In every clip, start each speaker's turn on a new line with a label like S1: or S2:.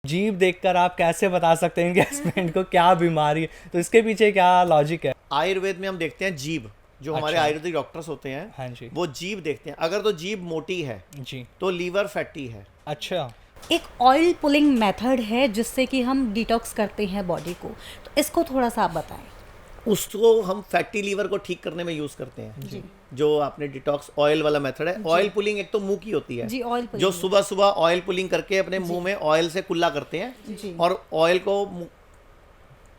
S1: जीभ देखकर आप कैसे बता सकते हैं कि हस्बैंड को क्या बीमारी है, तो इसके पीछे क्या लॉजिक है?
S2: आयुर्वेद में हम देखते हैं जीभ, जो हमारे
S1: अच्छा।
S2: आयुर्वेदिक डॉक्टर्स होते हैं,
S1: हाँ जी।
S2: वो जीभ देखते हैं। अगर तो जीभ मोटी है
S1: जी।
S2: तो लीवर फैटी है।
S1: अच्छा।
S3: एक ऑयल पुलिंग मेथड है जिससे कि हम डिटॉक्स करते हैं बॉडी को, तो इसको थोड़ा सा आप बताएं।
S2: उसको हम फैटी लीवर को ठीक करने में यूज करते हैं।
S3: जी।
S2: जो आपने डिटॉक्स ऑयल वाला मेथड है, ऑयल पुलिंग एक तो मुंह की होती है
S3: जी, ऑयल
S2: जो
S3: पुलिंग।
S2: सुबह सुबह ऑयल पुलिंग करके अपने मुंह में ऑयल से कुल्ला करते हैं
S3: जी।
S2: और ऑयल को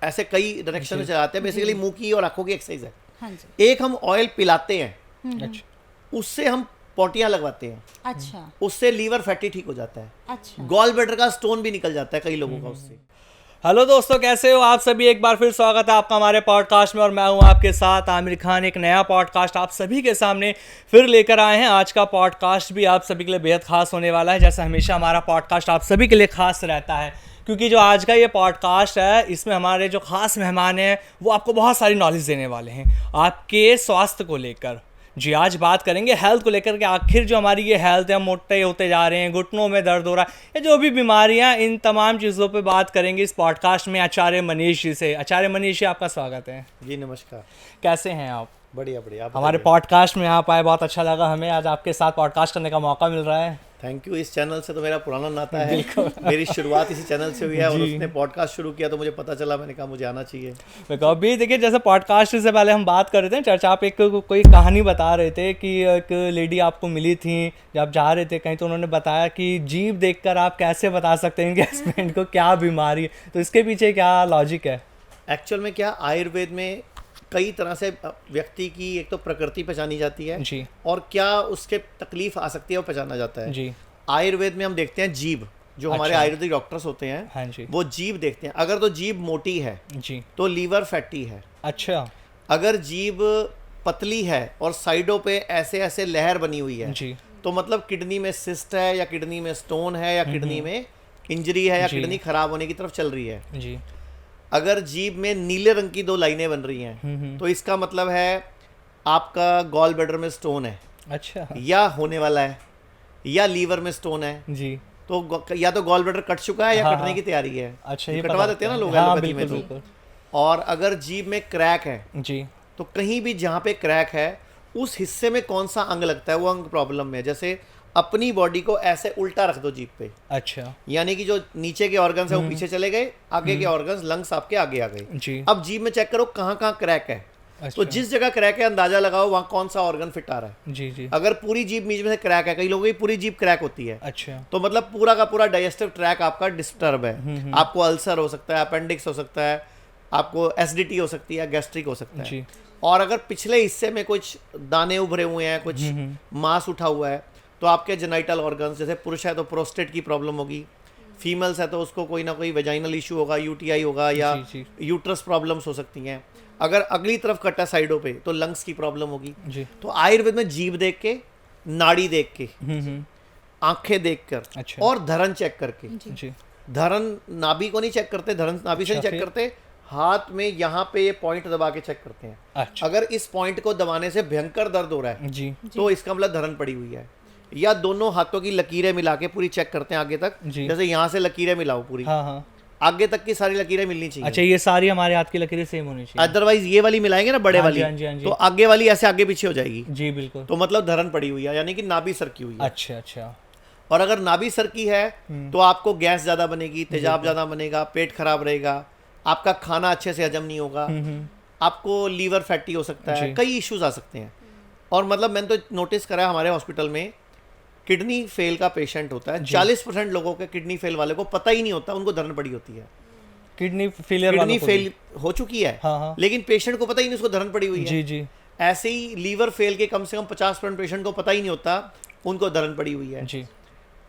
S2: ऐसे कई डायरेक्शन में चलाते हैं। बेसिकली मुंह की और आंखों की एक्सरसाइज है।
S3: हाँ जी।
S2: एक हम ऑयल पिलाते हैं,
S1: अच्छा।
S2: उससे हम पोटियां लगवाते हैं,
S3: अच्छा
S2: उससे लीवर फैटी ठीक हो जाता है।
S3: अच्छा।
S2: गॉल ब्लैडर का स्टोन भी निकल जाता है कई लोगों का उससे।
S1: हेलो दोस्तों, कैसे हो आप सभी? एक बार फिर स्वागत है आपका हमारे पॉडकास्ट में और मैं हूं आपके साथ आमिर खान। एक नया पॉडकास्ट आप सभी के सामने फिर लेकर आए हैं। आज का पॉडकास्ट भी आप सभी के लिए बेहद खास होने वाला है। जैसे हमेशा हमारा पॉडकास्ट आप सभी के लिए खास रहता है, क्योंकि जो आज का ये पॉडकास्ट है इसमें हमारे जो खास मेहमान हैं वो आपको बहुत सारी नॉलेज देने वाले हैं आपके स्वास्थ्य को लेकर। जी, आज बात करेंगे हेल्थ को लेकर के आखिर जो हमारी ये हेल्थ है, हम मोटे होते जा रहे हैं, घुटनों में दर्द हो रहा है, या जो भी बीमारियां, इन तमाम चीज़ों पे बात करेंगे इस पॉडकास्ट में आचार्य मनीष जी से। आचार्य मनीष जी, आपका स्वागत है।
S2: जी नमस्कार।
S1: कैसे हैं आप?
S2: बढ़िया बढ़िया। आप
S1: हमारे
S2: बताइए।
S1: पॉडकास्ट में आप आए, बहुत अच्छा लगा हमें। आज आपके साथ पॉडकास्ट करने का मौका मिल रहा है।
S2: Thank you. इस चैनल से तो मेरा पुराना नाता है। मेरी शुरुआत इसी चैनल से हुई है और उसने पॉडकास्ट शुरू किया तो मुझे पता चला, मैंने कहा मुझे आना चाहिए।
S1: देखो, अभी देखिए, जैसे पॉडकास्ट से पहले हम बात कर रहे थे चर्चा, आप एक कोई कहानी बता रहे थे कि एक लेडी आपको मिली थी जब आप जा रहे थे कहीं, तो उन्होंने बताया कि जीभ देखकर आप कैसे बता सकते हैं कि हस्बैंड को क्या बीमारी है, तो इसके पीछे क्या लॉजिक है?
S2: एक्चुअल में क्या, आयुर्वेद में कई तरह से व्यक्ति की एक तो प्रकृति पहचानी जाती है
S1: जी।
S2: और क्या उसके तकलीफ आ सकती है वो पहचाना जाता है।
S1: जी।
S2: आयुर्वेद में हम देखते हैं जीभ, जो हमारे
S1: अच्छा।
S2: आयुर्वेदिक डॉक्टर्स होते हैं,
S1: हाँ जी।
S2: वो जीभ देखते हैं। अगर तो जीभ मोटी है
S1: जी।
S2: तो लीवर फैटी है।
S1: अच्छा।
S2: अगर जीभ पतली है और साइडों पे ऐसे ऐसे लहर बनी हुई है
S1: जी।
S2: तो मतलब किडनी में सिस्ट है या किडनी में स्टोन है या किडनी में इंजरी है या
S1: जी।
S2: किडनी खराब होने की तरफ चल रही है।
S1: जी।
S2: अगर जीभ में नीले रंग की दो लाइनें बन रही हैं तो इसका मतलब है आपका गॉल ब्लैडर में स्टोन है
S1: अच्छा।
S2: या होने वाला है, या लीवर में स्टोन है।
S1: जी।
S2: तो या तो गॉल ब्लैडर कट चुका है या
S1: हाँ,
S2: कटने
S1: हाँ।
S2: की तैयारी है।
S1: अच्छा,
S2: ये
S1: ये
S2: कटवा
S1: पता
S2: देते हैं ना
S1: होता
S2: लोग
S1: है। हाँ,
S2: एलोपैथी में
S1: बिल्कुल
S2: तो।
S1: बिल्कुल।
S2: और अगर जीभ में क्रैक है
S1: जी।
S2: तो कहीं भी जहाँ पे क्रैक है उस हिस्से में कौन सा अंग लगता है वो अंग प्रॉब्लम में है। जैसे अपनी बॉडी को ऐसे उल्टा रख दो जीभ पे,
S1: अच्छा।
S2: यानी कि जो नीचे के ऑर्गन्स है वो पीछे चले गए, आगे के ऑर्गन्स लंग्स आपके आगे आ गए।
S1: जी।
S2: अब जीभ में चेक करो कहाँ कहाँ क्रैक है।
S1: अच्छा।
S2: तो जिस जगह क्रैक है अंदाजा लगाओ वहाँ कौन सा ऑर्गन फिट आ रहा है।
S1: जी। जी।
S2: अगर पूरी जीभ बीच में से क्रैक है, कई लोगों की पूरी जीभ क्रैक होती है,
S1: अच्छा।
S2: तो मतलब पूरा का पूरा डाइजेस्टिव ट्रैक आपका डिस्टर्ब है। आपको अल्सर हो सकता है, अपेंडिक्स हो सकता है, आपको एसिडिटी हो सकती है, गैस्ट्रिक हो सकता है।
S1: जी।
S2: और अगर पिछले हिस्से में कुछ दाने उभरे हुए हैं, कुछ मांस उठा हुआ है, तो आपके जेनाइटल ऑर्गन्स, जैसे पुरुष है तो प्रोस्टेट की प्रॉब्लम होगी, फीमेल्स है तो उसको कोई ना कोई वेजाइनल इशू होगा, यूटीआई होगा या
S1: जी।
S2: यूट्रस प्रॉब्लम्स हो सकती हैं। अगर अगली तरफ कटा साइडों पे तो लंग्स की प्रॉब्लम होगी।
S1: जी।
S2: तो आयुर्वेद में जीभ देख के, नाड़ी देख के, आंखें देख कर
S1: अच्छा।
S2: और धरन चेक करके,
S1: जी।
S2: धरन नाभि को नहीं चेक करते, धरन नाभि से नहीं
S1: अच्छा,
S2: चेक
S1: फिर?
S2: करते, हाथ में यहाँ पे ये पॉइंट दबा के चेक करते हैं।
S1: अच्छा।
S2: अगर इस पॉइंट को दबाने से भयंकर दर्द हो रहा है
S1: जी।
S2: तो इसका मतलब धरन पड़ी हुई है। या दोनों हाथों की लकीरें मिला के पूरी चेक करते हैं आगे तक।
S1: जी।
S2: जैसे यहाँ से लकीरें मिलाओ पूरी,
S1: हाँ हाँ।
S2: आगे तक की सारी लकीरें मिलनी चाहिए।
S1: अच्छा, ये सारी हमारे हाथ की लकीरें सेम होनी चाहिए।
S2: अदरवाइज ये वाली मिलाएंगे ना बड़े
S1: हाँ
S2: वाली,
S1: जी, हाँ जी, हाँ जी।
S2: तो आगे वाली ऐसे आगे पीछे हो जाएगी,
S1: जी बिल्कुल।
S2: तो मतलब धरन पड़ी हुई है, यानी कि नाभि सरकी हुई है।
S1: अच्छा। अच्छा।
S2: और अगर नाभि सरकी है तो आपको गैस ज्यादा बनेगी, तेजाब ज्यादा बनेगा, पेट खराब रहेगा, आपका खाना अच्छे से हजम नहीं होगा, आपको लीवर फैटी हो सकता है,
S1: जी।
S2: कई इश्यूज आ सकते हैं। और मतलब मैंने तो नोटिस करा है हमारे हॉस्पिटल में, किडनी फेल का पेशेंट होता है, 40% लोगों के किडनी फेल वाले को पता ही नहीं होता उनको धरन पड़ी होती है।
S1: किडनी फेलियर
S2: किडनी
S1: वालों को भी?
S2: फेल हो चुकी है,
S1: हाँ हाँ।
S2: लेकिन पेशेंट को पता ही नहीं उसको धरन पड़ी हुई है।
S1: जी। जी।
S2: ऐसे ही लीवर फेल के कम से कम 50% पेशेंट को पता ही नहीं होता उनको धरन पड़ी हुई है।
S1: जी।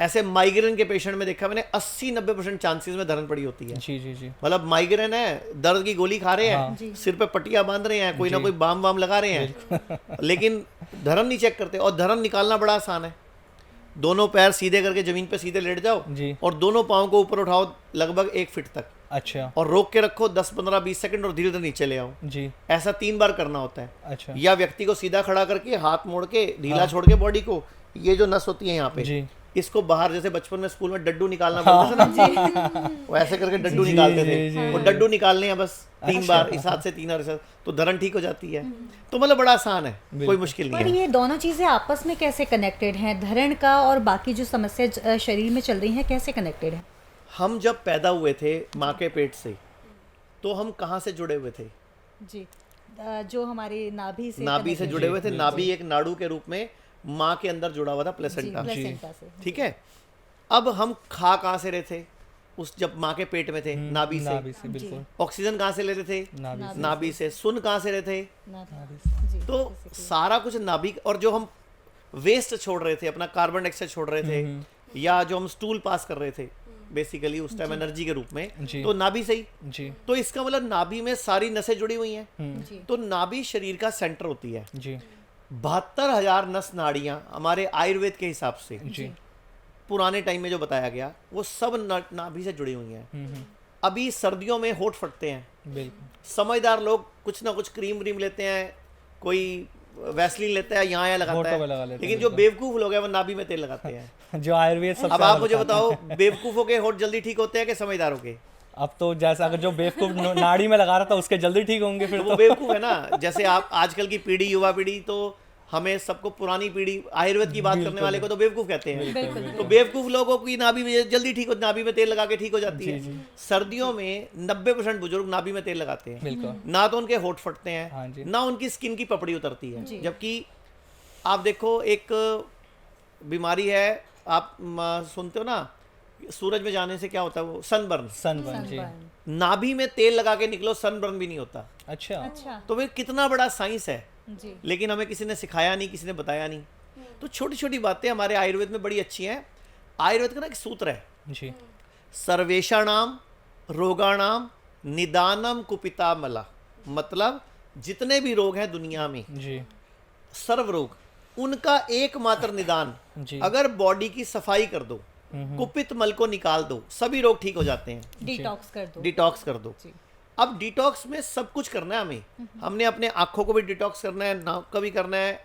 S2: ऐसे माइग्रेन के पेशेंट में देखा मैंने 80-90% चांसेस में धरन पड़ी होती है।
S1: जी। जी। जी।
S2: मतलब माइग्रेन है, दर्द की गोली खा रहे हैं,
S1: हाँ।
S3: जी।
S2: सिर पे पट्टियां बांध रहे हैं, कोई ना कोई बाम वाम लगा रहे हैं, लेकिन धरन नहीं चेक करते। और धरन निकालना बड़ा आसान है। दोनों पैर सीधे करके जमीन पे सीधे लेट जाओ
S1: जी।
S2: और दोनों पाँव को ऊपर उठाओ लगभग 1 फीट तक,
S1: अच्छा।
S2: और रोक के रखो 10-15-20 सेकंड और धीरे धीरे नीचे ले आओ।
S1: जी।
S2: ऐसा 3 बार करना होता है।
S1: अच्छा।
S2: या व्यक्ति को सीधा खड़ा करके हाथ मोड़ के ढीला छोड़ के बॉडी को, ये जो नस होती है यहाँ पे,
S1: जी।
S2: इसको बाहर, जैसे बचपन में स्कूल में डड्डू निकालना बोलते थे ना, वो ऐसे करके डड्डू निकालते थे, वो डड्डू निकालने हैं बस 3 बार, इस हाथ से 3 और इस हाथ, तो धरण ठीक हो जाती है। तो मतलब बड़ा आसान है, कोई मुश्किल
S3: पर
S2: नहीं है।
S3: ये दोनों चीजें आपस में कैसे कनेक्टेड हैं? धरण का और बाकी जो समस्या शरीर में चल रही है कैसे कनेक्टेड है?
S2: हम जब पैदा हुए थे माँ के पेट से, तो हम कहाँ से जुड़े हुए थे?
S3: जी, जो हमारी नाभि से
S2: नाभि से
S3: connected
S2: जुड़े हुए थे।
S1: जी,
S2: नाभि एक नाड़ू के रूप में माँ के अंदर जुड़ा हुआ था,
S3: जी,
S2: प्लेसेंटा।
S3: प्लेसेंटा से।
S2: ठीक है। अब हम खा कहाँ से रहे थे उस, जब माँ के पेट में थे? नाभि
S1: नाभि
S2: से।
S1: से बिल्कुल,
S2: ऑक्सीजन कहाँ से लेते थे?
S1: नाभि
S2: नाभि से। सुन कहाँ से रहे थे?
S3: नाभि
S1: से।
S3: जी,
S2: तो सारा कुछ नाभि, और जो हम वेस्ट छोड़ रहे थे, अपना कार्बन डाइऑक्साइड छोड़ रहे थे, या जो हम स्टूल पास कर रहे थे बेसिकली उस टाइम एनर्जी के रूप में,
S1: जी।
S2: तो नाभि से ही।
S1: जी
S2: तो इसका मतलब नाभि में सारी नसें जुड़ी हुई हैं।
S3: जी,
S2: तो नाभि शरीर का सेंटर होती है।
S1: जी
S2: 72,000 नस नाड़ियां हमारे आयुर्वेद के हिसाब से,
S1: जी
S2: पुराने टाइम में जो बताया गया, वो सब नाभि से जुड़ी हुई हैं। अभी सर्दियों में होठ फटते हैं,
S1: बिल्कुल,
S2: समझदार लोग कुछ ना कुछ क्रीम व्रीम लेते हैं, कोई वैसलीन लेता है, यहाँ लगाता
S1: होठों पे लगा
S2: है,
S1: लेते हैं,
S2: लेकिन जो बेवकूफ लोग हैं वो नाभि में तेल लगाते हैं।
S1: जो आयुर्वेद सबसे
S2: अब आप
S1: ज्यादा
S2: मुझे
S1: बताता है।
S2: बताओ, बेवकूफों के होठ जल्दी ठीक होते हैं कि समझदारों के?
S1: अब तो जैसा अगर जो बेवकूफ नाड़ी में लगा रहा था उसके जल्दी ठीक होंगे फिर
S2: तो वो
S1: तो।
S2: बेवकूफ है ना। जैसे आप आजकल की पीढ़ी, युवा पीढ़ी, तो हमें सबको पुरानी पीढ़ी आयुर्वेद की बात करने वाले को तो बेवकूफ कहते हैं। तो बेवकूफ लोगों की नाभि में जल्दी ठीक हो, नाभि में तेल लगा के ठीक हो जाती है। सर्दियों में 90% बुजुर्ग नाभि में तेल लगाते हैं,
S1: बिल्कुल,
S2: ना तो उनके होठ फटते
S1: हाँ जी।
S2: हैं, ना उनकी स्किन की पपड़ी उतरती है। जबकि आप देखो, एक बीमारी है, आप सुनते हो ना, सूरज में जाने से क्या होता है, वो सनबर्न।
S1: सनबर्न जी,
S2: नाभि में तेल लगा के निकलो, सनबर्न भी नहीं होता।
S1: अच्छा,
S3: अच्छा,
S2: तो वे कितना बड़ा साइंस है,
S3: जी,
S2: लेकिन हमें किसी ने सिखाया नहीं, किसी ने बताया नहीं। तो छोटी छोटी बातें हमारे आयुर्वेद में बड़ी अच्छी हैं। आयुर्वेद का ना एक सूत्र है,
S1: जी
S2: सर्वेषाणाम रोगाणाम निदानम कुपिता मला, मतलब जितने भी रोग हैं दुनिया में,
S1: जी
S2: सर्व रोग, उनका एकमात्र निदान,
S1: जी,
S2: अगर बॉडी की सफाई कर दो, कुपित मल को निकाल दो, सभी रोग ठीक हो जाते हैं।
S3: डिटॉक्स कर दो।
S2: डिटॉक्स कर दो।
S3: जी,
S2: अब डिटॉक्स में सब कुछ करना है हमें। हमने अपने आंखों को भी डिटॉक्स करना है, नाक का भी करना है,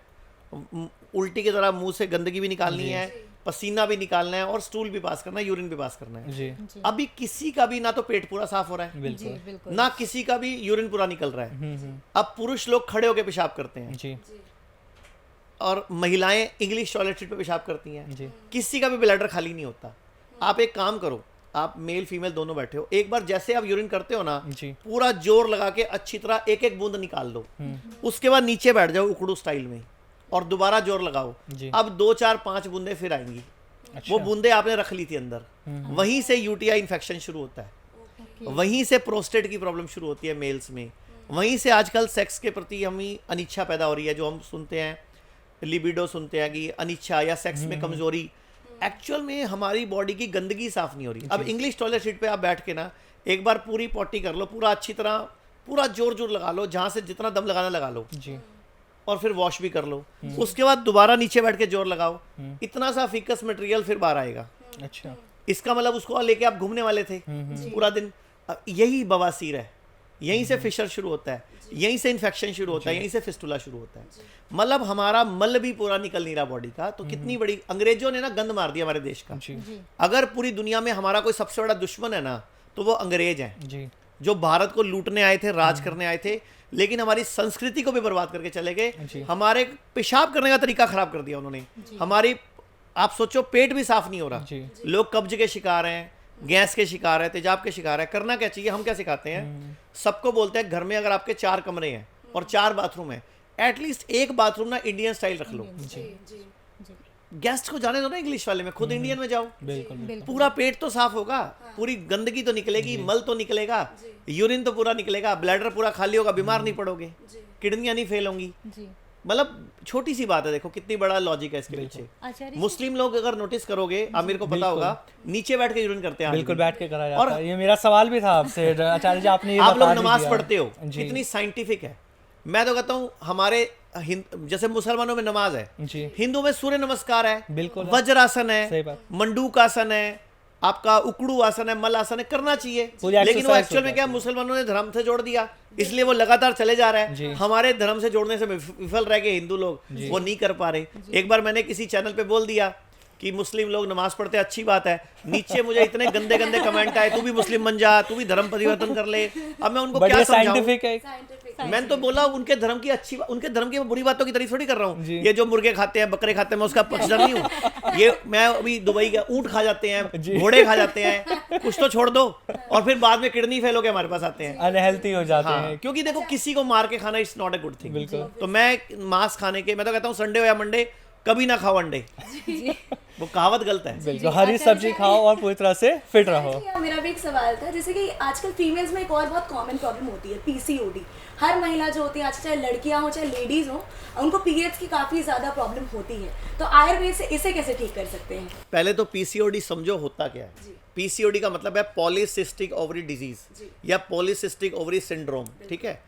S2: उल्टी की तरह मुंह से गंदगी भी निकालनी है, पसीना भी निकालना है, और स्टूल भी पास करना है, यूरिन भी पास करना है।
S1: जी
S3: जी,
S2: अभी किसी का भी ना तो पेट पूरा साफ हो रहा है,
S3: जी,
S1: बिल्कुल,
S3: बिल्कुल,
S2: ना किसी का भी यूरिन पूरा निकल रहा है। अब पुरुष लोग खड़े होकर पेशाब करते हैं,
S1: जी
S2: और महिलाएं इंग्लिश टॉयलेट सीट पे पेशाब करती हैं।
S1: जी,
S2: किसी का भी ब्लैडर खाली नहीं होता। आप एक काम करो, आप मेल फीमेल दोनों बैठे हो, एक बार जैसे आप यूरिन करते हो ना,
S1: जी,
S2: पूरा जोर लगा के अच्छी तरह एक एक बूंद निकाल लो, उसके बाद नीचे बैठ जाओ उकड़ू स्टाइल में, और दोबारा जोर लगाओ।
S1: जी,
S2: अब 2 4 5 बूंदे फिर आएंगी।
S1: अच्छा,
S2: वो बूंदे आपने रख ली थी अंदर, वहीं से यूटीआई इन्फेक्शन शुरू होता है, वहीं से प्रोस्टेट की प्रॉब्लम शुरू होती है मेल्स में, वहीं से आजकल सेक्स के प्रति हमें अनिच्छा पैदा हो रही है, जो हम सुनते हैं, लिबिडो सुनते हैं कि अनिच्छा या सेक्स में कमजोरी। एक्चुअल में हमारी बॉडी की गंदगी साफ नहीं हो रही। अब इंग्लिश टॉयलेट सीट पे आप बैठ के ना एक बार पूरी पॉटी कर लो, पूरा अच्छी तरह, पूरा जोर जोर लगा लो, जहां से जितना दम लगाना लगा लो,
S1: जी,
S2: और फिर वॉश भी कर लो। उसके बाद दोबारा नीचे बैठ के जोर लगाओ, इतना सा फिकस मटेरियल फिर बाहर आएगा।
S1: अच्छा,
S2: इसका मतलब उसको लेके आप घूमने वाले थे पूरा दिन। अब यही बवासीर है, यहीं से फिशर शुरू होता है, यहीं से इन्फेक्शन शुरू होता है, यहीं से फिस्टुला शुरू होता है। मतलब हमारा मल भी पूरा निकल नहीं रहा बॉडी का। तो कितनी बड़ी, अंग्रेजों ने ना गंद मार दिया हमारे देश का।
S1: जी,
S2: अगर पूरी दुनिया में हमारा कोई सबसे बड़ा दुश्मन है ना, तो वो अंग्रेज हैं,
S1: जी,
S2: जो भारत को लूटने आए थे, राज करने आए थे, लेकिन हमारी संस्कृति को भी बर्बाद करके चले
S1: जी।
S2: गए। हमारे पेशाब करने का तरीका खराब कर दिया उन्होंने। हमारी, आप सोचो, पेट भी साफ नहीं हो रहा,
S1: जी,
S2: लोग कब्ज के शिकार हैं, गैस के शिकार है, तेजाब के शिकार है। करना क्या चाहिए? हम क्या सिखाते हैं सबको? बोलते हैं घर में अगर आपके 4 कमरे हैं और 4 बाथरूम है, एटलीस्ट एक बाथरूम ना इंडियन स्टाइल रख लो। गेस्ट को जाने दो ना इंग्लिश वाले में, खुद इंडियन में जाओ।
S1: बिल्कुल,
S2: पूरा पेट तो साफ होगा, पूरी गंदगी तो निकलेगी, मल तो निकलेगा, यूरिन तो पूरा निकलेगा, ब्लैडर पूरा खाली होगा, बीमार नहीं पड़ोगे, किडनियां नहीं फेल होंगी।
S3: जी,
S2: मतलब छोटी सी बात है, देखो कितनी बड़ा लॉजिक है इसके पीछे।
S3: आचार्य जी,
S2: मुस्लिम लोग अगर नोटिस करोगे, आमिर को पता होगा, नीचे बैठ के यूरिन करते हैं।
S1: बिल्कुल बैठ के करा
S2: और-
S1: जाता है। ये मेरा सवाल भी था आपसे आचार्य जी, आपने ये
S2: आप
S1: बता
S2: लोग
S1: भी
S2: नमाज
S1: दिया।
S2: पढ़ते हो,
S1: जी,
S2: कितनी साइंटिफिक है। मैं तो कहता हूँ हमारे जैसे मुसलमानों में नमाज है,
S1: जी,
S2: हिंदू में सूर्य नमस्कार है,
S1: बिल्कुल है।
S2: वज्रासन
S1: सही
S2: है,
S1: बात।
S2: मंडूक आसन है, आपका उकड़ू आसन है, मल आसन है, करना चाहिए।
S1: पूरी
S2: लेकिन वो
S1: exercise
S2: एक्चुअल में
S1: हो
S2: क्या,
S1: जाती है।
S2: मुसलमानों ने धर्म से जोड़ दिया, इसलिए वो लगातार चले जा रहा
S1: जी।
S2: है। हमारे धर्म से जोड़ने से विफल रह गए हिंदू लोग, वो नहीं कर पा रहे। एक बार मैंने किसी चैनल पे बोल दिया कि मुस्लिम लोग नमाज पढ़ते अच्छी बात है, नीचे मुझे इतने गंदे गंदे कमेंट आए, तू भी मुस्लिम बन जा, तू भी धर्म परिवर्तन कर ले। अब मैं उनको क्या समझाऊं?
S1: साइंटिफिक है।
S2: मैंने तो बोला उनके धर्म की बुरी बातों की तारीफ थोड़ी कर रहा हूँ। ये जो मुर्गे खाते हैं, बकरे खाते हैं, मैं उसका पक्षधर नहीं हूँ। ये मैं अभी दुबई का ऊंट खा जाते हैं, घोड़े खा जाते हैं, कुछ तो छोड़ दो, और फिर बाद में किडनी फेल होकर हमारे पास आते हैं,
S1: अनहेल्थी हो जाते
S2: हाँ,
S1: हैं।
S2: क्योंकि देखो किसी को मार के खाना it's not a good thing.
S1: बिल्कुल।
S2: तो मैं मांस खाने के, मैं तो कहता हूँ संडे हो या मंडे कभी ना खाओ अंडे, वो कहावत गलत है।
S1: बिल्कुल, हरी सब्जी खाओ और पूरी तरह से फिट रहो।
S4: मेरा भी एक सवाल था, जैसे कि आजकल फीमेल्स में एक और बहुत कॉमन प्रॉब्लम होती है पीसीओडी। हर महिला जो होती है, आज चाहे लड़कियां हो चाहे लेडीज हो, उनको पीरियड्स की काफी ज्यादा प्रॉब्लम होती है। तो आयुर्वेद से इसे कैसे ठीक कर सकते हैं?
S2: पहले तो पीसीओडी समझो होता क्या है। पीसीओडी का मतलब है पॉलीसिस्टिक ओवरी डिजीज या पॉलीसिस्टिक ओवरी सिंड्रोम। ठीक है,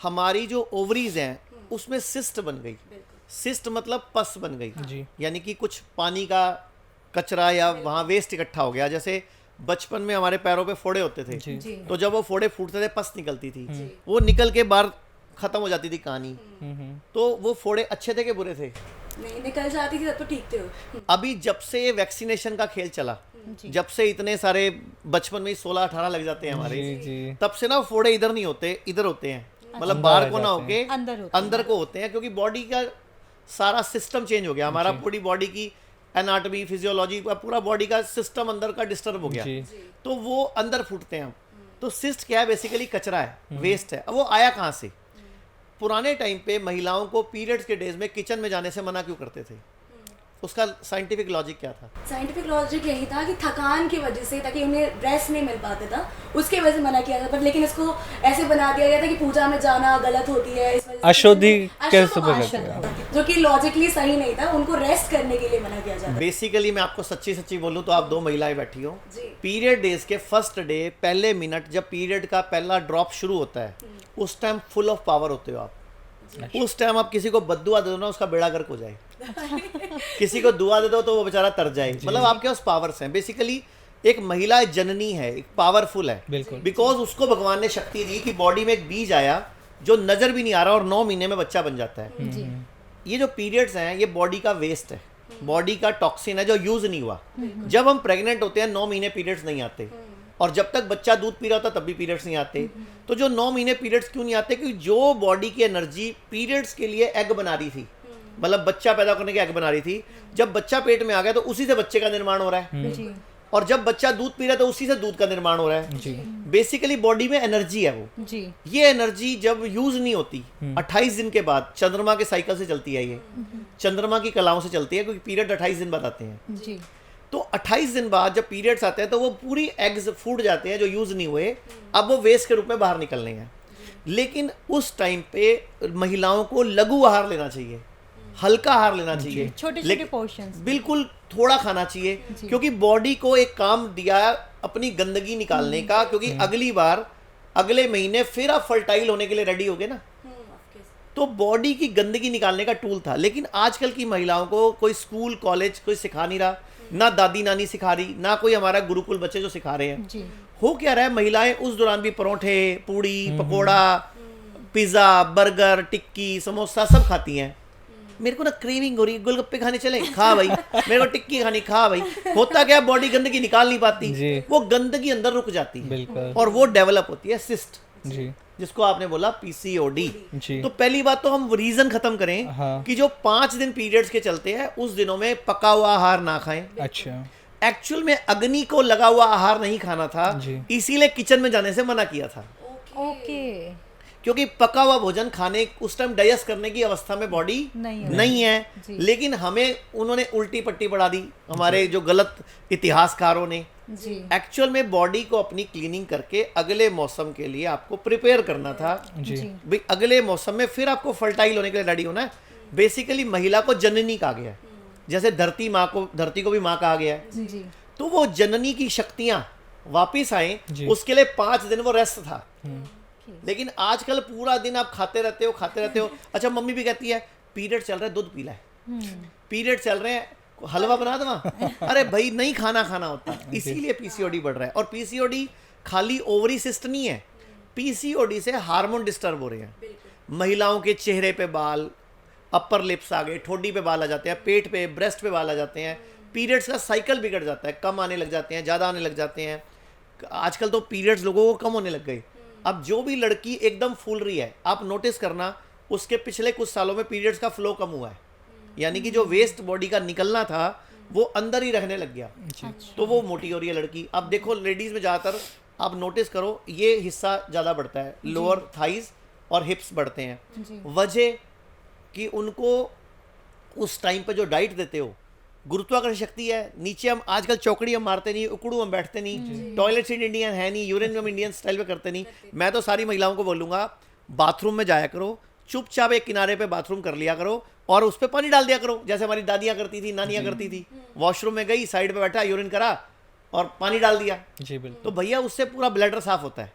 S2: हमारी जो ओवरीज हैं उसमें सिस्ट बन गई। सिस्ट मतलब पस बन गई, यानी कि कुछ पानी का कचरा या वहाँ वेस्ट इकट्ठा हो गया। जैसे बचपन में हमारे पैरों पे फोड़े होते थे, तो जब वो फोड़े फूटते थे पस निकलती थी, वो निकल के बाहर खत्म हो जाती थी कहानी। तो वो फोड़े अच्छे थे कि बुरे थे?
S4: नहीं, निकल जाती थी तब तो ठीक थे।
S2: अभी जब से ये वैक्सीनेशन का खेल चला, जब से इतने सारे बचपन में 16-18 लग जाते हैं हमारे, तब से ना फोड़े इधर नहीं होते, इधर होते हैं। मतलब बाहर को ना होके अंदर को होते हैं, क्योंकि बॉडी का सारा सिस्टम चेंज हो गया। हमारा पूरी बॉडी की एनाटॉमी, फिजियोलॉजी, पूरा बॉडी का सिस्टम अंदर का डिस्टर्ब हो गया, तो वो अंदर फूटते हैं। तो सिस्ट क्या है? बेसिकली कचरा है, वेस्ट है। अब वो आया कहाँ से? पुराने टाइम पे महिलाओं को पीरियड्स के डेज में किचन में जाने से मना क्यों करते थे? उसका साइंटिफिक लॉजिक क्या था?
S4: साइंटिफिक लॉजिक यही था कि थकान की वजह से, ताकि उन्हें रेस्ट नहीं मिल पाता था, उसके वजह से मना किया था। पर लेकिन इसको ऐसे बना दिया गया था कि पूजा में जाना गलत होती है, इस वजह से
S1: अशुद्धि कैसे
S4: जो कि लॉजिकली सही नहीं था, उनको रेस्ट करने के लिए मना किया जाता।
S2: बेसिकली मैं आपको सच्ची सच्ची बोलूं तो आप दो महिलाएं बैठी हो, पीरियड डेज के फर्स्ट डे, पहले मिनट जब पीरियड का पहला ड्रॉप शुरू होता है, उस टाइम फुल ऑफ पावर होते हो आप। उस टाइम आप किसी को बद्दुआ दे दो ना, उसका बेड़ा गर्क हो जाए। किसी को दुआ दे दो तो वो बेचारा तर जाए। मतलब आपके पास पावर्स हैं। बेसिकली एक महिला जननी है, एक पावरफुल है, बिकॉज उसको भगवान ने शक्ति दी कि बॉडी में एक बीज आया जो नजर भी नहीं आ रहा और 9 महीने में बच्चा बन जाता है। ये जो पीरियड्स हैं ये बॉडी का वेस्ट है, बॉडी का टॉक्सिन है जो यूज नहीं हुआ। जब हम प्रेग्नेंट होते हैं 9 महीने पीरियड्स नहीं आते, और जब तक बच्चा दूध पी रहा होता तब भी पीरियड्स नहीं आते। तो जो 9 महीने पीरियड्स क्यों नहीं आते? क्योंकि जो बॉडी की एनर्जी पीरियड्स के लिए एग बना रही थी, मतलब बच्चा पैदा करने के एग बना रही थी, जब बच्चा पेट में आ गया तो उसी से बच्चे का निर्माण हो रहा है, और जब बच्चा दूध पी रहा है तो उसी से दूध का निर्माण हो रहा है। बेसिकली बॉडी में एनर्जी है वो जी। ये एनर्जी जब यूज नहीं होती 28 दिन के बाद, चंद्रमा के साइकिल से चलती है, ये चंद्रमा की कलाओं से चलती है, क्योंकि पीरियड 28 दिन बाद आते हैं जी। तो 28 दिन बाद जब पीरियड्स आते हैं तो वो पूरी एग्स फूट जाते हैं जो यूज नहीं हुए, अब वो वेस्ट के रूप में बाहर निकलने हैं। लेकिन उस टाइम पे महिलाओं को लघु आहार लेना चाहिए, हल्का आहार लेना चाहिए, छोटे पोर्शंस, बिल्कुल थोड़ा खाना चाहिए, क्योंकि बॉडी को एक काम दिया अपनी गंदगी निकालने का, क्योंकि अगली बार अगले महीने फिर आप फर्टाइल होने के लिए रेडी होगे ना, तो बॉडी की गंदगी निकालने का टूल था। लेकिन आजकल की महिलाओं को कोई स्कूल कॉलेज कोई सिखा नहीं रहा, ना दादी नानी सिखा रही, ना कोई हमारा गुरुकुल बच्चे जो सिखा रहे हैं। हो क्या रहा है, महिलाएं उस दौरान भी परोठे, पूड़ी, पकोड़ा, पिज्जा, बर्गर, टिक्की, समोसा सब खाती हैं। मेरे को ना क्रेविंग हो रही है, गोलगप्पे खाने चले, खा भाई, मेरे को टिक्की खानी, खा भाई। होता क्या, बॉडी गंदगी निकाल नहीं पाती, वो गंदगी अंदर रुक जाती है और वो डेवलप होती है सिस्ट, जिसको आपने बोला पीसीओडी। तो पहली बात तो हम रीजन खत्म करें कि जो 5 दिन पीरियड्स के चलते हैं उस दिनों में पका हुआ आहार ना खाएं। अच्छा, एक्चुअल में अग्नि को लगा हुआ आहार नहीं खाना था, इसीलिए किचन में जाने से मना किया था। ओके, क्योंकि पका हुआ भोजन खाने उस टाइम डाइजेस्ट करने की अवस्था में बॉडी नहीं है। लेकिन हमें उन्होंने उल्टी पट्टी पढ़ा दी, हमारे जो गलत इतिहासकारों ने। एक्चुअल में बॉडी को अपनी क्लीनिंग करके अगले मौसम के लिए आपको प्रिपेयर करना था भाई। अगले मौसम में फिर आपको फर्टाइल होने के लिए रेडी होना है। बेसिकली महिला को जननी कहा गया है, जैसे धरती को भी माँ कहा गया है। तो वो जननी की शक्तियां वापिस आए, उसके लिए 5 दिन वो रेस्ट था। लेकिन आजकल पूरा दिन आप खाते रहते हो। अच्छा, मम्मी भी कहती है पीरियड चल रहा है दूध पी ला है, पीरियड चल रहे हैं हलवा बना दो। अरे भाई, नहीं खाना होता, इसीलिए पीसीओडी बढ़ रहा है। और पीसीओडी खाली ओवरी सिस्ट नहीं है, पीसीओडी से हार्मोन डिस्टर्ब हो रहे हैं। महिलाओं के चेहरे पे बाल, अपर लिप्स आ गए, ठोडी पे बाल आ जाते हैं, पेट पे, ब्रेस्ट पे बाल आ जाते हैं, पीरियड्स का साइकिल बिगड़ जाता है, कम आने लग जाते हैं, ज़्यादा आने लग जाते हैं। आजकल तो पीरियड्स लोगों को कम होने लग गए। अब जो भी लड़की एकदम फूल रही है, आप नोटिस करना उसके पिछले कुछ सालों में पीरियड्स का फ्लो कम हुआ है, यानी कि जो वेस्ट बॉडी का निकलना था वो अंदर ही रहने लग गया, तो वो मोटी हो रही है लड़की। अब देखो लेडीज़ में ज़्यादातर आप नोटिस करो ये हिस्सा ज़्यादा बढ़ता है, लोअर थाइज और हिप्स बढ़ते हैं। वजह कि उनको उस टाइम पे जो डाइट देते हो, गुरुत्वाकर्षण शक्ति है, नीचे हम आजकल चौकड़ी हम मारते नहीं, उकड़ू हम बैठते नहीं, टॉयलेट सीट इंडियन है नहीं, यूरिन हम इंडियन स्टाइल में करते नहीं। मैं तो सारी महिलाओं को बोलूँगा बाथरूम में जाया करो, चुपचाप एक किनारे पे बाथरूम कर लिया करो और उस पर पानी डाल दिया करो, जैसे हमारी दादियाँ करती थी, नानियाँ करती थी। वॉशरूम में गई, साइड पे बैठा, यूरिन करा और पानी डाल दिया,
S1: जी बिल्कुल।
S2: तो भैया उससे पूरा ब्लैडर साफ होता है।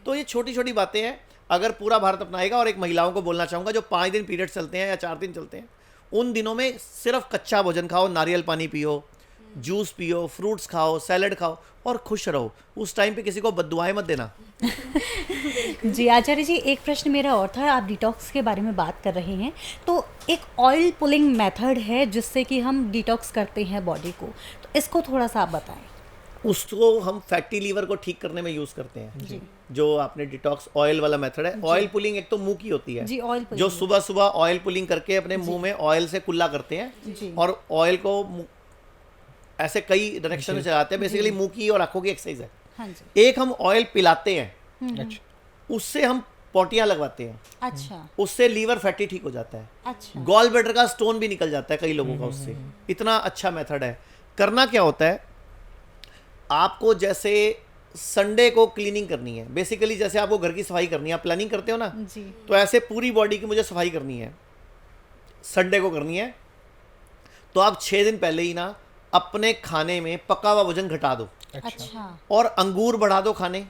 S2: तो ये छोटी छोटी बातें हैं, अगर पूरा भारत अपनाएगा। और एक महिलाओं को बोलना चाहूँगा जो 5 दिन पीरियड चलते हैं या 4 दिन चलते हैं, उन दिनों में सिर्फ कच्चा भोजन खाओ, नारियल पानी पियो, जूस पियो, फ्रूट्स खाओ, सैलड खाओ और खुश रहो। उस टाइम पे किसी को बद्दुआएं मत देना।
S3: जी आचार्य जी, एक प्रश्न मेरा और था। आप डिटॉक्स के बारे में बात कर रहे हैं, तो एक ऑयल पुलिंग मेथड है जिससे कि हम डिटॉक्स करते हैं बॉडी को, तो इसको थोड़ा सा आप बताएं।
S2: उसको हम फैटी लीवर को ठीक करने में यूज करते हैं। जो आपने डिटॉक्स ऑयल वाला मेथड है, ऑयल पुलिंग एक तो मुंह की होती है
S3: जी, ऑयल पुलिंग
S2: जो सुबह सुबह ऑयल पुलिंग करके अपने मुंह में ऑयल से कुल्ला करते हैं और ऑयल को ऐसे कई डायरेक्शन में चलाते हैं। बेसिकली मुंह की और आंखों की एक्सरसाइज है।
S3: हाँ जी।
S2: एक हम ऑयल पिलाते हैं,
S1: अच्छा,
S2: उससे हम पोटियां लगवाते हैं,
S3: अच्छा
S2: उससे लीवर फैटी ठीक हो जाता है।
S3: अच्छा।
S2: गॉल ब्लैडर का स्टोन भी निकल जाता है कई लोगों का उससे। इतना अच्छा मेथड है। करना क्या होता है, आपको जैसे संडे को क्लीनिंग करनी है, बेसिकली जैसे आपको घर की सफाई करनी है, आप प्लानिंग करते हो ना,
S3: जी।
S2: तो ऐसे पूरी बॉडी की मुझे सफाई करनी है, संडे को करनी है, तो आप 6 दिन पहले ही ना अपने खाने में पका हुआ भोजन घटा दो
S3: अच्छा
S2: और अंगूर बढ़ा दो खाने,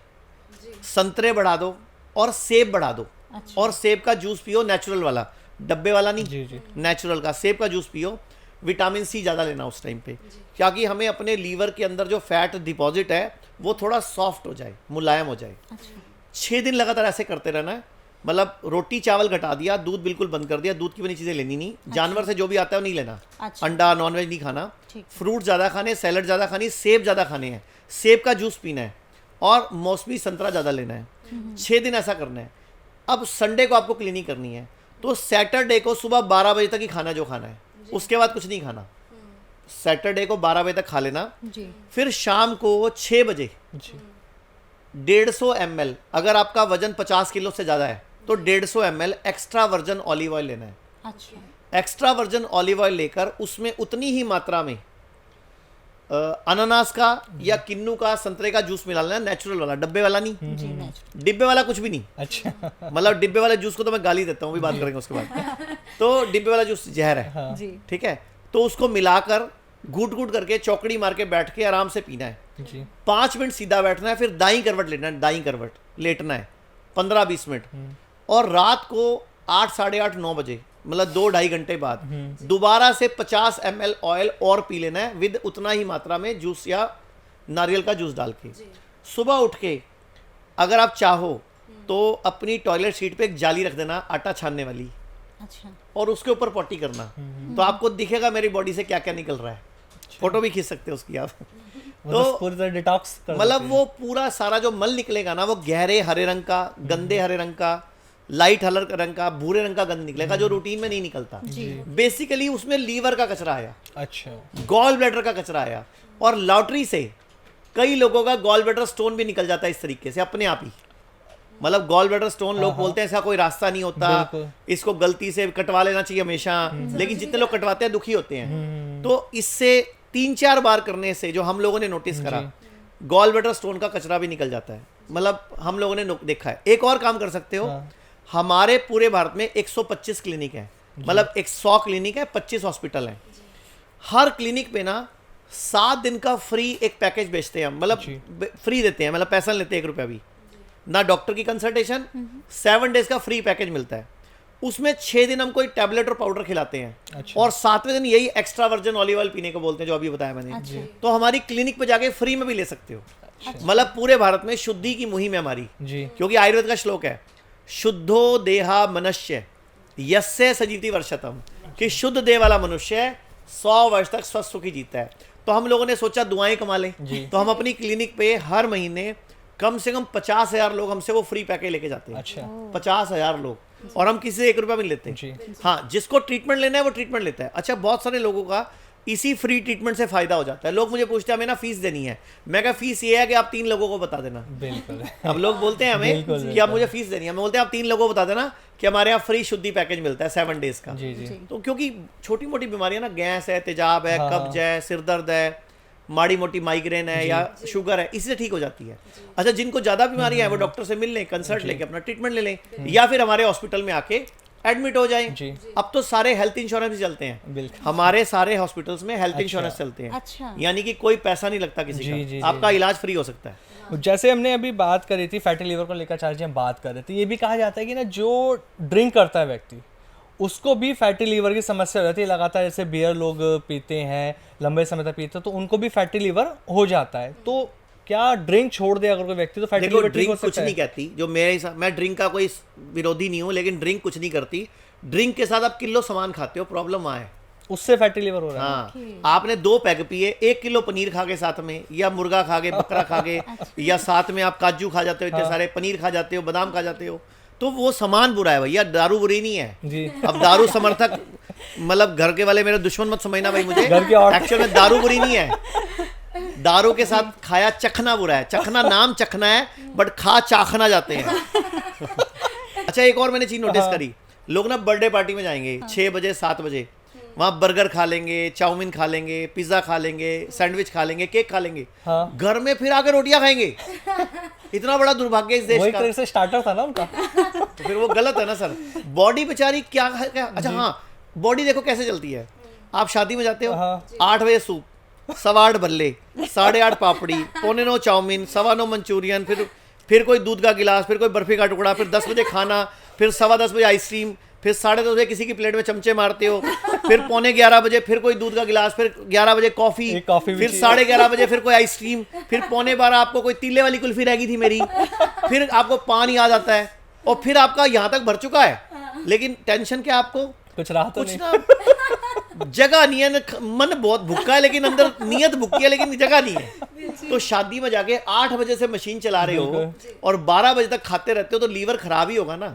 S2: संतरे बढ़ा दो और सेब बढ़ा दो।
S3: अच्छा।
S2: और सेब का जूस पियो, नेचुरल वाला, डब्बे वाला
S1: जी,
S2: नहीं,
S1: जी।
S2: नेचुरल का सेब का जूस पियो। विटामिन सी ज़्यादा लेना उस टाइम पे, क्योंकि हमें अपने लीवर के अंदर जो फैट डिपॉजिट है वो थोड़ा सॉफ्ट हो जाए, मुलायम हो जाए।
S3: अच्छा
S2: 6 दिन लगातार ऐसे करते रहना है। मतलब रोटी चावल घटा दिया, दूध बिल्कुल बंद कर दिया, दूध की बनी चीज़ें लेनी नहीं, जानवर से जो भी आता है वो नहीं लेना,
S3: अच्छा।
S2: अंडा नॉनवेज नहीं खाना,
S3: ठीक।
S2: फ्रूट ज़्यादा खाने, सैलड ज़्यादा खानी, सेब ज़्यादा खाने हैं, सेब का जूस पीना है और मौसमी संतरा ज़्यादा लेना है। 6 दिन ऐसा करना है। अब संडे को आपको क्लीनिंग करनी है, तो सैटरडे को सुबह 12 बजे तक ही खाना जो खाना है, उसके बाद कुछ नहीं खाना। सैटरडे को 12 बजे तक खा लेना,
S3: जी।
S2: फिर शाम को 6 बजे
S1: जी
S2: 150 ml, अगर आपका वजन 50 किलो से ज़्यादा है तो 150 ml extra version olive oil लेना है।
S3: अच्छा
S2: एक्स्ट्रा वर्जन ऑलिव ऑयल लेकर उसमें उतनी ही मात्रा में अनानास का या किन्नू का, संतरे का जूस मिला लेना, नेचुरल वाला, डब्बे वाला नहीं,
S3: जी नेचुरल।
S2: डिब्बे वाला कुछ भी नहीं।
S1: अच्छा
S2: मतलब डिब्बे वाले जूस को तो मैं गाली देता हूँ, भी बात करेंगे उसके बाद। तो डिब्बे वाला जूस जहर है,
S1: हाँ।
S3: जी
S2: ठीक है। तो उसको मिलाकर घूट घूट करके चौकड़ी मार के बैठ के आराम से पीना है।
S1: जी
S2: 5 मिनट सीधा बैठना है, फिर दाईं करवट लेना है, दाईं करवट लेटना है 15-20 मिनट, और रात को 8, साढ़े 8, 9 बजे, मतलब 2-2.5 घंटे बाद दोबारा से 50 ml ऑयल और पी लेना है, विद उतना ही मात्रा में जूस या नारियल का जूस डाल के। सुबह उठ के अगर आप चाहो तो अपनी टॉयलेट सीट पे एक जाली रख देना आटा छानने वाली,
S3: अच्छा
S2: और उसके ऊपर पॉटी करना, तो आपको दिखेगा मेरी बॉडी से क्या क्या निकल रहा है। फोटो भी खींच सकते हो उसकी आप।
S1: तो पूरी तरह डिटॉक्स कर
S2: मतलब
S1: देते
S2: वो पूरा सारा जो मल निकलेगा ना, वो गहरे हरे रंग का, गंदे हरे रंग का, लाइट हरे रंग का, भूरे रंग का गंद निकलेगा, जो रूटीन में नहीं निकलता। बेसिकली उसमें लीवर का कचरा आया,
S1: हैं। अच्छा
S2: गॉल ब्लैडर का कचरा आया, और लॉटरी से कई लोगों का गॉल ब्लैडर स्टोन भी निकल जाता है इस तरीके से अपने आप ही। मतलब गॉल ब्लैडर स्टोन लोग बोलते हैं ऐसा कोई रास्ता नहीं होता,
S1: बिल्कुल।
S2: इसको गलती से कटवा लेना चाहिए हमेशा, लेकिन जितने लोग कटवाते हैं दुखी होते हैं। तो इससे 3-4 बार करने से जो हम लोगों ने नोटिस करा, गॉल ब्लैडर स्टोन का कचरा भी निकल जाता है। मतलब हम लोगों ने देखा है। एक और काम कर सकते हो, हमारे पूरे भारत में 125 क्लिनिक है, मतलब 100 क्लिनिक है, 25 हॉस्पिटल हैं। हर क्लिनिक पे ना 7 दिन का फ्री एक पैकेज बेचते हैं हम, मतलब फ्री देते हैं, मतलब पैसा नहीं लेते 1 रुपया भी, ना डॉक्टर की कंसल्टेशन, 7 डेज का फ्री पैकेज मिलता है। उसमें 6 दिन हम कोई टैबलेट और पाउडर खिलाते हैं,
S1: अच्छा।
S2: और 7वें दिन यही एक्स्ट्रा वर्जिन ऑलिव ऑयल पीने को बोलते हैं, जो अभी बताया मैंने।
S3: अच्छा।
S2: तो हमारी क्लिनिक पे जाके फ्री में भी ले सकते हो। मतलब पूरे भारत में शुद्धि की मुहिम है हमारी,
S1: जी
S2: क्योंकि आयुर्वेद का श्लोक है, शुद्धो देहा मनुष्य यस्य सजीति वर्षतम, कि शुद्ध देह वाला मनुष्य 100 वर्ष तक स्वस्थ सुखी जीता है। तो हम लोगों ने सोचा दुआएं कमा लें, तो हम अपनी क्लिनिक पे हर महीने कम से कम 50,000 लोग हमसे वो फ्री पैकेज लेके जाते हैं।
S1: अच्छा
S2: 50,000 लोग, और हम किसी से 1 रुपया भी नहीं लेते।
S1: जी।
S2: हाँ, जिसको ट्रीटमेंट लेना है वो ट्रीटमेंट लेता है। अच्छा, बहुत सारे लोगों का इसी फ्री ट्रीटमेंट से फायदा हो जाता है। लोग मुझे पूछते हैं हमें ना फीस देनी है, मैं कहा फीस ये है कि आप 3 लोगों को बता देना।
S1: बिल्कुल।
S2: अब लोग बोलते हैं हमें
S1: बिल्कुल,
S2: कि आप मुझे फीस देनी है, मैं बोलते हैं आप 3 लोगों को बता देना कि हमारे यहाँ फ्री शुद्धि पैकेज मिलता है 7 डेज का।
S1: जी जी
S2: तो क्योंकि छोटी मोटी बीमारियां ना, गैस है, तेजाब है,
S1: हाँ।
S2: कब्ज है, सिर दर्द है, माड़ी मोटी माइग्रेन है या शुगर है, इससे ठीक हो जाती है। अच्छा, जिनको ज्यादा बीमारियां है वो डॉक्टर से मिल लें, कंसल्ट लेके अपना ट्रीटमेंट ले लें, या फिर हमारे हॉस्पिटल में आके एडमिट हो जाएं।
S1: जी।
S2: अब तो सारे हेल्थ इंश्योरेंस भी चलते हैं,
S1: बिल्कुल।
S2: हमारे सारे हॉस्पिटल्स में हेल्थ इंश्योरेंस चलते हैं।
S3: अच्छा।
S2: यानी कि कोई पैसा नहीं लगता किसी
S1: जी,
S2: का,
S1: जी, जी।
S2: आपका इलाज फ्री हो सकता है।
S1: जैसे हमने अभी बात करी थी फैटी लिवर को लेकर, चार्ज हम बात कर रहे थे, ये भी कहा जाता है कि ना जो ड्रिंक करता है व्यक्ति उसको भी फैटी लीवर की समस्या रहती है लगातार। जैसे बियर लोग पीते हैं, लंबे समय तक पीते हैं, तो उनको भी फैटी लिवर हो जाता है। तो क्या ड्रिंक छोड़ दे अगर कोई व्यक्ति तो फैटी
S2: देखो,
S1: लिवर ठीक हो
S2: ड्रिंक कुछ
S1: सकता
S2: नहीं
S1: है?
S2: कहती, जो मेरे हिसाब, मैं ड्रिंक का कोई विरोधी नहीं हूँ, लेकिन ड्रिंक कुछ नहीं करती। ड्रिंक के साथ आप किलो सामान खाते हो, प्रॉब्लम वहाँ है।
S1: उससे फैटी लिवर हो रहा है।
S2: हाँ, आपने 2 पैग पिए, 1 किलो पनीर खा के साथ में, या मुर्गा खा के, बकरा खा के, या साथ में आप काजू खा जाते हो, इतने सारे पनीर खा जाते हो, बादाम खा जाते हो, तो वो सामान बुरा है भैया, दारू बुरी नहीं है।
S1: जी।
S2: अब दारू समर्थक, मतलब घर के वाले मेरे दुश्मन मत समझना भाई मुझे,
S1: घर के औरत-
S2: एक्चुअल में दारू बुरी नहीं है। दारू के साथ खाया चखना बुरा है। चखना नाम चखना है, बट खा चाखना जाते हैं। अच्छा, एक और मैंने चीज नोटिस करी, लोग ना बर्थडे पार्टी में जाएंगे 6 बजे 7 बजे, वहां बर्गर खा लेंगे, चाउमीन खा लेंगे, पिज्जा खा लेंगे, सैंडविच खा लेंगे, केक खा लेंगे,
S1: हाँ।
S2: घर में फिर आके रोटियां खाएंगे। इतना बड़ा दुर्भाग्य इस
S1: वो
S2: देश
S1: एक
S2: का।
S1: तरह से स्टार्टर था ना उनका।
S2: तो फिर वो गलत है ना सर। बॉडी बेचारी क्या अच्छा हाँ, बॉडी देखो कैसे चलती है। आप शादी में जाते हो,
S1: हाँ।
S2: 8 बजे सूप, 8:15 भल्ले, 8:30 पापड़ी, 8:45 चाउमीन, 9:15 मंचूरियन, फिर कोई दूध का गिलास, फिर कोई बर्फी का टुकड़ा, फिर 10 बजे खाना, फिर 10:15 बजे आइसक्रीम, फिर 10:30 बजे किसी की प्लेट में चमचे मारते हो, फिर 11:45 बजे फिर कोई दूध का गिलास, फिर 11 बजे कॉफी,
S1: एक कॉफी भी
S2: फिर
S1: चाहिए।
S2: 11:30 बजे फिर कोई आइसक्रीम, फिर 11:15 आपको कोई तीले वाली कुल्फी रह गई थी मेरी, फिर आपको पान याद आता है, और फिर आपका यहाँ तक भर चुका है, लेकिन टेंशन क्या आपको?
S1: कुछ रहा तो
S2: कुछ
S1: नहीं।
S2: ना, जगह नहीं है, मन बहुत भुक्का है, लेकिन अंदर नीयत भुक्की है, लेकिन जगह नहीं है। तो शादी में जाके 8 बजे से मशीन चला रहे हो और 12 बजे तक खाते रहते हो, तो लीवर खराब ही होगा ना।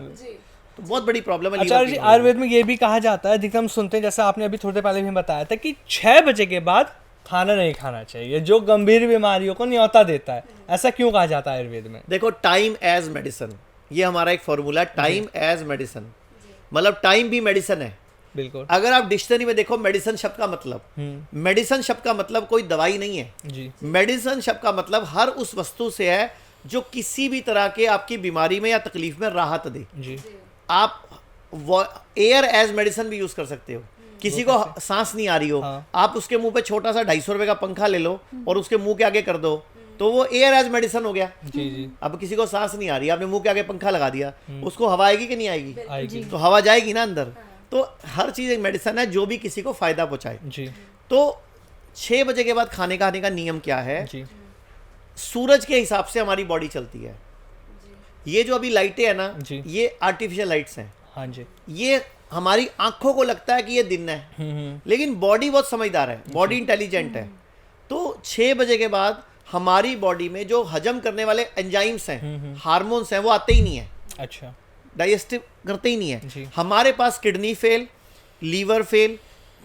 S2: तो बहुत बड़ी प्रॉब्लम है
S1: आचार्य
S2: लीवर
S1: जी,
S2: की।
S1: आयुर्वेद में ये भी कहा जाता है, अधिकतर हम सुनते हैं, जैसे आपने अभी थोड़ी देर पहले भी बताया था कि 6 बजे के बाद खाना नहीं खाना चाहिए, जो गंभीर बीमारियों को न्योता देता है। ऐसा क्यों कहा जाता है आयुर्वेद में?
S2: देखो, टाइम एज मेडिसिन, ये हमारा एक फॉर्मूला है, टाइम एज मेडिसिन, मतलब टाइम भी मेडिसिन है।
S1: बिल्कुल।
S2: अगर आप डिक्शनरी में देखो, मेडिसिन शब्द का मतलब, मेडिसिन शब्द का मतलब कोई दवाई नहीं है।
S1: जी।
S2: मेडिसिन शब्द का मतलब हर उस वस्तु से है जो किसी भी तरह के आपकी बीमारी में या तकलीफ में राहत दे।
S1: जी।
S2: आप एयर एज मेडिसिन भी यूज कर सकते हो। किसी को सांस नहीं आ रही हो,
S1: हाँ।
S2: आप उसके मुंह पे छोटा सा 250 रुपए का पंखा ले लो और उसके मुंह के आगे कर दो, तो वो एयर एज मेडिसिन हो गया।
S1: जी जी
S2: अब किसी को सांस नहीं आ रही, आपने मुंह के आगे पंखा लगा दिया, उसको हवा आएगी कि नहीं आएगी?
S1: आएगी।
S2: तो हवा जाएगी ना अंदर। तो हर चीज एक मेडिसिन है जो भी किसी को फायदा पहुंचाए।
S1: जी।
S2: तो 6 बजे के बाद खाने खाने का नियम क्या है?
S1: जी।
S2: सूरज के हिसाब से हमारी बॉडी चलती है। ये जो अभी लाइटें है ना,
S1: जी।
S2: ये आर्टिफिशियल लाइट्स हैं।
S1: हाँ जी।
S2: ये हमारी आंखों को लगता है कि ये दिन है, लेकिन बॉडी बहुत समझदार है, बॉडी इंटेलिजेंट है। तो 6 बजे के बाद हमारी बॉडी में जो हजम करने वाले एंजाइम्स हैं, हार्मोन्स हैं, वो आते ही नहीं है,
S1: अच्छा।
S2: डाइजेस्टिव करते ही नहीं
S1: जी।
S2: है। हमारे पास kidney fail, liver fail,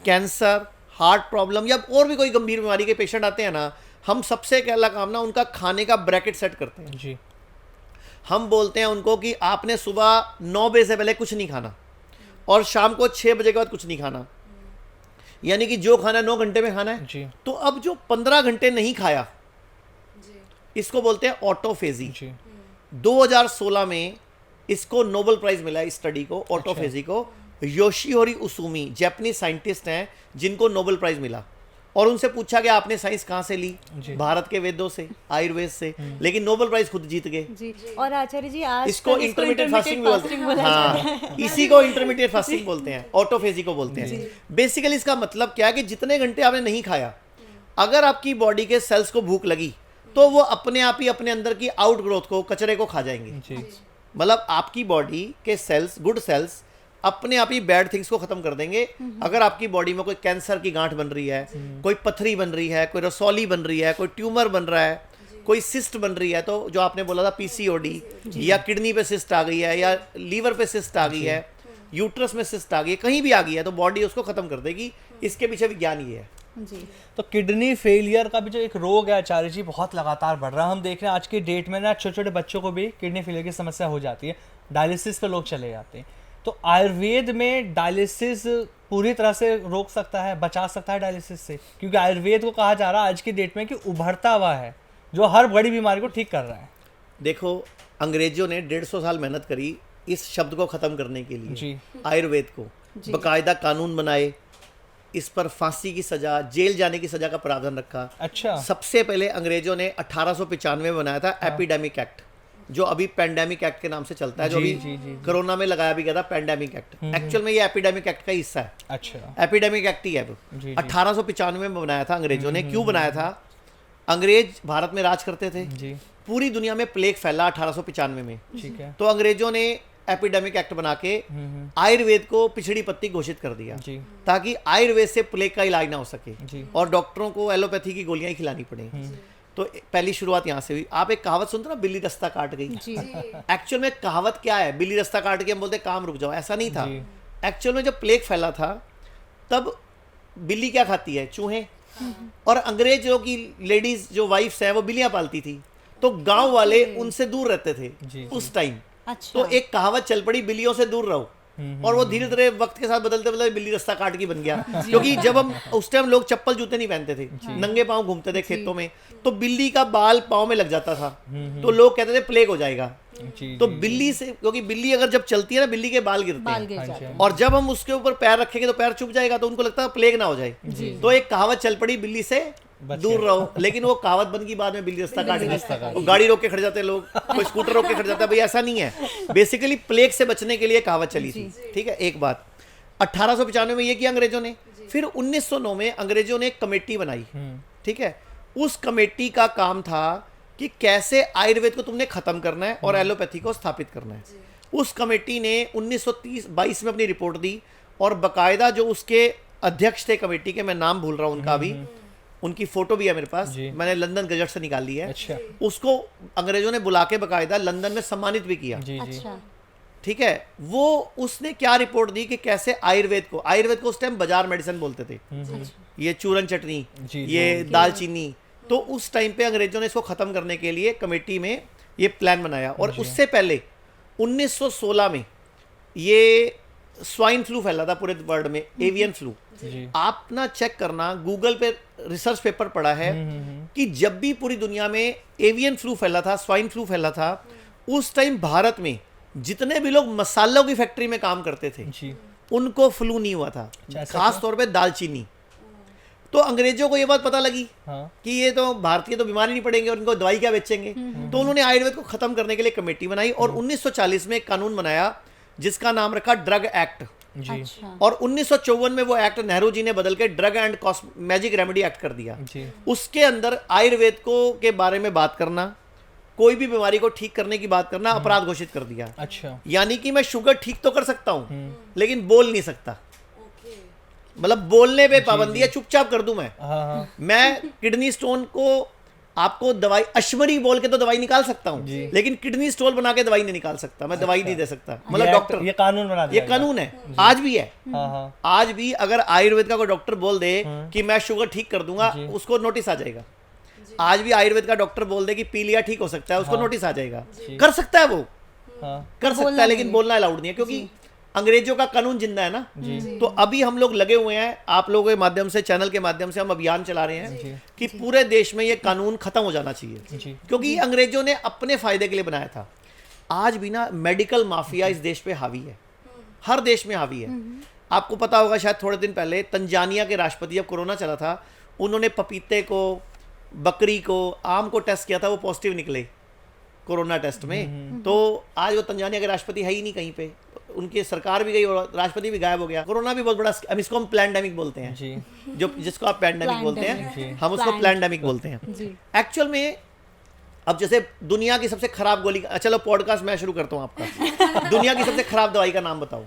S2: cancer, heart problem या और भी कोई गंभीर बीमारी के पेशेंट आते हैं ना, हम सबसे पहला काम ना उनका खाने का ब्रैकेट सेट करते हैं।
S1: जी।
S2: हम बोलते हैं उनको कि आपने सुबह 9 बजे से पहले कुछ नहीं खाना और शाम को 6 बजे के बाद कुछ नहीं खाना, यानी कि जो खाना 9 घंटे में खाना है।
S1: जी।
S2: तो अब जो 15 घंटे नहीं खाया, इसको बोलते हैं ऑटोफेजी।
S1: जी।
S2: 2016 में इसको नोबेल प्राइज मिला, इस स्टडी को, ऑटोफेजी को। योशिहोरी उसूमी जापानीज साइंटिस्ट हैं जिनको नोबेल प्राइज मिला, और उनसे पूछा कि आपने साइंस कहाँ से ली? भारत के वेदों से, आयुर्वेद से, लेकिन नोबेल प्राइज खुद जीत गए।
S3: जी। और आचार्य जी आज
S2: इसको इंटरमीडिएट फास्टिंग बोलते हैं। हाँ, इसी को इंटरमीडिएट फास्टिंग बोलते हैं, ऑटोफेजी को बोलते हैं। बेसिकली इसका मतलब क्या है कि जितने घंटे आपने नहीं खाया, अगर आपकी बॉडी के सेल्स को भूख लगी तो वो अपने आप ही अपने अंदर की आउट ग्रोथ को, कचरे को खा जाएंगे।
S1: जी।
S2: मतलब आपकी बॉडी के सेल्स, गुड सेल्स, अपने आप ही बैड थिंग्स को खत्म कर देंगे। अगर आपकी बॉडी में कोई कैंसर की गांठ बन रही है, कोई पथरी बन रही है, कोई रसौली बन रही है, कोई ट्यूमर बन रहा है, कोई सिस्ट बन रही है, तो जो आपने बोला था पीसीओडी, या किडनी पे सिस्ट आ गई है, या लीवर पे सिस्ट आ गई है, यूट्रस में सिस्ट आ गई है, कहीं भी आ गई है, तो बॉडी उसको खत्म कर देगी। इसके पीछे विज्ञान ये है।
S3: जी।
S1: तो किडनी फेलियर का भी जो एक रोग है आचार्य जी, बहुत लगातार बढ़ रहा है। हम देख रहे हैं आज की डेट में ना छोटे छोटे बच्चों को भी किडनी फेलियर की समस्या हो जाती है, डायलिसिस पे लोग चले जाते हैं। तो आयुर्वेद में डायलिसिस पूरी तरह से रोक सकता है, बचा सकता है डायलिसिस से? क्योंकि आयुर्वेद को कहा जा रहा है आज की डेट में कि उभरता हुआ है जो हर बड़ी बीमारी को ठीक कर रहा है।
S2: देखो, अंग्रेजों ने 150 साल मेहनत करी इस शब्द को खत्म करने के लिए
S1: जी।
S2: आयुर्वेद को, बकायदा कानून बनाए, इस पर फांसी की सजा, जेल जाने की सजा का प्रावधान रखा।
S1: अच्छा।
S2: सबसे पहले अंग्रेजों ने 1895 में बनाया था एपिडेमिक एक्ट, जो अभी पैंडेमिक एक्ट के नाम से चलता है, जो
S1: जी,
S2: अभी
S1: जी, जी।
S2: कोरोना में लगाया भी गया था पैंडेमिक एक्ट। एक्चुअल में ये एपिडेमिक एक्ट का हिस्सा है,
S1: अच्छा।
S2: एपिडेमिक एक्ट ही है वो।
S1: जी।
S2: 1895 में बनाया था अंग्रेजों ने। क्यों बनाया था? अंग्रेज भारत में राज करते थे,
S1: जी।
S2: पूरी दुनिया में प्लेग फैला 1895 में,
S1: ठीक है।
S2: तो अंग्रेजों ने एपिडेमिक एक्ट बना के आयुर्वेद को पिछड़ी पत्ती घोषित कर दिया,
S1: जी।
S2: ताकि आयुर्वेद से प्लेग का इलाज ना हो सके
S1: जी।
S2: और डॉक्टरों को एलोपैथी की गोलियां ही खिलानी पड़े। तो पहली शुरुआत यहाँ से हुई। आप एक कहावत सुनते ना, बिल्ली रास्ता काट गई।
S3: जी।
S2: एक्चुअल में कहावत क्या है? बिल्ली रास्ता काट के हम बोलते काम रुक जाओ, ऐसा नहीं था।
S1: जी।
S2: एक्चुअल में जब प्लेग फैला था तब बिल्ली क्या खाती है? चूहे। और अंग्रेजों की लेडीज जो वाइफ्स हैं वो बिल्लियां पालती थी, तो गांव वाले उनसे दूर रहते थे
S1: जी।
S2: उस टाइम।
S3: अच्छा।
S2: तो एक कहावत चल पड़ी, बिल्लियों से दूर रहो। और वो धीरे धीरे वक्त के साथ बदलते बदलते बिल्ली रास्ता काट के बन गया। क्योंकि जब हम उस टाइम लोग चप्पल जूते नहीं पहनते थे, नंगे पांव घूमते थे खेतों में, तो बिल्ली का बाल पांव में लग जाता था, तो लोग कहते थे प्लेग हो जाएगा।
S1: जी।
S2: तो बिल्ली से, क्योंकि बिल्ली अगर जब चलती है ना, बिल्ली के बाल गिरते
S3: बाल
S2: हैं,
S3: गिर जाते हैं।
S2: और जब हम उसके ऊपर पैर रखेंगे तो पैर चुभ जाएगा, तो उनको लगता है प्लेग ना हो जाए। तो एक कहावत चल पड़ी, बिल्ली से दूर रहो। लेकिन वो कहावत बन की बाद में बिल्ली रास्ता काट गई। वो गाड़ी रोक के खड़े जाते लोग, कोई स्कूटर रोक के खड़े जाता है। भाई ऐसा नहीं है, बेसिकली प्लेग से बचने के लिए कहावत चली थी। ठीक है, एक बात 1895 में ये किया अंग्रेजों ने। फिर 1909 में अंग्रेजों ने एक कमेटी बनाई। ठीक है, उस कमेटी का काम था कि कैसे आयुर्वेद को तुमने खत्म करना है और एलोपैथी को स्थापित करना है। उस कमेटी ने 1922 में अपनी रिपोर्ट दी, और बकायदा जो उसके अध्यक्ष थे कमेटी के, मैं नाम भूल रहा हूं उनका भी, उनकी फोटो भी है मेरे पास, मैंने लंदन गजट से निकाली है।
S1: अच्छा।
S2: उसको अंग्रेजों ने बुला के बकायदा लंदन में सम्मानित भी किया।
S1: जी। जी।
S3: अच्छा।
S2: ठीक है, वो उसने क्या रिपोर्ट दी कि कैसे आयुर्वेद को उस टाइम बाजार मेडिसिन बोलते थे, ये चूरन चटनी,
S1: जी,
S2: ये दालचीनी। तो उस टाइम पे अंग्रेजों ने इसको खत्म करने के लिए कमेटी में ये प्लान बनाया। और उससे पहले 1916 में ये स्वाइन फ्लू फैला था पूरे वर्ल्ड में, एवियन फ्लू।
S1: जी।
S2: आप ना चेक करना, गूगल पे रिसर्च पेपर पढ़ा है कि जब भी पूरी दुनिया में एवियन फ्लू फैला था, स्वाइन फ्लू फैला था, उस टाइम भारत में जितने भी लोग मसालों की फैक्ट्री में काम करते थे,
S1: जी।
S2: उनको फ्लू नहीं हुआ था, खास तौर पे दालचीनी। तो अंग्रेजों को ये बात पता लगी कि ये तो भारतीय तो बीमारी नहीं पड़ेंगे और इनको दवाई क्या बेचेंगे। तो उन्होंने आयुर्वेद को खत्म करने के लिए कमेटी बनाई, और 1940 में एक कानून बनाया जिसका नाम रखा ड्रग एक्ट।
S1: जी।
S3: अच्छा।
S2: और 1954 में वो एक्ट नेहरू जी ने बदल के drug and magic remedy act कर दिया।
S1: जी।
S2: उसके अंदर आयुर्वेद को के बारे में बात करना, कोई भी बीमारी को ठीक करने की बात करना अपराध घोषित कर दिया।
S1: अच्छा।
S2: यानी कि मैं शुगर ठीक तो कर सकता हूं, लेकिन बोल नहीं सकता। मतलब बोलने पे पाबंदी है, चुपचाप कर दूं मैं किडनी स्टोन को आपको दवाई अश्मरी बोल के तो दवाई निकाल सकता हूं, लेकिन किडनी स्टोन बना के दवाई नहीं निकाल सकता, मैं दवाई नहीं दे सकता। मतलब डॉक्टर,
S1: ये कानून बना दिया,
S2: ये कानून है, आज भी है। आज भी अगर आयुर्वेद का कोई डॉक्टर बोल दे कि मैं शुगर ठीक कर दूंगा, उसको नोटिस आ जाएगा। आज भी आयुर्वेद का डॉक्टर बोल दे कि पी लिया ठीक हो सकता है, उसको नोटिस आ जाएगा। कर सकता है वो, कर सकता है, लेकिन बोलना अलाउड नहीं है, क्योंकि अंग्रेजों का कानून जिंदा है ना। तो अभी हम लोग लगे हुए हैं, आप लोगों के माध्यम से, चैनल के माध्यम से हम अभियान चला रहे हैं कि पूरे देश में ये कानून खत्म हो जाना चाहिए, क्योंकि ये अंग्रेजों ने अपने फायदे के लिए बनाया था। आज भी ना मेडिकल माफिया इस देश पे हावी है, हर देश में हावी है। आपको पता होगा, शायद थोड़े दिन पहले तंजानिया के राष्ट्रपति, जब कोरोना चला था, उन्होंने पपीते को, बकरी को, आम को टेस्ट किया था, वो पॉजिटिव निकले कोरोना टेस्ट में। तो आज वो तंजानिया के राष्ट्रपति है ही नहीं कहीं पे, उनकी सरकार भी गई और राष्ट्रपति भी गायब हो गया। कोरोना भी बहुत बड़ा, अब इसको हम प्लैंडेमिक बोलते हैं जी। जो जिसको आप पैंडेमिक बोलते हैं, हम उसको प्लैंडेमिक बोलते हैं। एक्चुअल में अब जैसे दुनिया की सबसे खराब गोली, चलो पॉडकास्ट मैं शुरू करता हूँ आपका। दुनिया की सबसे खराब दवाई का नाम बताओ।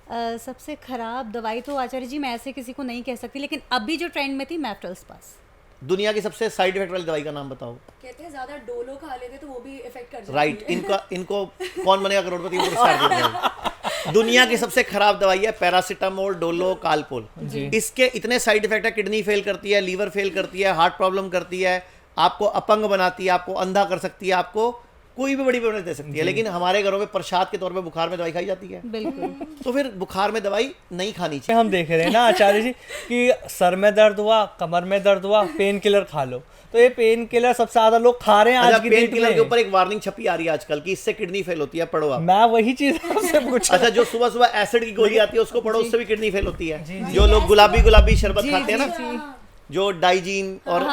S3: सबसे खराब दवाई तो आचार्य जी मैं ऐसे किसी को नहीं कह सकती, लेकिन अभी जो ट्रेंड में थी मेफ्टल्सपास।
S2: दुनिया की सबसे साइड इफेक्ट वाली दवाई का नाम बताओ।
S4: कहते हैं ज्यादा डोलो खा लेते तो वो भी इफेक्ट कर जाती है।
S2: राइट, इनको कौन बनेगा करोड़पति पुरस्कार देगा। दुनिया की सबसे खराब दवाई है पैरासीटामोल, डोलो, कालपोल। इसके इतने साइड इफेक्ट है, किडनी फेल करती है, लीवर फेल करती है, हार्ट प्रॉब्लम करती है, आपको अपंग बनाती है, आपको अंधा कर सकती है, आपको कोई भी बड़ी बीमारी दे सकती है। लेकिन हमारे घरों में प्रसाद के तौर पे बुखार में दवाई खाई जाती है।
S3: बिल्कुल।
S2: तो फिर बुखार में दवाई नहीं खानी चाहिए।
S1: हम देख रहे हैं ना आचार्य जी कि सर में दर्द हुआ, कमर में दर्द हुआ, पेन किलर खा लो। तो ये पेन किलर सबसे ज्यादा लोग खा रहे हैं आज की
S2: पेन
S1: डेट
S2: किलर के
S1: में।
S2: ऊपर एक वार्निंग छपी आ रही है आजकल की इससे किडनी फेल होती है, पढ़ो आप।
S1: मैं वही चीज आपसे पूछा।
S2: अच्छा, जो सुबह सुबह एसिड की गोली आती है उसको पढ़ो, उससे भी किडनी फेल होती है। जो लोग गुलाबी शरबत खाते हैं ना, जो डाइजीन और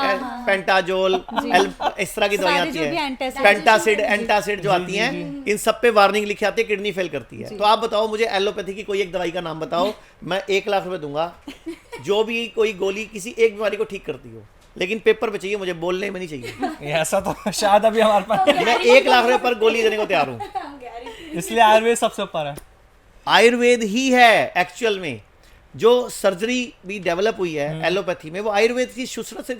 S2: पेंटाजोल, इस तरह की दवाइयां आती हैं, पेंटासिड जो आती हैं, इन सब पे वार्निंग लिखी आती है किडनी फेल करती है। तो आप बताओ मुझे एलोपैथी की कोई एक दवाई का नाम बताओ, मैं 1 लाख रुपए दूंगा जो भी कोई गोली किसी एक बीमारी को ठीक करती हो, लेकिन पेपर पे चाहिए, मुझे बोलने में नहीं चाहिए।
S1: ऐसा तो शायद अभी हमारे पास
S2: मैं 1 लाख रुपए पर गोली देने को तैयार हूँ।
S1: इसलिए आयुर्वेद सबसे ऊपर है।
S2: आयुर्वेद ही है एक्चुअल में। जो सर्जरी भी डेवलप हुई है एलोपैथी में, वो आयुर्वेद की शुश्रत से,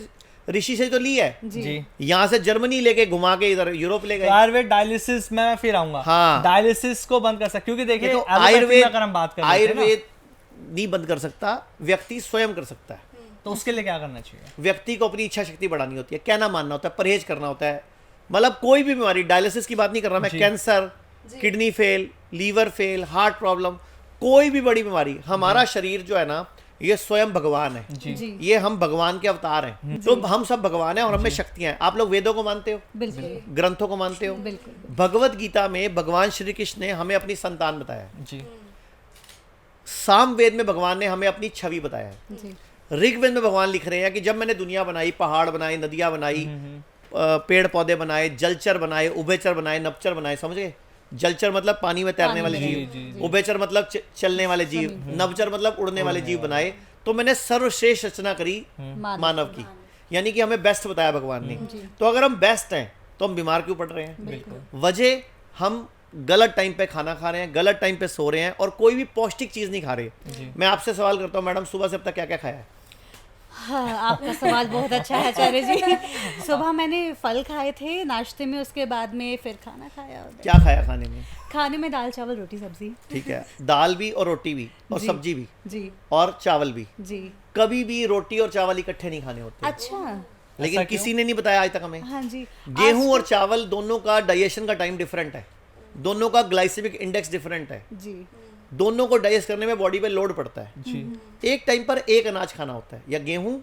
S2: ऋषि से तो ली है।
S1: जी।
S2: यहाँ से जर्मनी लेके घुमा के इधर यूरोप ले गए।
S1: तो आयुर्वेद डायलिसिस में फिर आऊंगा।
S2: हाँ।
S1: डायलिसिस को बंद कर सकते, क्योंकि देखिए
S2: देखो,
S1: एलोपैथी में अगर हम बात करें
S2: आयुर्वेद नहीं बंद कर सकता, व्यक्ति स्वयं कर सकता है।
S1: तो उसके लिए क्या करना चाहिए?
S2: व्यक्ति को अपनी इच्छा शक्ति बढ़ानी होती है, कहना मानना होता है, परहेज करना होता है। मतलब कोई भी बीमारी, डायलिसिस की बात नहीं कर रहा मैं, cancer, kidney fail, liver fail, heart problem, कोई भी बड़ी बीमारी, हमारा शरीर जो है ना, ये स्वयं भगवान है।
S3: जी।
S2: ये हम भगवान के अवतार हैं। तो हम सब भगवान हैं और हमें शक्तियां हैं। आप लोग वेदों को मानते हो,
S3: बिल्कुल
S2: ग्रंथों को मानते हो।
S3: बिल्कुल।
S2: भगवत गीता में भगवान श्री कृष्ण ने हमें अपनी संतान बताया है।
S1: जी।
S2: सामवेद में भगवान ने हमें अपनी छवि बताया है।
S3: जी।
S2: ऋग्वेद में भगवान लिख रहे हैं कि जब मैंने दुनिया बनाई, पहाड़ बनाए, नदियां बनाई, पेड़ पौधे बनाए, जलचर बनाए, उभयचर बनाए, नभचर बनाए, समझ गए? जलचर मतलब पानी में तैरने वाले जीव, उभयचर मतलब चलने वाले जीव, नभचर मतलब उड़ने वाले जीव बनाए। तो मैंने सर्वश्रेष्ठ रचना करी मानव की, यानी कि हमें बेस्ट बताया भगवान ने। तो अगर हम बेस्ट हैं तो हम बीमार क्यों पड़ रहे हैं? वजह हम गलत टाइम पे खाना खा रहे हैं, गलत टाइम पे सो रहे हैं और कोई भी पौष्टिक चीज नहीं खा रहे। मैं आपसे सवाल करता हूँ मैडम, सुबह से अब तक क्या क्या खाया है?
S3: हाँ, आपका सवाल बहुत अच्छा है आचार्य जी। सुबह मैंने फल खाए थे नाश्ते में, उसके बाद में फिर खाना खाया।
S2: क्या खाया खाने में?
S3: खाने में दाल चावल रोटी सब्जी।
S2: ठीक है, दाल भी और रोटी भी और सब्जी भी
S3: जी
S2: और चावल भी।
S3: जी।
S2: कभी भी रोटी और चावल इकट्ठे नहीं खाने होते।
S3: अच्छा।
S2: लेकिन किसी ने नहीं बताया आज तक हमें।
S3: हाँ जी।
S2: गेहूं और चावल दोनों का डाइजेशन का टाइम डिफरेंट है, दोनों का ग्लाइसेमिक इंडेक्स डिफरेंट है,
S3: जी।
S2: दोनों को डाइजेस्ट करने में बॉडी पे लोड पड़ता है।
S1: जी।
S2: एक टाइम पर एक अनाज खाना होता है, या गेहूं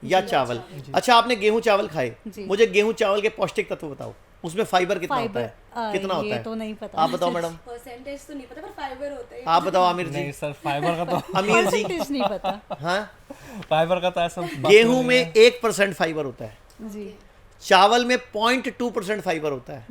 S2: या चावल। अच्छा, आपने गेहूं चावल खाए, मुझे गेहूं चावल के पौष्टिक तत्व बताओ, उसमें फाइबर कितना होता है? कितना होता है
S3: तो नहीं पता।
S2: आप बताओ मैडम।
S4: परसेंटेज तो नहीं पता पर फाइबर होता है।
S2: आप बताओ आमिर जी।
S1: नहीं सर, फाइबर का तो
S2: अमीर जी।
S3: परसेंटेज नहीं पता।
S2: हाँ,
S1: फाइबर का तो ऐसा
S2: गेहूं में 1% फाइबर होता है,
S3: जी।
S2: चावल में 0.2% फाइबर होता है,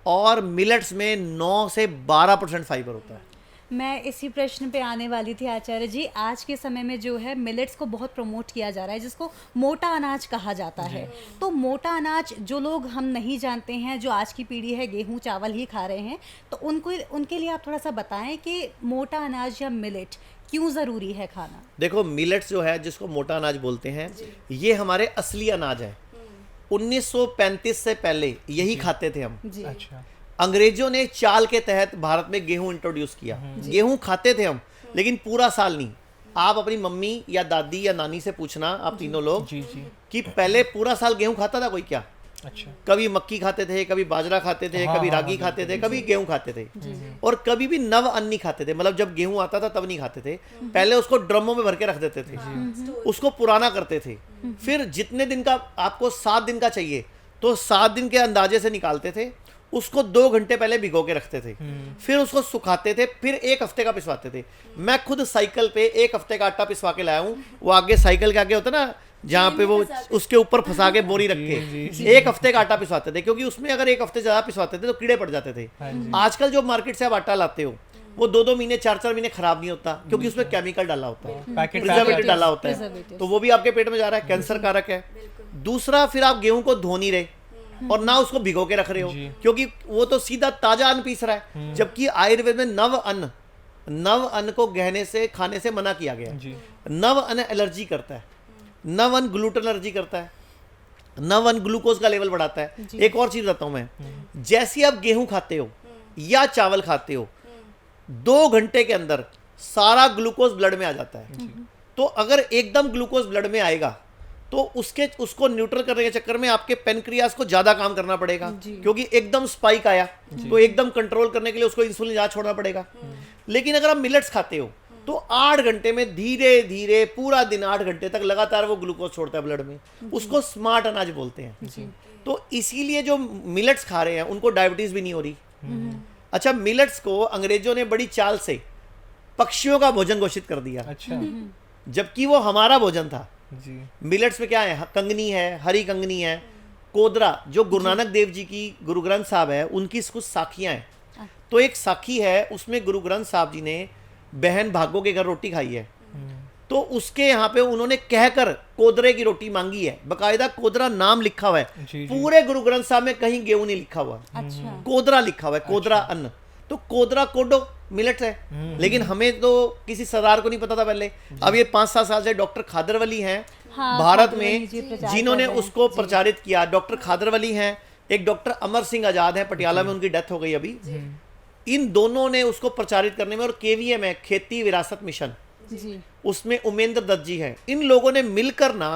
S2: और मिलेट्स में 9 से 12% फाइबर होता है।
S3: मैं इसी प्रश्न पे आने वाली थी आचार्य जी। आज के समय में जो है मिलेट्स को बहुत प्रमोट किया जा रहा है, जिसको मोटा अनाज कहा जाता है। तो मोटा अनाज जो लोग हम नहीं जानते हैं, जो आज की पीढ़ी है गेहूं चावल ही खा रहे हैं, तो उनके लिए आप थोड़ा सा बताएं कि मोटा अनाज या मिलेट क्यों ज़रूरी है खाना?
S2: देखो, मिलेट्स जो है, जिसको मोटा अनाज बोलते हैं, ये हमारे असली अनाज है। 1935 से पहले यही खाते थे हम।
S3: जी।
S1: अच्छा।
S2: अंग्रेजों ने चाल के तहत भारत में गेहूं इंट्रोड्यूस किया। गेहूं खाते थे हम, लेकिन पूरा साल नहीं। आप अपनी मम्मी या दादी या नानी से पूछना, आप तीनों लोग,
S1: जी जी।
S2: कि पहले पूरा साल गेहूं खाता था कोई क्या?
S1: अच्छा।
S2: कभी मक्की खाते थे, कभी बाजरा खाते थे,
S1: हाँ,
S2: कभी
S1: हाँ,
S2: रागी
S1: हाँ,
S2: खाते थे, कभी गेहूं खाते थे, और कभी भी नव अन्न नहीं खाते थे। मतलब जब गेहूं आता था तब नहीं खाते थे, पहले उसको ड्रमों में भर के रख देते थे, उसको पुराना करते थे। फिर जितने दिन का आपको, 7 दिन का चाहिए, तो 7 दिन के अंदाजे से निकालते थे, उसको 2 घंटे पहले भिगो के रखते थे, फिर उसको सुखाते थे, फिर 1 हफ्ते का पिसवाते थे। मैं खुद साइकिल पे 1 हफ्ते का आटा पिसवा के लाया हूँ। वो आगे साइकिल के आगे होता ना, जहाँ पे वो उसके ऊपर फंसा के बोरी रख के 1 हफ्ते का आटा पिसवाते थे, क्योंकि उसमें अगर 1 हफ्ते ज्यादा पिसवाते थे तो कीड़े पड़ जाते थे। आजकल जो मार्केट से आप आटा लाते हो, वो 2-2 महीने 4-4 महीने खराब नहीं होता, क्योंकि उसमें केमिकल डाला होता है, प्रिजर्वेटिव डाला होता है, तो वो भी आपके पेट में जा रहा है, कैंसर कारक है। दूसरा, फिर आप गेहूं को धो नहीं रहे और ना उसको भिगो के रख रहे हो, क्योंकि वो तो सीधा ताजा अन्न पीस रहा है। जबकि आयुर्वेद में नव अन्न नव अन्न को गहने से खाने से मना किया गया
S1: जी।
S2: है। नव अन्न एलर्जी करता है, नव अन्न ग्लूटेन एलर्जी करता है, नव अन्न ग्लूकोज का लेवल बढ़ाता है। एक और चीज बताता हूं मैं, जैसे आप गेहूं खाते हो या चावल खाते हो, 2 घंटे के अंदर सारा ग्लूकोज ब्लड में आ जाता है। तो अगर एकदम ग्लूकोज ब्लड में आएगा तो उसको न्यूट्रल करने के चक्कर में आपके पेनक्रियास को ज्यादा काम करना पड़ेगा, क्योंकि एकदम स्पाइक आया तो एकदम कंट्रोल करने के लिए उसको इंसुलिन ज्यादा छोड़ना पड़ेगा। लेकिन अगर आप मिलेट्स खाते हो तो 8 घंटे में धीरे धीरे पूरा दिन 8 घंटे तक लगातार वो ग्लूकोज छोड़ता है ब्लड में, उसको स्मार्ट अनाज बोलते हैं। तो इसीलिए जो मिलेट्स खा रहे हैं उनको डायबिटीज भी नहीं हो रही। अच्छा, मिलेट्स को अंग्रेजों ने बड़ी चाल से पक्षियों का भोजन घोषित कर दिया,
S1: अच्छा
S2: जबकि वो हमारा भोजन था।
S1: जी।
S2: मिलेट्स में क्या है, कंगनी है, हरी कंगनी है, कोदरा, जो गुरु नानक देव जी की गुरु ग्रंथ साहब है उनकी कुछ साखियां हैं। तो एक साखी है, उसमें गुरु ग्रंथ साहब जी ने बहन भागो के घर रोटी खाई है, तो उसके यहाँ पे उन्होंने कहकर कोदरे की रोटी मांगी है, बकायदा कोदरा नाम लिखा हुआ है।
S1: जी।
S2: पूरे गुरु ग्रंथ साहब में कहीं गेहूं नहीं लिखा हुआ,
S3: अच्छा।
S2: कोदरा लिखा हुआ है, कोदरा अन्न। तो कोदरा कोडो मिलेट है, लेकिन हमें तो किसी सरदार को नहीं पता था पहले। अब ये 5-7 साल से डॉक्टर खादरवली हैं
S3: हाँ,
S2: भारत
S3: खादरवली
S2: में
S3: जी प्रचार
S2: जिन्होंने
S3: कर रहे हैं।
S2: उसको प्रचारित किया। डॉक्टर खादरवली हैं, एक डॉक्टर अमर सिंह आजाद हैं, पटियाला में उनकी डेथ हो गई अभी। इन दोनों ने उसको प्रचारित करने में, और केवीएम है, खेती विरासत मिशन,
S3: जी।
S2: उसमें उमेंद्र दत्त जी हैं, इन लोगों ने मिलकर ना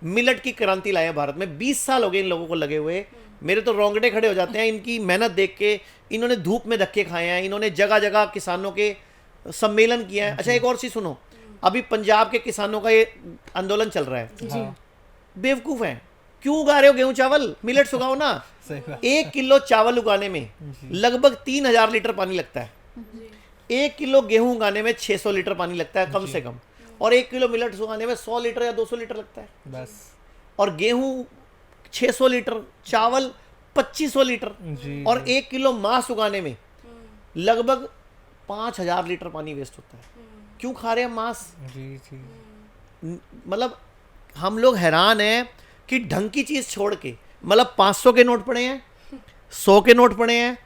S2: मिलेट की क्रांति लाए भारत में। 20 साल हो गए इन लोगों को लगे हुए। मेरे तो रोंगटे खड़े हो जाते हैं इनकी मेहनत देख के। इन्होंने धूप में धक्के खाए हैं, इन्होंने जगह जगह किसानों के सम्मेलन किए हैं। अच्छा, एक और चीज सुनो, अभी पंजाब के किसानों का ये आंदोलन चल रहा है।
S3: जी।
S2: बेवकूफ हैं, क्यों उगा रहे हो गेहूं चावल, मिलेट्स उगाओ ना।
S1: सही बात।
S2: 1 किलो चावल उगाने में लगभग 3000 लीटर पानी लगता है। 1 किलो गेहूं उगाने में 600 लीटर पानी लगता है कम से कम, और 1 किलो मिलेट्स उगाने में 100 लीटर या 200 लीटर लगता है।
S1: बस।
S2: और गेहूं 600 लीटर, चावल 2500 लीटर,
S1: जी।
S2: और 1 किलो मांस उगाने में लगभग 5000 लीटर पानी वेस्ट होता है। क्यों खा रहे हैं मांस?
S1: जी जी।
S2: मतलब हम लोग हैरान हैं कि ढंग की चीज छोड़ के, मतलब 500 के नोट पड़े हैं, 100 के नोट पड़े हैं,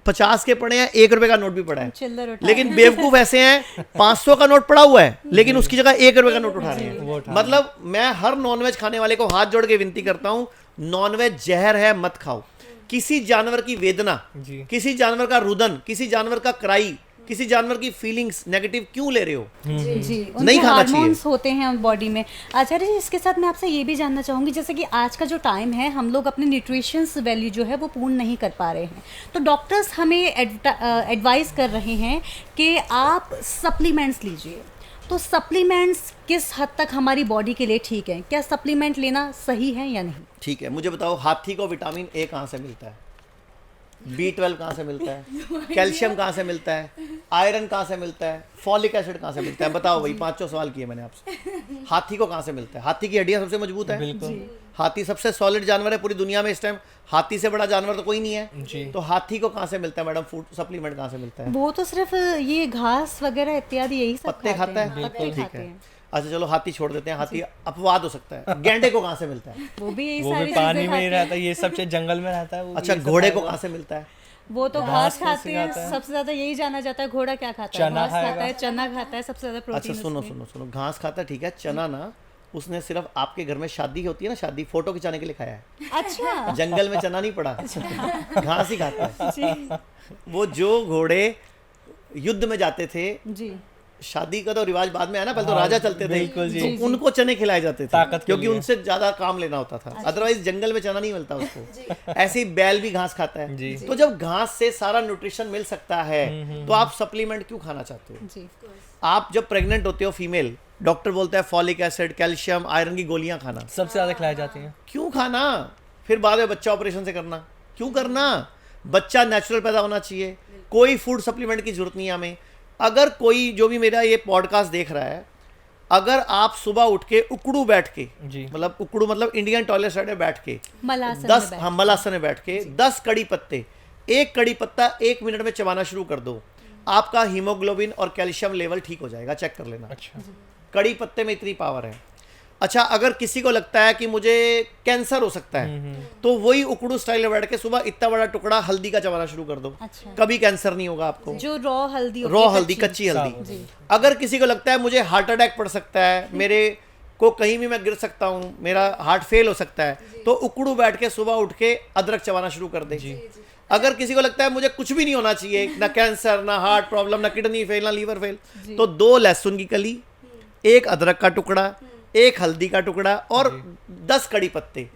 S2: 50 के पड़े हैं, 1 रुपए का नोट भी पड़ा है,
S3: चिल्लर उठा
S2: लेकिन बेवकूफ ऐसे हैं 500 का नोट पड़ा हुआ है लेकिन उसकी जगह 1 रुपए का नोट उठा रहे
S1: वो
S2: हैं।
S1: उठा
S2: मतलब मैं हर नॉनवेज खाने वाले को हाथ जोड़ के विनती करता हूं, नॉनवेज जहर है, मत खाओ। किसी जानवर की वेदना,
S1: जी।
S2: किसी जानवर का रुदन, किसी जानवर का क्राई, किसी जानवर की फीलिंग्स नेगेटिव क्यों ले रहे हो?
S3: जी,
S2: नहीं
S3: उनके
S2: खाना चाहिए।
S3: हार्मोन्स होते हैं बॉडी में। आचार्य जी, इसके साथ मैं आपसे ये भी जानना चाहूँगी, जैसे कि आज का जो टाइम है, हम लोग अपने न्यूट्रिशंस वैल्यू जो है वो पूर्ण नहीं कर पा रहे हैं, तो डॉक्टर्स हमें एडवाइस कर रहे हैं कि आप सप्लीमेंट्स लीजिए। तो सप्लीमेंट्स किस हद तक हमारी बॉडी के लिए ठीक है? क्या सप्लीमेंट लेना सही है या नहीं?
S2: ठीक है, मुझे बताओ, हाथी को विटामिन ए कहाँ से मिलता है? B12 कहाँ से मिलता है? कैल्शियम कहाँ से मिलता है? आयरन कहाँ से मिलता है? फॉलिक एसिड कहाँ से मिलता है? बताओ भाई, 5 सवाल किए मैंने आपसे। हाथी को कहाँ से मिलता है? हाथी की हड्डियाँ सबसे मजबूत है।
S1: बिल्कुल।
S2: हाथी सबसे सॉलिड जानवर है पूरी दुनिया में इस टाइम। हाथी से बड़ा जानवर तो कोई नहीं है।
S1: जी।
S2: तो हाथी को कहाँ से मिलता है मैडम? फूड सप्लीमेंट कहाँ से मिलता है?
S3: वो तो सिर्फ ये घास वगैरह इत्यादि यही सब
S2: पत्ते खाता है।
S3: पत्ते
S2: ठीक
S3: खाते
S2: है,
S3: हैं।
S2: अच्छा चलो हाथी छोड़ देते हैं, हाथी अपवाद हो सकता है। गैंडे को कहाँ से मिलता है?
S3: वो भी यही
S1: वो
S3: सारी
S1: भी
S3: चीजें
S1: पानी में
S3: खाते
S1: ही
S3: हैं।
S1: रहता है, ये सब चीज जंगल में रहता है। वो भी
S2: अच्छा,
S1: ये सब
S2: घोड़े को
S1: खाएगा।
S2: कहाँ से मिलता है?
S3: वो तो
S1: घास
S3: घास
S1: फूस
S3: खाते हैं,
S1: खाता है।
S3: सबसे ज्यादा यही जाना जाता है। घोड़ा क्या खाता है?
S1: चना
S3: घास खाता
S1: खाएगा।
S3: है, चना खाता है, सबसे ज्यादा
S2: अच्छा
S3: प्रोटीन
S2: सुनो सुनो सुनो, घास खाता है, ठीक है। चना ना, उसने सिर्फ आपके घर में शादी होती है ना, शादी फोटो खिंचाने के लिए खाया है।
S3: अच्छा।
S2: जंगल में चना नहीं पड़ा, घास ही खाता है।
S3: जी
S2: वो जो घोड़े युद्ध में जाते थे,
S3: जी
S2: शादी का तो रिवाज बाद में आया ना, पहले तो राजा चलते थे,
S1: बिल्कुल जी।
S2: तो उनको चने खिलाए जाते थे
S1: ताकत के
S2: क्योंकि
S1: लिए।
S2: उनसे ज्यादा काम लेना होता था। अदरवाइज जंगल में चना नहीं मिलता उसको। ऐसे ही बैल भी घास खाता है।
S1: जी।
S2: तो जब घास से सारा न्यूट्रिशन मिल सकता है तो आप सप्लीमेंट क्यों खाना चाहते हो?
S3: जी
S2: आप जब प्रेग्नेंट होते हो फीमेल, डॉक्टर बोलता है फॉलिक एसिड, कैल्शियम, आयरन की गोलियां खाना।
S1: सबसे ज्यादा खिलाई जाती हैं।
S2: क्यों खाना? फिर बाद में बच्चा ऑपरेशन से करना क्यों करना? बच्चा नेचुरल पैदा होना चाहिए, कोई फूड सप्लीमेंट की जरूरत नहीं है हमें। अगर कोई जो भी मेरा ये पॉडकास्ट देख रहा है, अगर आप सुबह उठ के उकड़ू बैठ के,
S1: जी।
S2: मतलब उकड़ू मतलब इंडियन टॉयलेट साइड में बैठ के,
S3: मलासन में
S2: 10
S3: बैठ-
S2: हाँ मलासन में बैठ के 10 कड़ी पत्ते, एक कड़ी पत्ता 1 मिनट में चबाना शुरू कर दो, आपका हीमोग्लोबिन और कैल्शियम लेवल ठीक हो जाएगा। चेक कर लेना।
S1: अच्छा।
S2: कड़ी पत्ते में इतनी पावर है। अच्छा, अगर किसी को लगता है कि मुझे कैंसर हो सकता है तो वही उकड़ू स्टाइल में बैठ के सुबह इतना बड़ा टुकड़ा हल्दी का चबाना शुरू कर दो।
S3: अच्छा।
S2: कभी कैंसर नहीं होगा आपको।
S3: जो रॉ हल्दी होती
S2: रॉ
S3: है,
S2: हल्दी, कच्ची हल्दी। अगर किसी को लगता है मुझे हार्ट अटैक पड़ सकता है, मेरे को कहीं भी मैं गिर सकता हूँ, मेरा हार्ट फेल हो सकता है, तो उकड़ू बैठ के सुबह उठ के अदरक चबाना शुरू कर दे। अगर किसी को लगता है मुझे कुछ भी नहीं होना चाहिए, ना कैंसर, ना हार्ट प्रॉब्लम, ना किडनी फेल, ना लीवर फेल, तो 2 लहसुन की कली, 1 अदरक का टुकड़ा, 1 हल्दी का टुकड़ा और 10 कड़ी पत्ते,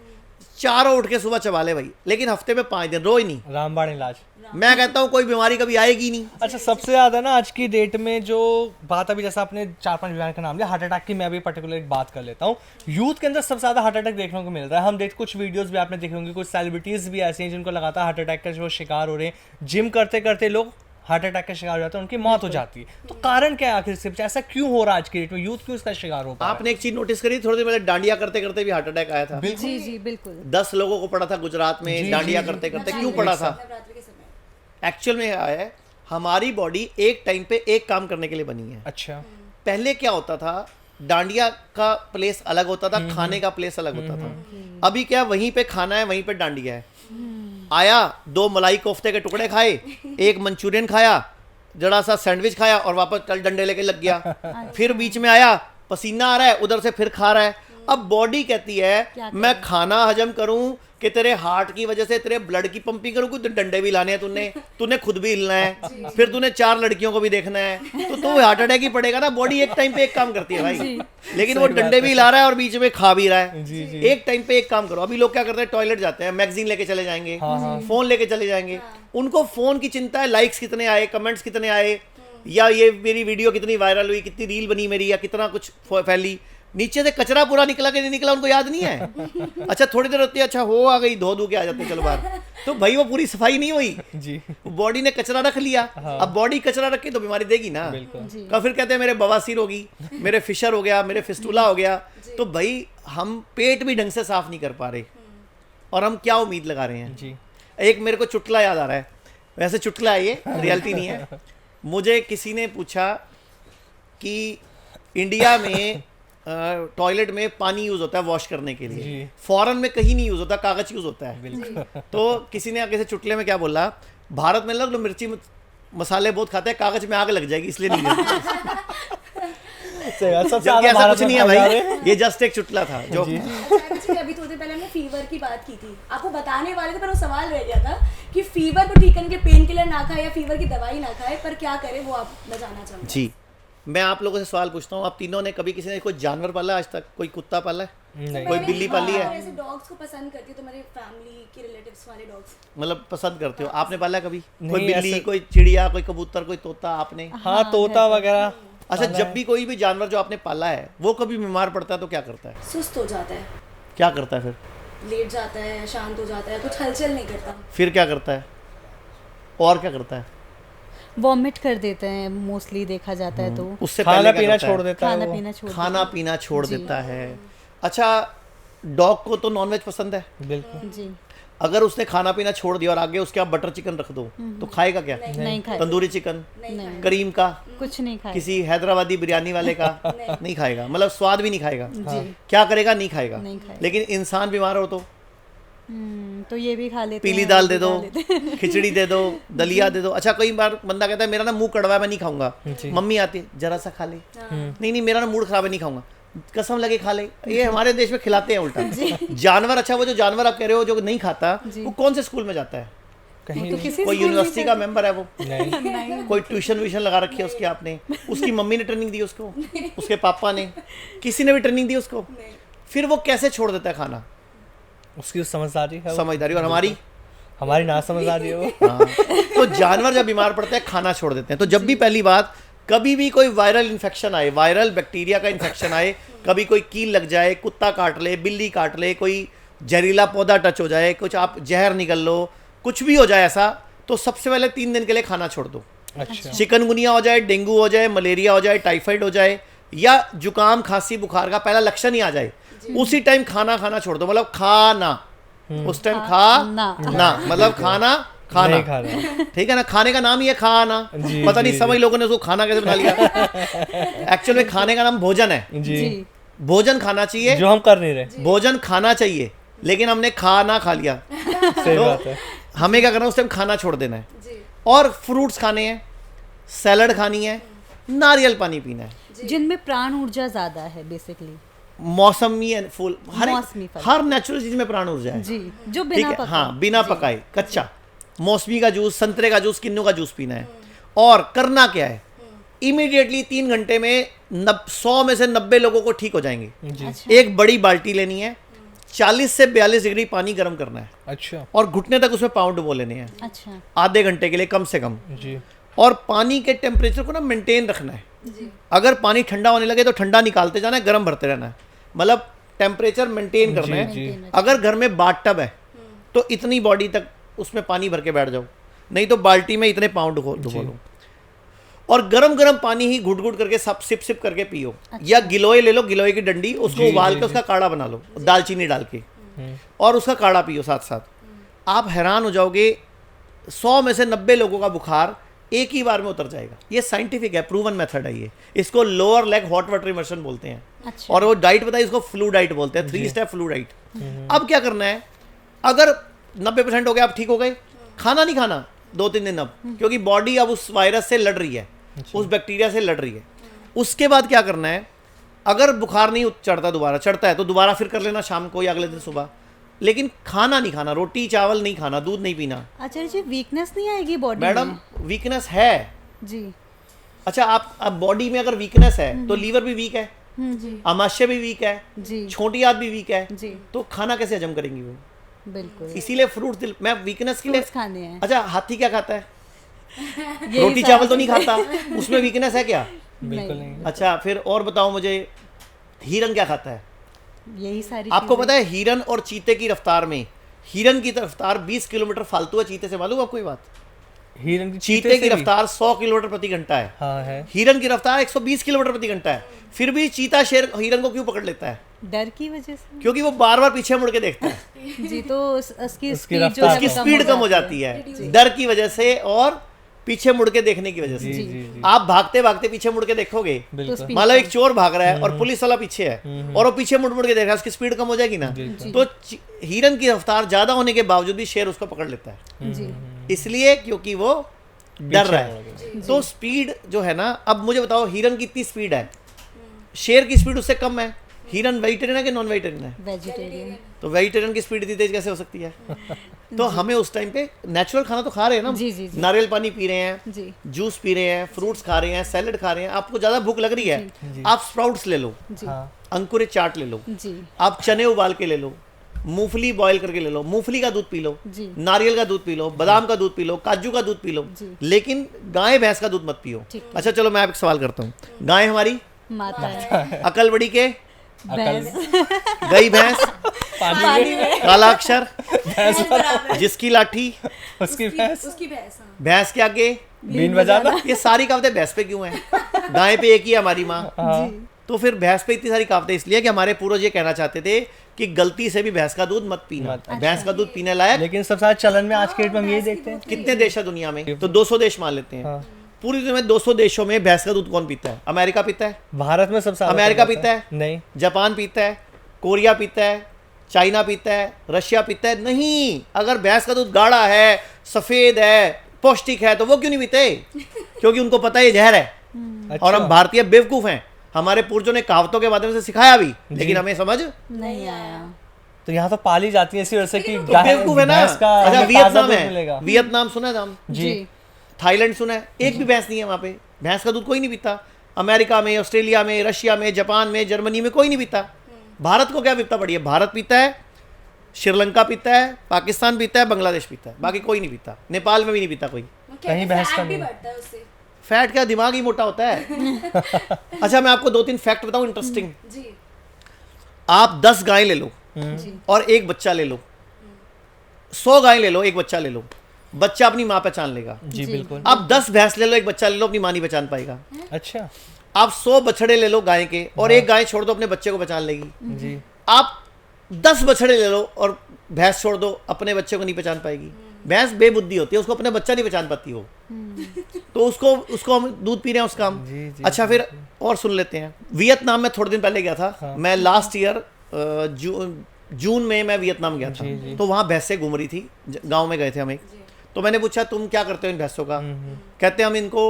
S2: चारों उठ के सुबह चबा ले भाई। लेकिन हफ्ते में 5 दिन, रोज नहीं।
S1: रामबाण इलाज।
S2: मैं कहता हूँ कोई बीमारी कभी आएगी नहीं।
S1: अच्छा, सबसे ज्यादा ना आज की डेट में जो बात, अभी जैसा आपने 4-5 बीमारी का नाम लिया, हार्ट अटैक की मैं अभी पर्टिकुलर एक बात कर लेता हूँ। यूथ के अंदर सबसे ज्यादा हार्ट अटैक देखने को मिल रहा है। हम देख कुछ वीडियोस भी आपने देखे होंगे, कुछ सेलिब्रिटीज भी ऐसे हैं जिनको लगातार हार्ट अटैक का जो शिकार हो रहे हैं। जिम करते करते लोग हार्ट अटैक का शिकार हो जाते हैं, उनकी मौत हो जाती है। तो कारण क्या है आखिर से, ऐसा क्यों हो रहा है आज की डेट में, यूथ क्यों इसका शिकार हो पा रहा है?
S2: आपने एक चीज नोटिस करी, थोड़ी देर पहले डांडिया करते करते भी हार्ट अटैक आया था।
S3: जी जी बिल्कुल।
S2: 10 लोगों को पड़ा था गुजरात में डांडिया करते करते। क्यों पड़ा था?
S4: नवरात्रि के समय।
S2: एक्चुअल में आया है, हमारी बॉडी एक टाइम पे एक काम करने के लिए बनी है।
S1: अच्छा।
S2: पहले क्या होता था, डांडिया का प्लेस अलग होता था, खाने का प्लेस अलग होता था। अभी क्या, वहीं पे खाना है, वहीं पे डांडिया है। आया, 2 मलाई कोफ्ते के टुकड़े खाए, 1 मंचूरियन खाया, जरा सा सैंडविच खाया और वापस कल डंडे लेके लग गया। फिर बीच में आया, पसीना आ रहा है, उधर से फिर खा रहा है। अब बॉडी कहती है मैं खाना हजम करूं कि तेरे हार्ट की वजह से तेरे ब्लड की पंपिंग करूं, तो डंडे भी लाने हैं, तूने खुद भी हिलना है, फिर तूने 4 लड़कियों को भी देखना है, तो हार्ट अटैक ही पड़ेगा ना। बॉडी एक टाइम पे एक काम करती है भाई, लेकिन वो डंडे भी ला रहा है और बीच में खा भी रहा है। एक टाइम पे एक काम करो। अभी लोग क्या करते हैं, टॉयलेट जाते हैं, मैगजीन लेके चले जाएंगे, फोन लेके चले जाएंगे। उनको फोन की चिंता है, लाइक्स कितने आए, कमेंट्स कितने आए, या ये मेरी वीडियो कितनी वायरल हुई, कितनी रील बनी मेरी, या कितना कुछ फैली। नीचे से कचरा पूरा निकला कि नहीं निकला उनको याद नहीं है। अच्छा, थोड़ी देर होती है, अच्छा हो आ गई, धो के आ जाते चलो बाहर, तो भाई वो पूरी सफाई नहीं हुई
S1: जी।
S2: बॉडी ने कचरा रख लिया। अब बॉडी कचरा रख के तो बीमारी देगी ना। कब फिर कहते हैं मेरे बवासीर होगी, मेरे फिशर हो गया, मेरे फिस्टुला हो गया। तो भाई हम पेट भी ढंग से साफ नहीं कर पा रहे और हम क्या उम्मीद लगा रहे हैं
S1: जी।
S2: एक मेरे को चुटकुला याद आ रहा है, वैसे चुटकुला है ये, रियलिटी नहीं है। मुझे किसी ने पूछा कि इंडिया में टॉयलेट में पानी यूज होता है वॉश करने के लिए, फॉरेन में कहीं नहीं यूज होता, कागज यूज होता है। तो किसी ने आगे से चुटकुले में क्या बोला, भारत में लोग मिर्ची मसाले बहुत खाते हैं, कागज में आग लग जाएगी इसलिए नहीं जबकि ऐसा कुछ नहीं है भाई, ये जस्ट एक चुटकुला था जो
S4: अभी थोड़ी देर पहले हमने फीवर की बात की थी, आपको बताने वाले थे पर वो सवाल रह गया था कि फीवर को ठीक करने के पेन किलर ना खाए या फीवर की दवाई ना खाए, पर क्या करें वो आप बताना चाहूँगा।
S2: जी, मैं आप लोगों से सवाल पूछता हूँ, आप तीनों ने कभी किसी ने कोई जानवर पाला आज तक? कोई कुत्ता पाला है?
S1: नहीं।
S2: कोई बिल्ली पाली है?
S4: ऐसे डॉग्स को पसंद करती हूँ, तो मेरे फैमिली के रिलेटिव्स वाले डॉग्स
S2: मतलब पसंद करते हो? आपने पाला है कभी? कोई
S1: नहीं,
S2: बिल्ली,
S1: ऐसे-
S2: कोई चिड़िया, कोई कबूतर, कोई तोता आपने?
S1: हाँ, तोता वगैरह।
S2: अच्छा, जब भी कोई भी जानवर जो आपने पाला है वो कभी बीमार पड़ता है तो क्या करता है?
S4: सुस्त हो जाता है,
S2: क्या करता है फिर?
S4: लेट जाता है, शांत हो जाता है, कुछ हलचल नहीं करता।
S2: फिर क्या करता है? और क्या करता है?
S3: वॉमिट कर देते हैं मोस्टली, देखा जाता है। तो
S2: उससे
S1: खाना
S2: पहले क्या
S1: पीना
S2: करता है?
S1: छोड़ देता है
S3: खाना
S1: वो।
S3: पीना छोड़
S2: खाना पीना छोड़ देता है। अच्छा, डॉग को तो नॉनवेज पसंद है,
S1: बिल्कुल।
S3: जी
S2: अगर उसने खाना पीना छोड़ दिया और आगे उसके आप बटर चिकन रख दो तो खाएगा क्या?
S3: नहीं खाए,
S2: तंदूरी चिकन,
S3: नहीं
S2: करीम का,
S3: कुछ नहीं खाए।
S2: किसी हैदराबादी बिरयानी वाले का नहीं खाएगा, मतलब स्वाद भी नहीं खाएगा।
S3: जी
S2: क्या करेगा? नहीं खाएगा।
S3: नहीं खाएगा।
S2: लेकिन इंसान बीमार हो
S3: तो ये भी खा लेते
S2: पीली
S3: हैं,
S2: दाल
S3: वो
S2: दे
S3: भी
S2: दो,
S3: खा लेते हैं।
S2: खिचड़ी दे दो, दलिया दे दो। अच्छा, कई बार बंदा कहता है मेरा ना मुंह कड़वा है, मैं नहीं खाऊंगा। मम्मी आती है, जरा सा खा ले, नहीं मेरा ना मूड खराब है, नहीं खाऊंगा, कसम लगे खा ले। ये हमारे देश में खिलाते हैं उल्टा। जानवर, अच्छा वो जो जानवर आप कह रहे हो जो नहीं खाता, वो कौन से स्कूल में जाता है?
S1: कहीं
S3: तो किसी
S2: कोई
S3: स्कूल में
S2: यूनिवर्सिटी का मेंबर है वो?
S1: नहीं।
S2: कोई ट्यूशन व्यूशन लगा रखी है उसकी आपने? उसकी मम्मी ने ट्रेनिंग दी उसको? उसके पापा ने? किसी ने भी ट्रेनिंग दी उसको? फिर वो कैसे छोड़ देता है खाना?
S1: उसकी समझदारी है वो।
S2: समझदारी। और
S1: हमारी ना समझदारी है वो।
S2: हाँ। तो जानवर जब बीमार पड़ते हैं खाना छोड़ देते हैं। तो जब भी पहली बात, कभी भी कोई वायरल इन्फेक्शन आए, वायरल बैक्टीरिया का इन्फेक्शन आए, कभी कोई कील लग जाए, कुत्ता काट ले, बिल्ली काट ले, कोई जहरीला पौधा टच हो जाए, कुछ आप जहर निकल लो, कुछ भी हो जाए ऐसा, तो सबसे पहले 3 दिन के लिए खाना छोड़ दो।
S1: अच्छा।
S2: चिकनगुनिया हो जाए, डेंगू हो जाए, मलेरिया हो जाए, टाइफाइड हो जाए, या जुकाम खांसी बुखार का पहला लक्षण ही आ जाए, उसी टाइम खाना छोड़ दो। मतलब खाना उस टाइम ना मतलब खाना
S1: नहीं खा रहा।
S2: ठीक है ना? खाने का नाम ही है खाना। पता नहीं समझ लोगों ने उसको खाना कैसे बना लिया। एक्चुअल में खाने का नाम भोजन है।
S1: जी।
S2: भोजन खाना चाहिए,
S1: जो हम कर नहीं रहे।
S2: भोजन खाना चाहिए, लेकिन हमने खा लिया
S1: सही
S2: तो
S1: बात है।
S2: हमें क्या करना है, उस टाइम खाना छोड़ देना है
S4: जी
S2: और फ्रूट्स खाने हैं, सैलड खानी है, नारियल पानी पीना है।
S3: जिनमें प्राण ऊर्जा ज्यादा है बेसिकली।
S2: मौसमी एंड फूल,
S3: मौसमी फल।
S2: हर नेचुरल चीज में प्राण ऊर्जा है।
S3: जी, जो
S2: ठीक
S3: बिना
S2: है,
S3: पकाए।
S2: हाँ, बिना पकाए कच्चा मौसमी का जूस, संतरे का जूस, किन्नू का जूस पीना है। और करना क्या है, इमीडिएटली 3 घंटे में 100 में से 90 लोगों को ठीक हो जाएंगे।
S1: जी।
S3: अच्छा।
S2: एक बड़ी बाल्टी लेनी है, 40 से 42 डिग्री पानी गर्म करना है
S1: अच्छा
S2: और घुटने तक उसमें पाँव डुबो लेने हैं
S3: अच्छा।
S2: आधे घंटे के लिए कम से कम।
S1: जी।
S2: और पानी के टेम्परेचर को ना मेंटेन रखना है।
S4: जी
S2: अगर पानी ठंडा होने लगे तो ठंडा निकालते जाना है, गर्म भरते रहना है, मतलब टेम्परेचर मेंटेन करना है।
S1: जी।
S2: अगर घर में बाथटब है तो इतनी बॉडी तक उसमें पानी भर के बैठ जाओ, नहीं तो बाल्टी में इतने पाउंड डुबो लो। और गरम गरम पानी ही घुट घुट करके सब सिप करके पियो। या गिलोय ले लो, गिलोय की डंडी, उसको उबाल के उसका काढ़ा बना लो, दालचीनी डाल के, और उसका काढ़ा पियो साथ साथ। आप हैरान हो जाओगे, 100 में से 90 लोगों का बुखार एक ही बार में उतर जाएगा। ये साइंटिफिक है, प्रूवन मेथड है ये। इसको lower leg hot water immersion बोलते हैं।
S3: अच्छा।
S2: और वो डाइट बताइए, इसको फ्लू डाइट बोलते हैं, 3 स्टेप फ्लू डाइट। अब क्या करना है, अगर 90% हो गया, आप ठीक हो गए, खाना नहीं खाना 2-3 दिन अब, क्योंकि बॉडी अब उस वायरस से लड़ रही है, उस बैक्टीरिया से लड़ रही है। उसके बाद क्या करना है, अगर बुखार नहीं चढ़ता, दोबारा चढ़ता है तो दोबारा फिर कर लेना शाम को या अगले दिन सुबह, लेकिन खाना नहीं खाना, रोटी चावल नहीं खाना, दूध नहीं पीना।
S3: आचार्य जी, वीकनेस नहीं आएगी बॉडी
S2: मैडम
S3: में?
S2: वीकनेस है।
S3: जी।
S2: अच्छा, आप अब बॉडी में अगर वीकनेस है तो लीवर भी वीक है,
S3: जी
S2: आमाशय भी वीक है,
S3: जी
S2: छोटी आंत भी वीक है,
S3: जी,
S2: तो खाना कैसे हजम करेंगी वो?
S3: बिल्कुल।
S2: इसीलिए फ्रूट, मैं वीकनेस के लिए।
S3: फ्रूट्स खाने हैं।
S2: अच्छा, हाथी क्या खाता है?
S3: यही
S2: रोटी
S3: सारा
S2: चावल तो नहीं
S3: चीज़ें।
S2: खाता, उसमें वीकनेस है क्या?
S1: बिल्कुल नहीं।
S2: अच्छा, फिर और बताओ मुझे, हिरन क्या खाता है?
S3: यही सारी
S2: आपको
S3: चीज़ें।
S2: पता है हिरन और चीते की रफ्तार में, हिरन की रफ्तार 20 किलोमीटर फालतू है चीते से, मालूम आपको ये बात?
S1: हिरन की
S2: चीते
S1: से
S2: की
S1: भी?
S2: रफ्तार 100 किलोमीटर प्रति घंटा है,
S1: हाँ है।
S2: हिरन की रफ्तार 120 किलोमीटर प्रति घंटा है। फिर भी चीता शेर हिरन को क्यों पकड़ लेता है?
S3: डर की वजह से।
S2: क्योंकि वो बार बार पीछे मुड़ के देखता है,
S3: जी, तो उसकी
S1: उसकी
S3: स्पीड जो
S1: रफ्तार
S3: है
S2: उसकी
S3: वो
S2: स्पीड कम हो जाती है डर की वजह से और पीछे मुड़ के देखने की वजह
S1: जी
S2: से।
S1: जी जी।
S2: आप भागते भागते पीछे मुड़ के देखोगे,
S1: बिल्कुल।
S3: स्पीड
S2: मान लो एक चोर भाग रहा है और पुलिस वाला पीछे है और वो पीछे मुड़ मुड़ के देख रहा है, उसकी स्पीड कम हो जाएगी ना। तो हिरन की रफ्तार ज्यादा होने के बावजूद भी शेर उसको पकड़ लेता है,
S3: जी
S2: इसलिए क्योंकि वो डर रहा है। तो स्पीड जो है ना, अब मुझे बताओ, हिरन की इतनी स्पीड है, शेर की स्पीड उससे कम है। हिरन वेजिटेरियन है कि नॉन वेजिटेरियन है?
S3: वेजिटेरियन।
S2: तो वेजिटेरियन की स्पीड इतनी तेज कैसे हो सकती है? तो हमें उस टाइम पे नेचुरल खाना तो खा रहे हैं ना,
S3: जी, जी, जी।
S2: नारियल पानी पी रहे हैं,
S3: जी
S2: जूस पी रहे हैं, फ्रूट्स खा रहे हैं, सैलेड खा रहे हैं। आपको ज्यादा भूख लग रही है, आप स्प्राउट्स ले लो,
S3: जी
S1: हाँ
S2: अंकुरित चाट ले लो,
S3: जी
S2: आप चने उबाल के ले लो, मूंगफली बॉईल करके ले लो, मूंगफली का दूध पी लो,
S3: जी
S2: नारियल का दूध पी लो, बादाम का दूध पी लो, काजू का दूध पी लो,
S3: जी।
S2: लेकिन गाय भैंस का दूध मत पियो।
S3: ठीक
S2: अच्छा चलो, मैं आपसे सवाल करता हूँ, गाय हमारी
S3: माता है।
S2: अकल बड़ी के,
S3: भैंस
S2: गई भैंस,
S3: पानी में।
S2: काला अक्षर,
S4: भैंस बराबर।
S2: जिसकी लाठी,
S1: उसकी भैंस
S4: उसकी भैंस हाँ।
S2: भैंस के आगे,
S1: बीन बजाना।
S2: ये सारी कहावतें भैंस पे क्यों हैं? गाय पे एक ही है हमारी माँ,
S3: जी
S2: तो फिर भैंस पे इतनी सारी कहावतें इसलिए कि हमारे पूर्वज ये कहना चाहते थे कि गलती से भी भैंस का दूध मत पीना।
S1: मत।
S2: भैंस का दूध पीने लायक
S1: लेकिन सब साथ चलन में आज के डेट में हम यही देखते हैं।
S2: कितने देश है दुनिया में? तो 200 देश मान लेते हैं।
S1: हाँ।
S2: पूरी दुनिया में 200 देशों में भैंस का दूध कौन पीता है? अमेरिका पीता है,
S1: भारत में सबसे ज्यादा
S2: अमेरिका
S1: पीता
S2: पीता है?
S1: नहीं।
S2: जापान पीता है, कोरिया पीता है, चाइना पीता है, रशिया पीता है? नहीं। अगर भैंस का दूध गाढ़ा है, सफेद है, पौष्टिक है, तो वो क्यों नहीं पीते? क्योंकि उनको पता है ये जहर है।
S1: अच्छा।
S2: और हम भारतीय बेवकूफ हैं, हमारे पूर्वजों ने कहावतों के माध्यम से सिखाया भी, लेकिन हमें समझ
S3: नहीं आया।
S1: तो यहाँ तो पाली जाती है इसी वजह से कि
S2: तो बेवकूफ है ना।
S1: भैंस का
S2: अच्छा,
S1: हमें ताज़ा
S2: वियतनाम
S1: दूध
S2: है,
S1: मिलेगा।
S2: वियतनाम सुना है नाम?
S1: जी
S2: थाईलैंड सुना है? एक भी भैंस नहीं है वहाँ पे, भैंस का दूध कोई नहीं पीता। अमेरिका में, ऑस्ट्रेलिया में, रशिया में, जापान में, जर्मनी में कोई नहीं पीता। भारत को क्या विपता पड़ी है? भारत पीता है, श्रीलंका पीता है, पाकिस्तान पीता है, बांग्लादेश पीता है, बाकी कोई नहीं पीता। नेपाल में भी नहीं पीता कोई।
S1: कहीं भैंस का
S4: फैट भी
S1: नहीं।
S4: बढ़ता है उससे।
S2: फैट क्या, दिमाग ही मोटा होता है। अच्छा, मैं आपको 2-3 फैक्ट बताऊं इंटरेस्टिंग।
S4: जी
S2: आप 10 गाय ले लो
S3: जी
S2: और एक बच्चा ले लो, 100 गाय ले लो, एक बच्चा ले लो, बच्चा अपनी माँ पहचान लेगा।
S1: जी बिल्कुल।
S2: आप 10 भैंस ले लो, एक बच्चा ले लो, अपनी माँ नहीं पहचान पाएगा।
S1: अच्छा
S2: आप 100 बछड़े ले लो गाय के और एक गाय छोड़ दो, अपने बच्चे को पहचान लेगी।
S1: जी
S2: आप 10 बछड़े ले लो और भैंस छोड़ दो, अपने बच्चे को नहीं पहचान पाएगी। भैंस बेबुद्धि होती है, उसको अपने बच्चा नहीं पहचान पाती वो। तो उसको हम दूध पी रहे हैं उसका हम।
S1: जी, जी,
S2: अच्छा, फिर और सुन लेते हैं। वियतनाम में थोड़े दिन पहले गया था।
S1: हाँ।
S2: मैं लास्ट ईयर जून में मैं वियतनाम गया था।
S1: जी, जी।
S2: तो वहाँ भैंसें घूम रही थी, गांव में गए थे हम एक। तो मैंने पूछा तुम क्या करते हो इन भैंसों का? कहते हम इनको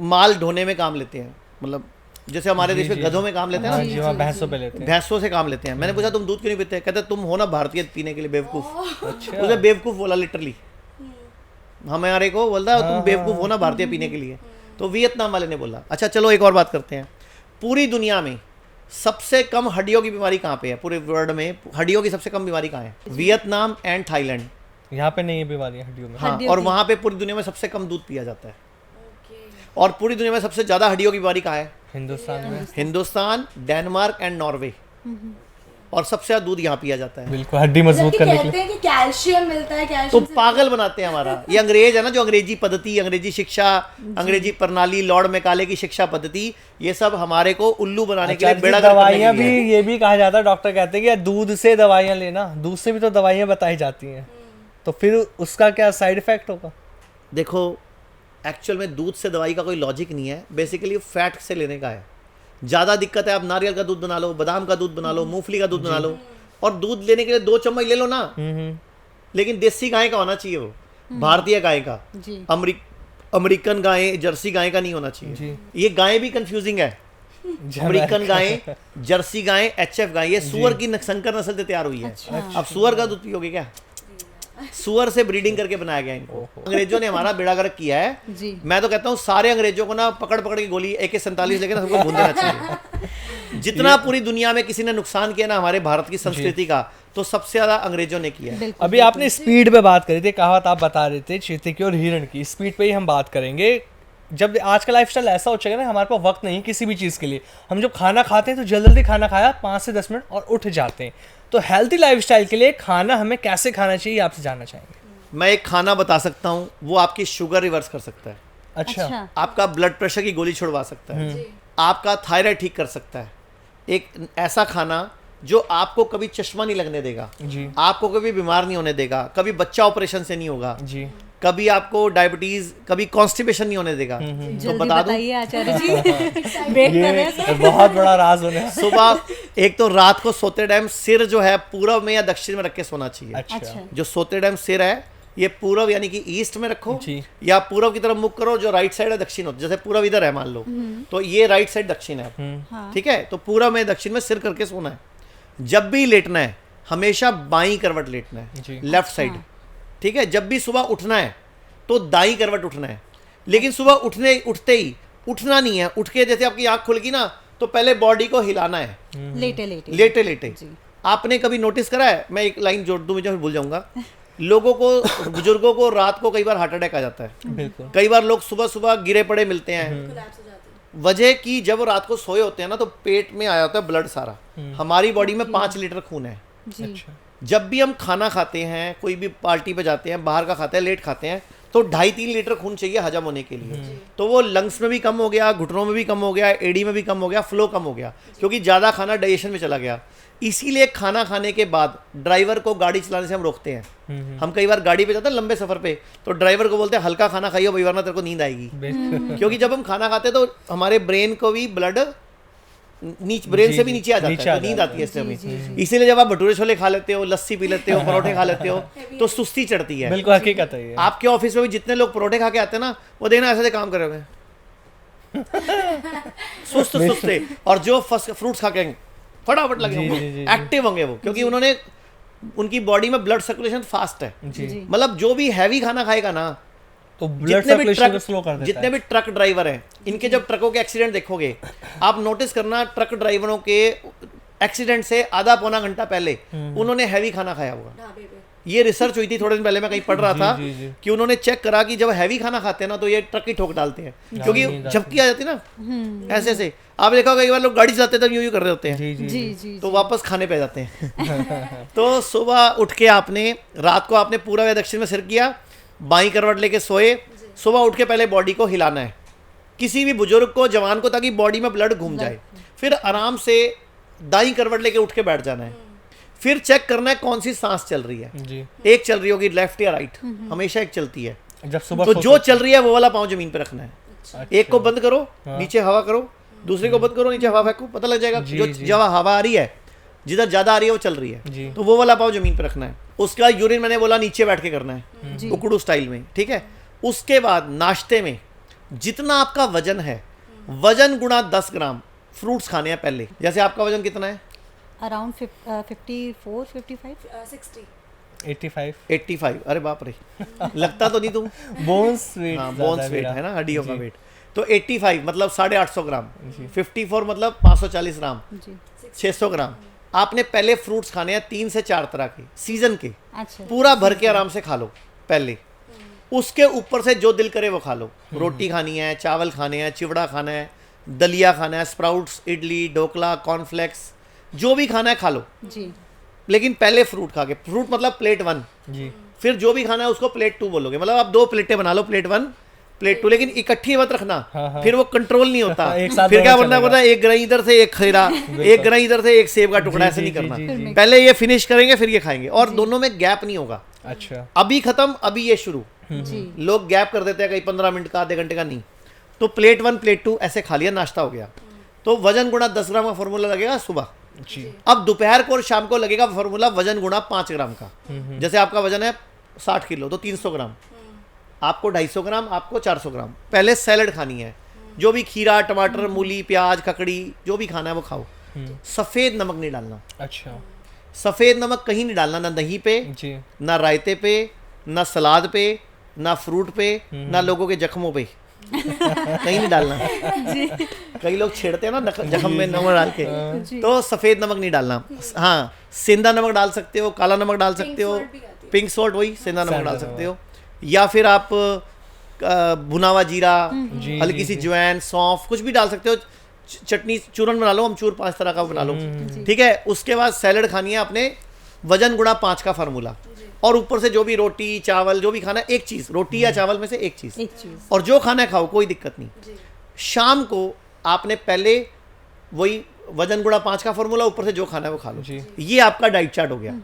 S2: माल ढोने में काम लेते हैं, मतलब जैसे हमारे
S1: जी,
S2: देश में
S1: जी।
S2: गधों में काम लेते हैं
S1: हाँ
S2: ना,
S1: जी, वहाँ भैंसों पे लेते हैं।
S2: भैंसों से काम लेते हैं। मैंने पूछा तुम दूध क्यों नहीं पीते? कहते तुम हो ना भारतीय पीने के लिए बेवकूफ।
S1: अच्छा।
S2: उसने बेवकूफ बोला लिटरली, हमारे को बोलता है तुम बेवकूफ हो ना भारतीय पीने के लिए। तो वियतनाम वाले ने बोला। अच्छा चलो एक और बात करते हैं। पूरी दुनिया में सबसे कम हड्डियों की बीमारी कहाँ पे है? पूरे वर्ल्ड में हड्डियों की सबसे कम बीमारी कहाँ है? Vietnam and Thailand.
S1: यहाँ पे नहीं है बीमारियाँ हड्डियों में।
S2: हाँ,
S3: हड्डियों
S2: और
S3: की।
S2: वहाँ पे पूरी दुनिया में सबसे कम दूध पिया जाता है। और पूरी दुनिया में सबसे ज्यादा हड्डियों की बीमारी कहाँ है?
S1: हिंदुस्तान में।
S2: Hindustan, Denmark and Norway. और सबसे ज्यादा दूध यहाँ पिया जाता है।
S1: बिल्कुल, हड्डी मजबूत
S4: जबकि
S1: करने के
S4: कहते
S1: लिए।
S4: हैं कि कैल्शियम मिलता है,
S2: तो
S4: कैल्शियम से
S2: पागल बनाते हैं हमारा ये अंग्रेज है ना, जो अंग्रेजी पद्धति, अंग्रेजी शिक्षा, अंग्रेजी प्रणाली, लॉर्ड मैकाले की शिक्षा पद्धति, ये सब हमारे को उल्लू बनाने के लिए,
S1: अच्छा,
S2: बेड़ा गर्क करने
S1: दवाइयाँ
S2: के
S1: भी,
S2: लिए है।
S1: ये भी कहा जाता है, डॉक्टर कहते हैं कि यार दूध से दवाइयाँ लेना, दूध से भी तो दवाइयाँ बताई जाती हैं, तो फिर उसका क्या साइड इफेक्ट होगा?
S2: देखो एक्चुअल में दूध से दवाई का कोई लॉजिक नहीं है, बेसिकली फैट से लेने का है। ज़्यादा दिक्कत है, आप नारियल का दूध बना लो, बादाम का दूध बना लो, मूंगफली का दूध बना लो, और दूध लेने के लिए 2 चम्मच ले लो ना। लेकिन देसी गाय का होना चाहिए, वो भारतीय गाय का।
S3: जी।
S2: अमेरिकन गाय, जर्सी गाय का नहीं होना चाहिए।
S1: जी।
S2: ये गाय भी कंफ्यूजिंग है। अमेरिकन गाय, जर्सी गाय, एचएफ गाय, ये सुअर की संकर नस्ल से तैयार हुई है। अब सुअर का दूध पियोगे क्या? सुअर से ब्रीडिंग करके बनाया गया इनको। अंग्रेजों ने हमारा बेड़ा गर्क किया है।
S3: जी।
S2: मैं तो कहता हूँ सारे अंग्रेजों को ना पकड़ पकड़ के गोली AK-47 लेके ना सबको भून देना चाहिए। जितना पूरी दुनिया में किसी ने नुकसान किया ना हमारे भारत की संस्कृति का, तो सबसे ज्यादा अंग्रेजों ने किया है।
S3: बिल्कुल।
S1: अभी आपने स्पीड पे बात करी थी, कहावत आप बता रहे थे चीते की और हिरण की, स्पीड पे ही हम बात करेंगे। जब आज का लाइफस्टाइल ऐसा हो चुका है ना, हमारे पास वक्त नहीं किसी भी चीज़ के लिए, हम जब खाना खाते हैं तो जल्दी जल्दी खाना खाया 5 से 10 मिनट और उठ जाते हैं। तो हेल्थी लाइफस्टाइल के लिए खाना हमें कैसे खाना चाहिए, आपसे जानना चाहेंगे।
S2: मैं एक खाना बता सकता हूँ, वो आपकी शुगर रिवर्स कर सकता है,
S1: अच्छा,
S2: आपका ब्लड प्रेशर की गोली छुड़वा सकता है, आपका थायराइड ठीक कर सकता है। एक ऐसा खाना जो आपको कभी चश्मा नहीं लगने देगा,
S1: जी
S2: आपको कभी बीमार नहीं होने देगा, कभी बच्चा ऑपरेशन से नहीं होगा,
S1: जी,
S2: कभी आपको डायबिटीज, कभी कॉन्स्टिपेशन नहीं होने देगा। तो
S3: जल्दी
S2: बता दूं,
S3: बताइए आचार्य जी, वेट कर रहे हैं
S1: ये बहुत बड़ा राज होने वाला।
S2: सुबह एक तो रात को सोते टाइम सिर जो है पूरब में या दक्षिण में रख के सोना चाहिए।
S1: अच्छा,
S2: जो सोते टाइम सिर है ये पूरब यानी कि ईस्ट में रखो,
S1: जी।
S2: या पूरब की तरफ मुख करो, जो राइट साइड है दक्षिण होता है। जैसे पूरब इधर है मान लो, तो ये राइट साइड दक्षिण है,
S3: हाँ।
S2: ठीक है? तो पूरब में दक्षिण में सिर करके सोना है। जब भी लेटना है हमेशा बाईं करवट लेटना
S1: जी।
S2: है, लेफ्ट साइड, ठीक है? जब भी सुबह उठना है तो दाईं करवट उठना है। लेकिन सुबह उठते ही उठना नहीं है, उठ के जैसे आपकी आंख खुल गई ना तो पहले बॉडी को हिलाना है,
S3: लेटे लेटे
S2: लेटे लेटे।
S3: जी।
S2: आपने कभी नोटिस करा है, मैं एक लाइन जोड़ दूं, मुझे भूल जाऊंगा, लोगों को, बुजुर्गों को रात को कई बार हार्ट अटैक आ जाता है।
S1: बिल्कुल,
S2: कई बार लोग सुबह सुबह गिरे पड़े मिलते हैं।
S4: collapse हो जाती है।
S2: वजह की जब वो रात को सोए होते हैं ना तो पेट में आया होता है ब्लड सारा। हमारी बॉडी में 5 लीटर खून है।
S3: जी।
S1: अच्छा,
S2: जब भी हम खाना खाते हैं, कोई भी पार्टी पे जाते हैं, बाहर का खाते हैं, लेट खाते हैं, तो 2.5-3 लीटर खून चाहिए हजम होने के लिए। तो वो लंग्स में भी कम हो गया, घुटनों में भी कम हो गया, एडी में भी कम हो गया, फ्लो कम हो गया, क्योंकि ज़्यादा खाना डाइजेशन में चला गया। इसीलिए खाना खाने के बाद ड्राइवर को गाड़ी चलाने से हम रोकते हैं। हम कई बार गाड़ी पे जाते हैं लंबे सफर पे, तो ड्राइवर को बोलते हैं हल्का खाना खाइए भाई वरना तेरे को नींद आएगी।
S1: बिल्कुल,
S2: क्योंकि जब हम खाना खाते हैं तो हमारे ब्रेन को भी ब्लड ब्रेन से भी नीचे आ जाता है, तो नींद आती है इससे हमें। इसीलिए जब आप भटूरे छोले खा लेते हो, लस्सी पी लेते हो, परोठे खा लेते हो, तो सुस्ती चढ़ती है।
S1: बिल्कुल हकीकत है ये।
S2: आपके ऑफिस में भी जितने लोग परोठे खा के आते हैं ना, वो देखना ऐसे काम कर रहे सुस्त सुस्ते, और जो फ्रूट्स खा के फटाफट लगे
S1: जी,
S2: होंगे,
S1: जी, जी,
S2: एक्टिव होंगे वो, क्योंकि उन्होंने, उनकी बॉडी में ब्लड सर्कुलेशन फास्ट है।
S1: जी,
S3: जी।
S2: मतलब जो भी हैवी खाना खाएगा ना,
S1: तो ब्लड सर्कुलेशन को स्लो कर देता
S2: जितने
S1: है।
S2: भी ट्रक ड्राइवर हैं, इनके जब ट्रकों के एक्सीडेंट देखोगे आप, नोटिस करना ट्रक ड्राइवरों के एक्सीडेंट से आधा पौना घंटा पहले उन्होंने हैवी खाना खाया होगा।
S4: ढाबे पे।
S2: ये रिसर्च हुई थी थोड़े दिन पहले, मैं कहीं पढ़ रहा था
S1: जी, जी।
S2: कि उन्होंने चेक करा कि जब हैवी खाना खाते हैं ना तो ये ट्रक ही ठोक डालते हैं, क्योंकि
S1: नींद आती
S2: झपकी आ जाती है ना ऐसे ऐसे। आप देखा होगा कई बार लोग गाड़ी चलाते हैं तब यूं कर रहे होते हैं,
S1: जी जी
S3: जी जी
S2: तो वापस खाने पे जाते हैं। तो सुबह उठ के आपने, रात को आपने पूरा या दक्षिण में सिर किया, बाईं करवट लेके सोए, सुबह उठ के पहले बॉडी को हिलाना है, किसी भी बुजुर्ग को, जवान को, ताकि बॉडी में ब्लड घूम जाए। फिर आराम से दाईं करवट लेके उठ के बैठ जाना है। फिर चेक करना है कौन सी सांस चल रही है।
S1: जी,
S2: एक चल रही होगी लेफ्ट या राइट, हमेशा एक चलती है।
S1: जब सुबह
S2: तो
S1: सो
S2: जो चल रही है वो वाला पाँव जमीन पे रखना है।
S1: अच्छा।
S2: एक को बंद करो, नीचे हवा करो, दूसरे को बंद करो, नीचे हवा फेंको, पता लग जाएगा जो जब हवा आ रही है, जिधर ज्यादा आ रही है वो चल रही
S1: जी।
S2: है, तो वो वाला पाँव जमीन पे रखना है। उसका यूरिन मैंने बोला नीचे बैठ के करना है, उकड़ू स्टाइल में, ठीक है। उसके बाद नाश्ते में जितना आपका वजन है, वजन गुणा 10 ग्राम फ्रूट्स खाने हैं पहले। जैसे आपका वजन कितना है?
S3: अराउंड 54 55
S4: 60
S1: 85
S2: 85। अरे बाप रे, लगता तो नहीं तुम।
S1: बोन्स वेट,
S2: हाँ, बोन्स वेट है ना, हड्डियों का वेट। तो 85 मतलब 850 ग्राम, 54 मतलब 540 ग्राम,
S3: जी
S2: 600 ग्राम। आपने पहले फ्रूट्स खाने हैं 3 से 4 तरह के, सीजन के,
S3: अच्छा
S2: पूरा भर के आराम से खा लो पहले। उसके ऊपर से जो दिल करे वो खा लो। रोटी खानी है, चावल खाने हैं, चिवड़ा खाना है, दलिया खाना है, स्प्राउट्स, इडली, ढोकला, कॉर्नफ्लेक्स, जो भी खाना है खा लो,
S3: जी
S2: लेकिन पहले फ्रूट खा के। फ्रूट मतलब प्लेट 1,
S1: जी।
S2: फिर जो भी खाना है उसको प्लेट 2 बोलोगे। मतलब आप 2 प्लेटें बना लो, प्लेट 1 प्लेट 2, लेकिन इकट्ठी मत रखना,
S1: हाँ।
S2: फिर वो कंट्रोल नहीं होता।
S1: एक साथ
S2: फिर क्या
S1: दोनों
S2: बनना
S1: चलेगा।
S2: पड़ता है, एक ग्राही इधर से एक खीरा, एक ग्राही इधर से एक सेब का टुकड़ा, ऐसे नहीं करना। पहले ये फिनिश करेंगे फिर ये खाएंगे, और दोनों में गैप नहीं होगा।
S1: अच्छा।
S2: अभी खत्म, अभी ये शुरू।
S3: जी
S2: लोग गैप कर देते हैं कहीं 15 मिनट का, आधे घंटे का, नहीं। तो प्लेट 1 प्लेट 2 ऐसे खा लिया, नाश्ता हो गया। तो वजन गुणा 10 ग्राम का फॉर्मूला लगेगा सुबह।
S1: जी।
S2: अब दोपहर को और शाम को लगेगा फॉर्मूला वजन गुणा 5 ग्राम का। जैसे आपका वजन है 60 किलो तो 300 ग्राम, आपको 250 ग्राम, आपको 400 ग्राम। पहले सैलड खानी है, जो भी खीरा, टमाटर, मूली, प्याज, ककड़ी, जो भी खाना है वो खाओ। सफ़ेद नमक नहीं डालना।
S1: अच्छा।
S2: सफ़ेद नमक कहीं नहीं डालना, ना दही पे,
S1: जी।
S2: ना रायते पे, ना सलाद पे, ना फ्रूट पे, ना लोगों के जख्मों पे, कहीं नहीं डालना। कई लोग छेड़ते हैं ना जख्म में नमक डाल के, तो सफ़ेद नमक नहीं डालना। हाँ, सेंधा नमक डाल सकते हो, काला नमक डाल सकते हो,
S4: salt भी आती है।
S2: पिंक सॉल्ट, वही सेंधा नमक डाल सकते हो, या फिर आप भुना हुआ जीरा, हल्की सी ज्वाइन, सौंफ, कुछ भी डाल सकते हो। चटनी, चूरन बना लो, अमचूर 5 तरह का बना लो, ठीक है। उसके बाद सैलड खानी है अपने वजन गुणा 5 का फार्मूला, और ऊपर से जो भी रोटी, चावल, जो भी खाना है, एक चीज़, रोटी या चावल में से एक चीज़, और जो खाना है खाओ, कोई दिक्कत नहीं। शाम को आपने पहले वही वजन गुणा 5 का फॉर्मूला, ऊपर से जो खाना है वो खा लो।
S1: जी।
S2: ये आपका डाइट चार्ट हो गया।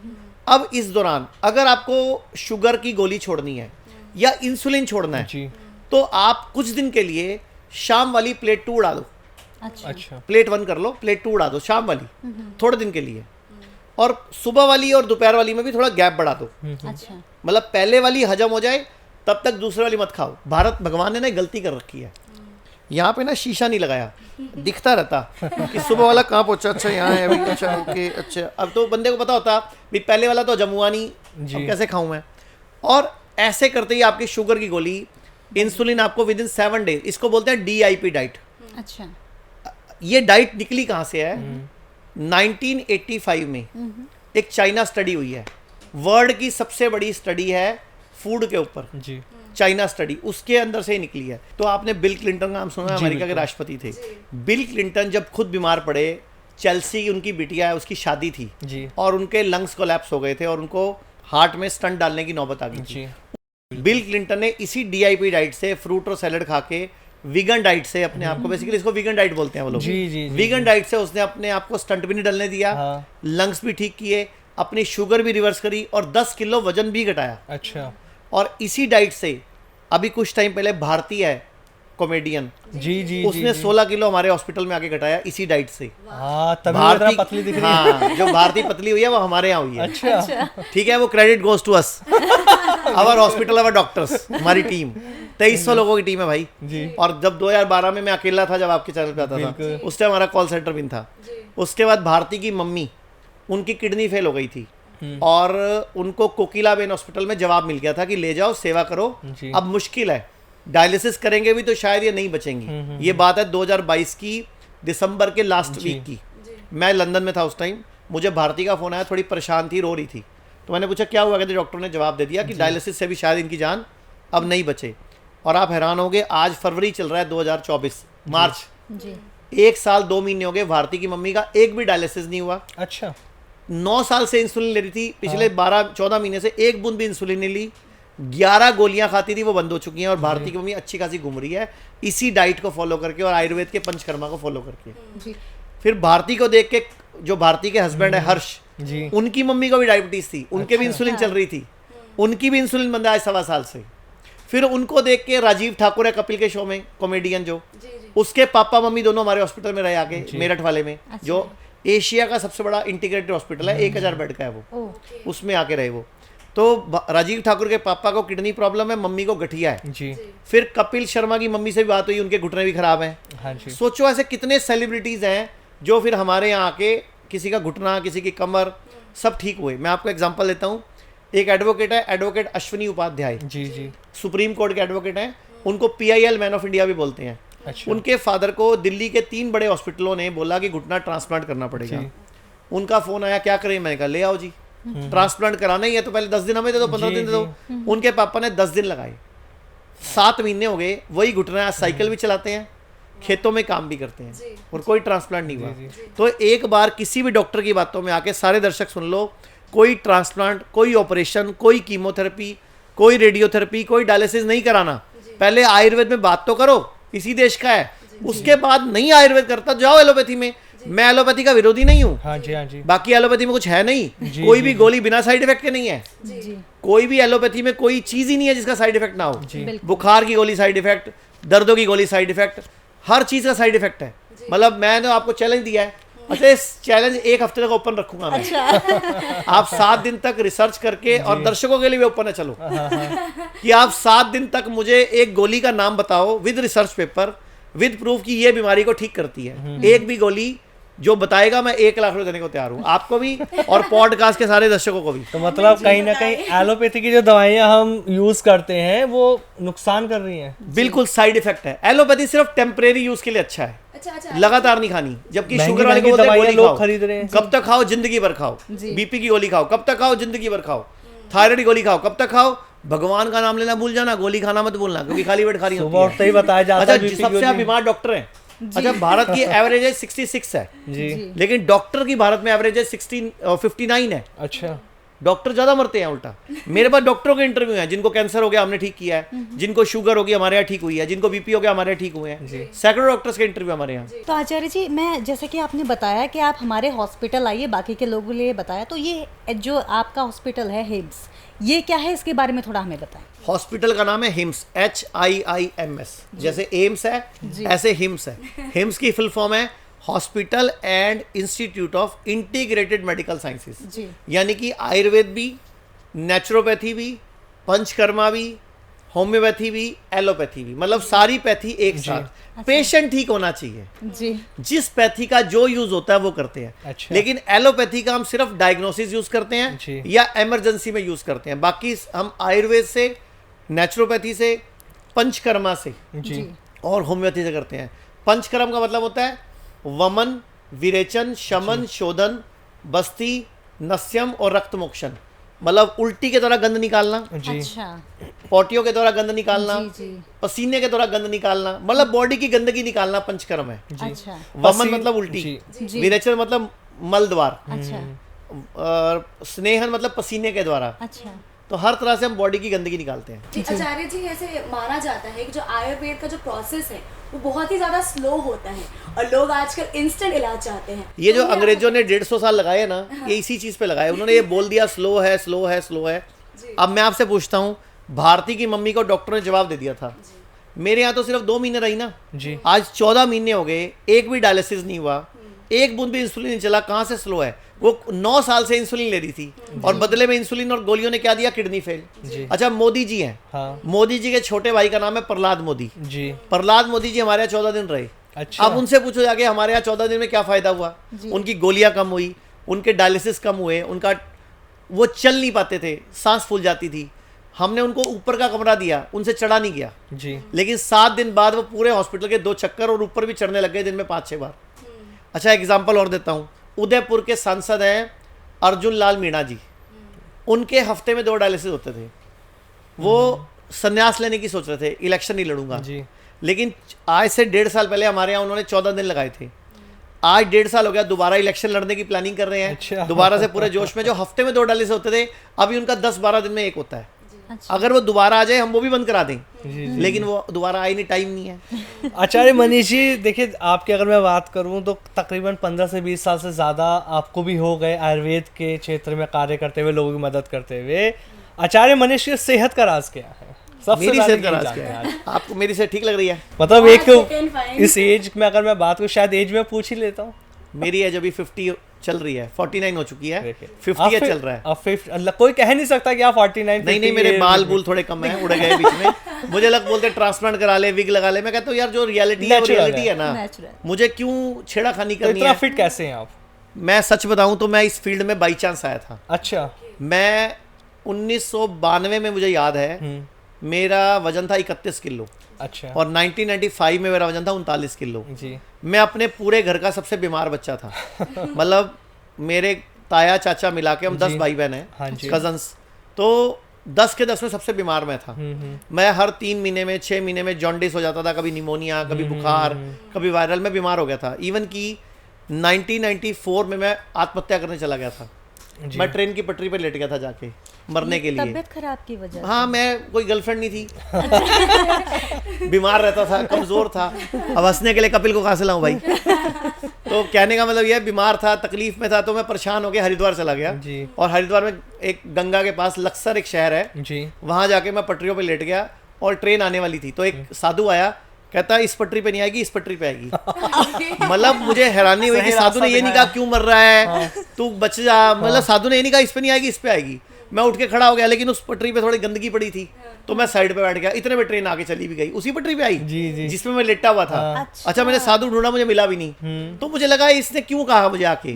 S2: अब इस दौरान अगर आपको शुगर की गोली छोड़नी है या इंसुलिन छोड़ना है,
S1: जी।
S2: तो आप कुछ दिन के लिए शाम वाली प्लेट 2 उड़ा दो,
S3: अच्छा
S1: अच्छा।
S2: प्लेट 1 कर लो, प्लेट 2 उड़ा दो शाम वाली, थोड़े दिन के लिए। और सुबह वाली और दोपहर वाली में भी थोड़ा गैप बढ़ा दो।
S3: अच्छा
S2: मतलब पहले वाली हजम हो जाए तब तक दूसरे वाली मत खाओ। भारत भगवान ने ना गलती कर रखी है, यहाँ पे ना शीशा नहीं लगाया, दिखता रहता कि सुबह वाला कहाँ पहुँचा, अच्छा यहाँ है अभी, अच्छा ओके, अच्छा। अब तो बंदे को पता होता भी पहले वाला तो जमुआ नहीं, अब कैसे खाऊं मैं। और ऐसे करते ही आपकी शुगर की गोली, इंसुलिन आपको विद इन 7 डेज, इसको बोलते हैं DIP डाइट।
S3: अच्छा
S2: ये डाइट निकली कहाँ से है? 1985 में एक चाइना स्टडी हुई है, वर्ल्ड की सबसे बड़ी स्टडी है फूड के ऊपर,
S1: जी।
S2: चाइना स्टडी, उसके अंदर से ही निकली है। तो आपने बिल क्लिंटन का नाम सुना है, अमेरिका के राष्ट्रपति थे। बिल क्लिंटन जब खुद बीमार पड़े, चेल्सी उनकी बिटिया है, उसकी शादी थी,
S1: जी।
S2: और उनके लंग्स कोलैप्स हो गए थे और उनको हार्ट में स्टंट डालने की नौबत आ गई थी।
S1: जी।
S2: बिल क्लिंटन ने इसी DIP डाइट से, फ्रूट और सैलड खा के, वीगन डाइट से अपने आप को, बेसिकली इसको वीगन डाइट बोलते हैं वो लोग,
S1: जी,
S2: वीगन डाइट से उसने अपने आप को स्टंट भी नहीं डलने दिया,
S1: हाँ।
S2: लंग्स भी ठीक किए, अपनी शुगर भी रिवर्स करी, और 10 किलो वजन भी घटाया।
S1: अच्छा।
S2: और इसी डाइट से अभी कुछ टाइम पहले भारतीय है कॉमेडियन,
S1: जी जी।
S2: उसने 16 किलो हमारे हॉस्पिटल में आके घटाया इसी डाइट से।
S1: हाँ, तभी वो इतना पतली दिख रही है।
S2: हाँ, जो भारतीय पतली हुई है वो हमारे यहाँ हुई है।
S1: अच्छा।
S2: ठीक है, वो credit goes to us, our hospital, our doctors, हमारी टीम 2300 लोगों की टीम है भाई।
S1: जी।
S2: और जब 2012 में मैं अकेला था, जब आपके चैनल पे आता था,
S1: बिल्कुल।
S2: उस टाइम हमारा कॉल सेंटर भी था। उसके बाद भारती की मम्मी, उनकी किडनी फेल हो गई थी, और उनको कोकिलाबेन हॉस्पिटल में जवाब मिल गया था कि ले जाओ, सेवा करो,
S1: जी।
S2: अब मुश्किल है, डायलिसिस करेंगे भी तो शायद ये नहीं बचेंगी। ये बात है 2022 की दिसंबर के लास्ट वीक की। मैं लंदन में था उस टाइम, मुझे भारती का फोन आया, थोड़ी परेशान थी, रो रही थी। तो मैंने पूछा क्या हुआ, कहते डॉक्टर ने जवाब दे दिया कि डायलिसिस से भी शायद इनकी जान अब नहीं बचे। और आप हैरान होंगे, आज फरवरी चल रहा है 2024, मार्च,
S3: जी
S2: 1 साल 2 महीने हो गए, भारती की मम्मी का एक भी डायलिसिस नहीं हुआ।
S1: अच्छा।
S2: 9 साल से इंसुलिन ले रही थी, पिछले 12-14 महीने से एक बूंद भी इंसुलिन नहीं ली, 11 गोलियां खाती थी, वो बंद हो चुकी हैं, और भारती की मम्मी अच्छी खासी घूम रही है इसी डाइट को फॉलो करके और आयुर्वेद के पंचकर्मा को फॉलो करके।
S3: जी
S2: फिर भारती को देख के, जो भारती के हस्बैंड है हर्ष,
S1: जी।
S2: उनकी मम्मी को भी डायबिटीज थी, उनके भी इंसुलिन चल रही थी, उनकी भी इंसुलिन बंद है आज 1.25 साल से। फिर उनको देख के राजीव ठाकुर है कपिल के शो में, कॉमेडियन जो,
S4: जी जी
S2: उसके पापा मम्मी दोनों हमारे हॉस्पिटल में रहे आके, मेरठ वाले में,
S3: अच्छा।
S2: जो एशिया का सबसे बड़ा इंटीग्रेटेड हॉस्पिटल है, 1000 बेड का है वो,
S3: ओ
S2: उसमें आके रहे वो। तो राजीव ठाकुर के पापा को किडनी प्रॉब्लम है, मम्मी को गठिया है।
S1: जी
S2: फिर कपिल शर्मा की मम्मी से भी बात हुई, उनके घुटने भी खराब हैं।
S1: हाँ जी
S2: सोचो ऐसे कितने सेलिब्रिटीज हैं जो फिर हमारे यहाँ आके किसी का घुटना, किसी की कमर, सब ठीक हुए। मैं आपको एग्जांपल देता हूँ, एक एडवोकेट है, एडवोकेट अश्विनी उपाध्याय,
S1: जी जी
S2: सुप्रीम कोर्ट के एडवोकेट हैं, उनको PIL मैन ऑफ इंडिया भी बोलते हैं।
S1: अच्छा
S2: उनके फादर को दिल्ली के 3 बड़े हॉस्पिटलों ने बोला कि घुटना ट्रांसप्लांट करना पड़ेगा।
S1: जी।
S2: उनका फोन आया, क्या करें? मैंने कहा ले आओ जी, ट्रांसप्लांट कराना ही है तो पहले 10 दिन हमें दे दो, 15
S1: जी,
S2: दिन दे दो। उनके पापा ने 10 दिन लगाए, 7 महीने हो गए, वही घुटना, आज साइकिल भी चलाते हैं, खेतों में काम भी करते हैं, और कोई ट्रांसप्लांट नहीं हुआ। तो एक बार किसी भी डॉक्टर की बातों में आके सारे दर्शक सुन लो, कोई ट्रांसप्लांट, कोई ऑपरेशन, कोई कीमोथेरेपी, कोई रेडियोथेरेपी, कोई डायलिसिस नहीं कराना। पहले आयुर्वेद में बात तो करो, इसी देश का है, उसके बाद नहीं आयुर्वेद करता जाओ एलोपैथी में। मैं एलोपैथी का विरोधी नहीं हूँ,
S1: हाँ जी हाँ जी
S2: बाकी एलोपैथी में कुछ है नहीं,
S1: जी,
S2: कोई
S1: जी,
S2: भी गोली बिना साइड इफेक्ट के नहीं है।
S3: जी
S2: कोई भी एलोपैथी में कोई चीज ही नहीं है जिसका साइड इफेक्ट ना हो।
S1: जी
S2: बुखार की गोली साइड इफेक्ट, दर्दों की गोली साइड इफेक्ट, हर चीज का साइड इफेक्ट है। मतलब मैंने आपको चैलेंज दिया है, अच्छा इस चैलेंज 1 हफ्ते तक ओपन रखूंगा मैं। आप 7 दिन तक रिसर्च करके, और दर्शकों के लिए भी ओपन है, चलो कि आप 7 दिन तक मुझे एक गोली का नाम बताओ with research paper, with proof कि ये बीमारी को ठीक करती है। एक भी गोली जो बताएगा, मैं 1 लाख रुपए देने को तैयार हूँ, आपको भी और पॉडकास्ट के सारे दर्शकों को भी।
S1: तो मतलब कहीं ना कहीं एलोपैथी की जो दवाइयाँ हम यूज करते हैं वो नुकसान कर रही हैं।
S2: बिल्कुल साइड इफेक्ट है। एलोपैथी सिर्फ टेम्परेरी यूज के लिए अच्छा है,
S4: अच्छा अच्छा
S2: लगातार नहीं खानी। जबकि
S1: महंगी
S2: शुगर वाले को
S1: महंगी
S2: बोलते हैं
S1: दवाइयाँ
S2: गोली
S1: लोग
S2: खाओ,
S1: खरीद रहे हैं।
S2: कब तक खाओ? जिंदगी भर खाओ। बीपी की गोली खाओ, कब तक खाओ? जिंदगी भर खाओ। थायराइड की गोली खाओ, कब तक खाओ? भगवान का नाम लेना भूल जाना, गोली खाना मत भूलना, क्योंकि खाली पेट खानी
S1: सुबह
S2: होती
S1: उठते ही बताया
S2: है।
S1: जाता
S2: अच्छा,
S1: है बीपी की
S2: सबसे आप
S1: गोली।
S2: बीमार डॉक्टर हैं। अच्छा, भारत की एवरेज एज 66 है,
S1: जी
S2: लेकिन डॉक्टर की भारत में एवरेज एज 59 है।
S1: अच्छा
S2: डॉक्टर ज्यादा मरते हैं उल्टा। मेरे पास डॉक्टरों के इंटरव्यू हैं, जिनको कैंसर हो गया हमने ठीक किया है, जिनको शुगर होगी हमारे यहाँ ठीक हुई है, जिनको बीपी हो गया हमारे यहाँ ठीक हुए हैं। सैकड़ों डॉक्टर्स के इंटरव्यू हमारे यहाँ।
S3: तो आचार्य जी, मैं जैसे कि आपने बताया कि आप हमारे हॉस्पिटल आइए, बाकी के लोगों के लिए बताया, तो ये जो आपका हॉस्पिटल है हिम्स, ये क्या है, इसके बारे में थोड़ा हमें बताएं।
S2: हॉस्पिटल का नाम है हिम्स, HIIMS, जैसे एम्स है ऐसे हिम्स है। हिम्स की फुल फॉर्म है hospital and institute of integrated medical sciences,
S3: जी
S2: यानी कि आयुर्वेद भी, नेचुरोपैथी भी, पंचकर्मा भी, होम्योपैथी भी, एलोपैथी भी, मतलब सारी पैथी एक साथ। पेशेंट ठीक होना चाहिए,
S3: जी
S2: जिस पैथी का जो यूज होता है वो करते हैं।
S1: अच्छा।
S2: लेकिन एलोपैथी का हम सिर्फ डायग्नोसिस यूज करते
S1: जी।
S2: हैं या इमरजेंसी में यूज करते हैं। बाकी हम आयुर्वेद से, नेचुरोपैथी से, पंचकर्मा से
S1: जी
S2: और होम्योपैथी से करते हैं। पंचकर्म का मतलब होता है वमन, विरेचन, शमन, शोधन, बस्ती, नस्यम और रक्त मोक्षण। मतलब उल्टी के द्वारा गंद निकालना,
S1: जी
S3: अच्छा
S2: पोटियों के द्वारा गंद निकालना,
S3: जी जी
S2: पसीने के द्वारा गंद निकालना, मतलब बॉडी की गंदगी निकालना पंचकर्म है।
S3: अच्छा
S2: वमन मतलब उल्टी,
S3: जी।
S2: विरेचन मतलब मल द्वार,
S3: अच्छा
S2: और स्नेहन मतलब पसीने के द्वारा।
S3: अच्छा
S2: तो हर तरह से हम बॉडी की गंदगी निकालते हैं।
S4: जी, आचार्य जी ऐसे माना जाता है कि जो आयुर्वेद का जो प्रोसेस है वो बहुत ही ज्यादा स्लो होता है और लोग आजकल इंस्टेंट इलाज चाहते हैं।
S2: ये जो
S4: तो
S2: अंग्रेजों ने 150 साल लगाए ना, ये इसी चीज पे लगाए। उन्होंने ये बोल दिया स्लो है, स्लो है, स्लो है। अब मैं आपसे पूछता हूँ, भारती की मम्मी को डॉक्टर ने जवाब दे दिया था, मेरे यहाँ तो सिर्फ 2 महीने रही ना,
S1: जी
S2: आज 14 महीने हो गए, एक भी डायलिसिस नहीं हुआ, एक बूंद भी इंसुलिन नहीं चला। कहाँ से स्लो है? वो 9 साल से इंसुलिन ले रही थी और बदले में इंसुलिन और गोलियों ने क्या दिया? Kidney fail.
S1: जी
S2: अच्छा, मोदी जी हैं,
S1: हाँ
S2: मोदी जी के छोटे भाई का नाम है प्रहलाद मोदी।
S1: जी
S2: प्रहलाद मोदी जी हमारे यहाँ 14 दिन रहे।
S1: अच्छा
S2: अब उनसे पूछो जाके हमारे यहाँ 14 दिन में क्या फायदा हुआ? उनकी गोलियां कम हुई, उनके डायलिसिस कम हुए, उनका वो चल नहीं पाते थे, सांस फूल जाती थी। हमने उनको ऊपर का कमरा दिया, उनसे चढ़ा नहीं गया,
S1: जी
S2: लेकिन 7 दिन बाद वो पूरे हॉस्पिटल के 2 चक्कर और ऊपर भी चढ़ने लग गए, दिन में 5-6 बार। अच्छा, एग्जाम्पल और देता हूँ, उदयपुर के सांसद हैं अर्जुन लाल मीणा जी, उनके हफ्ते में 2 डायलिसिस होते थे। वो संन्यास लेने की सोच रहे थे, इलेक्शन नहीं लड़ूंगा,
S1: जी
S2: लेकिन आज से 1.5 साल पहले हमारे यहाँ उन्होंने 14 दिन लगाए थे। आज 1.5 साल हो गया, दोबारा इलेक्शन लड़ने की प्लानिंग कर रहे हैं।
S1: अच्छा।
S2: दोबारा से पूरे जोश में। जो हफ्ते में 2 डायलिसिस होते थे, अभी उनका 10-12 दिन में एक होता है।
S3: अच्छा
S2: अगर वो दोबारा आ जाए, हम वो भी बंद करा दें,
S1: जी
S2: लेकिन वो दोबारा आए नहीं, टाइम नहीं है।
S1: आचार्य मनीष जी, देखिए आपकी अगर मैं बात करूं तो तकरीबन 15 से 20 साल से ज़्यादा आपको भी हो गए आयुर्वेद के क्षेत्र में कार्य करते हुए, लोगों की मदद करते हुए। आचार्य मनीष की सेहत का राज क्या है? सबसे
S2: मेरी
S1: पहले
S2: सेहत का
S1: यही
S2: राज
S1: जानते
S2: क्या
S1: हैं
S2: है?
S1: आज।
S2: आपको मेरी सेहत ठीक लग रही है?
S1: मतलब एक
S4: second fine.
S1: इस एज में अगर मैं बात करूँ, शायद एज में पूछ ही लेता हूँ।
S2: मेरी एज अभी 50 चल रही है, 49 हो चुकी है,
S1: देखिए,
S2: 50 या चल रहा है।
S1: अब 50 कोई कह नहीं सकता कि आप 49
S2: नहीं, मेरे बाल बूल थोड़े कम हैं, उड़ गए बीच में। मुझे लग बोलते ट्रांसप्लांट करा ले, विग लगा ले। मैं कहता हूँ यार जो रियलिटी है वो
S1: Natural
S2: रियलिटी है ना,
S3: Natural.
S2: मुझे क्यों छेड़ाखानी
S1: तो
S2: करनी
S1: इतना
S2: है?
S1: फिट कैसे हैं आप?
S2: मैं सच बताऊं तो मैं इस फील्ड में बाई चांस आया था।
S1: अच्छा।
S2: मैं 1992 में, मुझे याद है, मेरा वजन था 31 किलो
S1: अच्छा।
S2: और 1995 में मेरा वजन था 39 किलो।
S1: जी।
S2: मैं अपने पूरे घर का सबसे बीमार बच्चा था। मतलब मेरे ताया चाचा मिला के हम 10
S1: जी।
S2: भाई बहन
S1: हाँ
S2: हैं,
S1: जी।
S2: कजन्स। तो 10 के 10 में सबसे बीमार मैं था। मैं हर 3 महीने में, 6 महीने में जॉन्डिस हो जाता था, कभी निमोनिया, कभी बुखार, कभी वायरल में बीमार हो गया था। इवन कि 1994 में मैं आत्महत्या करने चला गया था।
S1: जी।
S2: मैं ट्रेन की पटरी पर लेट गया था जाके मरने के लिए।
S3: तबीयत खराब की वजह से।
S2: हाँ, मैं कोई गर्लफ्रेंड नहीं थी। बीमार रहता था, कमजोर था। अब हंसने के लिए कपिल को कहाँ से लाऊं भाई? तो कहने का मतलब यह, बीमार था, तकलीफ में था, तो मैं परेशान हो गया, हरिद्वार चला गया।
S1: जी।
S2: और हरिद्वार में एक गंगा के पास लक्सर एक शहर है,
S1: जी।
S2: वहां जाके मैं पटरियों पे लेट गया और ट्रेन आने वाली थी। तो एक साधु आया, कहता इस पटरी पे नहीं आएगी, इस पटरी पे आएगी। मतलब मुझे हैरानी हुई कि
S1: सही
S2: साधु ने
S1: रास्ता
S2: ये नहीं कहा
S1: दिखाया।
S2: क्यों मर रहा है, तू बच जा। मतलब साधु ने ये नहीं कहा इस पे नहीं आएगी, इस पे आएगी। मैं उठ के खड़ा हो गया, लेकिन उस पटरी पे थोड़ी गंदगी पड़ी थी, तो मैं साइड पे बैठ गया। इतने में ट्रेन आके चली भी गई, उसी पटरी पे आई
S1: जी, जी।
S2: जिसमें मैं लेटा हुआ था।
S1: हाँ।
S2: अच्छा, मैंने साधु ढूंढा, मुझे मिला भी नहीं। तो मुझे लगा इसने क्यों कहा मुझे आके,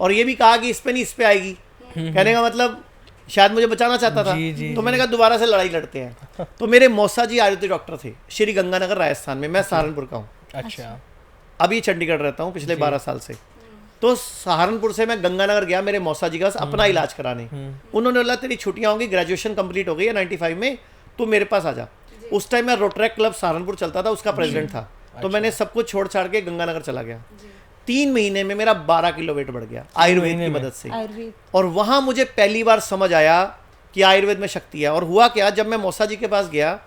S2: और ये भी कहा कि इस पे नहीं, इस पे आएगी। कहने का मतलब शायद मुझे बचाना चाहता था।
S1: जी, जी,
S2: तो मैंने कहा दोबारा से लड़ाई लड़ते हैं। तो मेरे मौसा जी आयुर्वेदिक डॉक्टर थे, श्री गंगानगर राजस्थान में। मैं सहारनपुर का हूँ,
S1: अच्छा।
S2: अभी चंडीगढ़ रहता हूँ पिछले 12 साल से। तो सहारनपुर से मैं गंगानगर गया मेरे मौसा जी का अपना इलाज कराने। उन्होंने बोला तेरी छुट्टियां होंगी, ग्रेजुएशन कंप्लीट हो गई है 95 में, तू मेरे पास आ जा। उस टाइम मैं रोटरैक क्लब सहारनपुर चलता था, उसका प्रेसिडेंट था। तो मैंने सब कुछ छोड़ छाड़ के गंगानगर चला गया। 3 महीने में मेरा 12 किलो वेट बढ़ गया आयुर्वेद की मदद से।
S3: आयुर्वेद।
S2: और वहां मुझे पहली बार समझ आया कि आयुर्वेद में शक्ति है। और हुआ क्या, जब मैं मौसा जी के पास गया,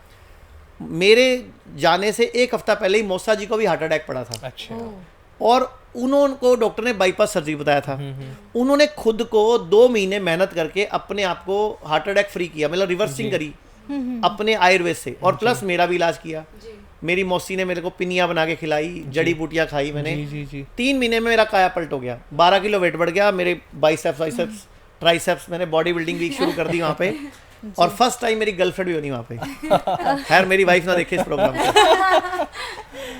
S2: मेरे जाने से 1 हफ्ता पहले ही मौसा जी को भी हार्ट अटैक पड़ा था।
S1: अच्छा।
S2: और उनको डॉक्टर ने बाईपास सर्जरी बताया था। उन्होंने खुद को 2 महीने मेहनत करके अपने आप को हार्ट अटैक फ्री किया, मतलब रिवर्सिंग करी अपने आयुर्वेद से। और प्लस मेरा भी इलाज किया। मेरी मौसी ने मेरे को पिनिया बना के खिलाई, जड़ी बूटियां खाई मैंने।
S1: जी, जी, जी।
S2: 3 महीने में मेरा काया पलट हो गया, 12 किलो वेट बढ़ गया। मेरे बाइसेप्स, बाइसेप्स, ट्राइसेप्स, मैंने बॉडी बिल्डिंग वीक शुरू कर दी वहाँ पे। और फर्स्ट टाइम मेरी गर्लफ्रेंड भी बनी वहाँ पे। खैर मेरी वाइफ ना देखे इस प्रोग्राम को।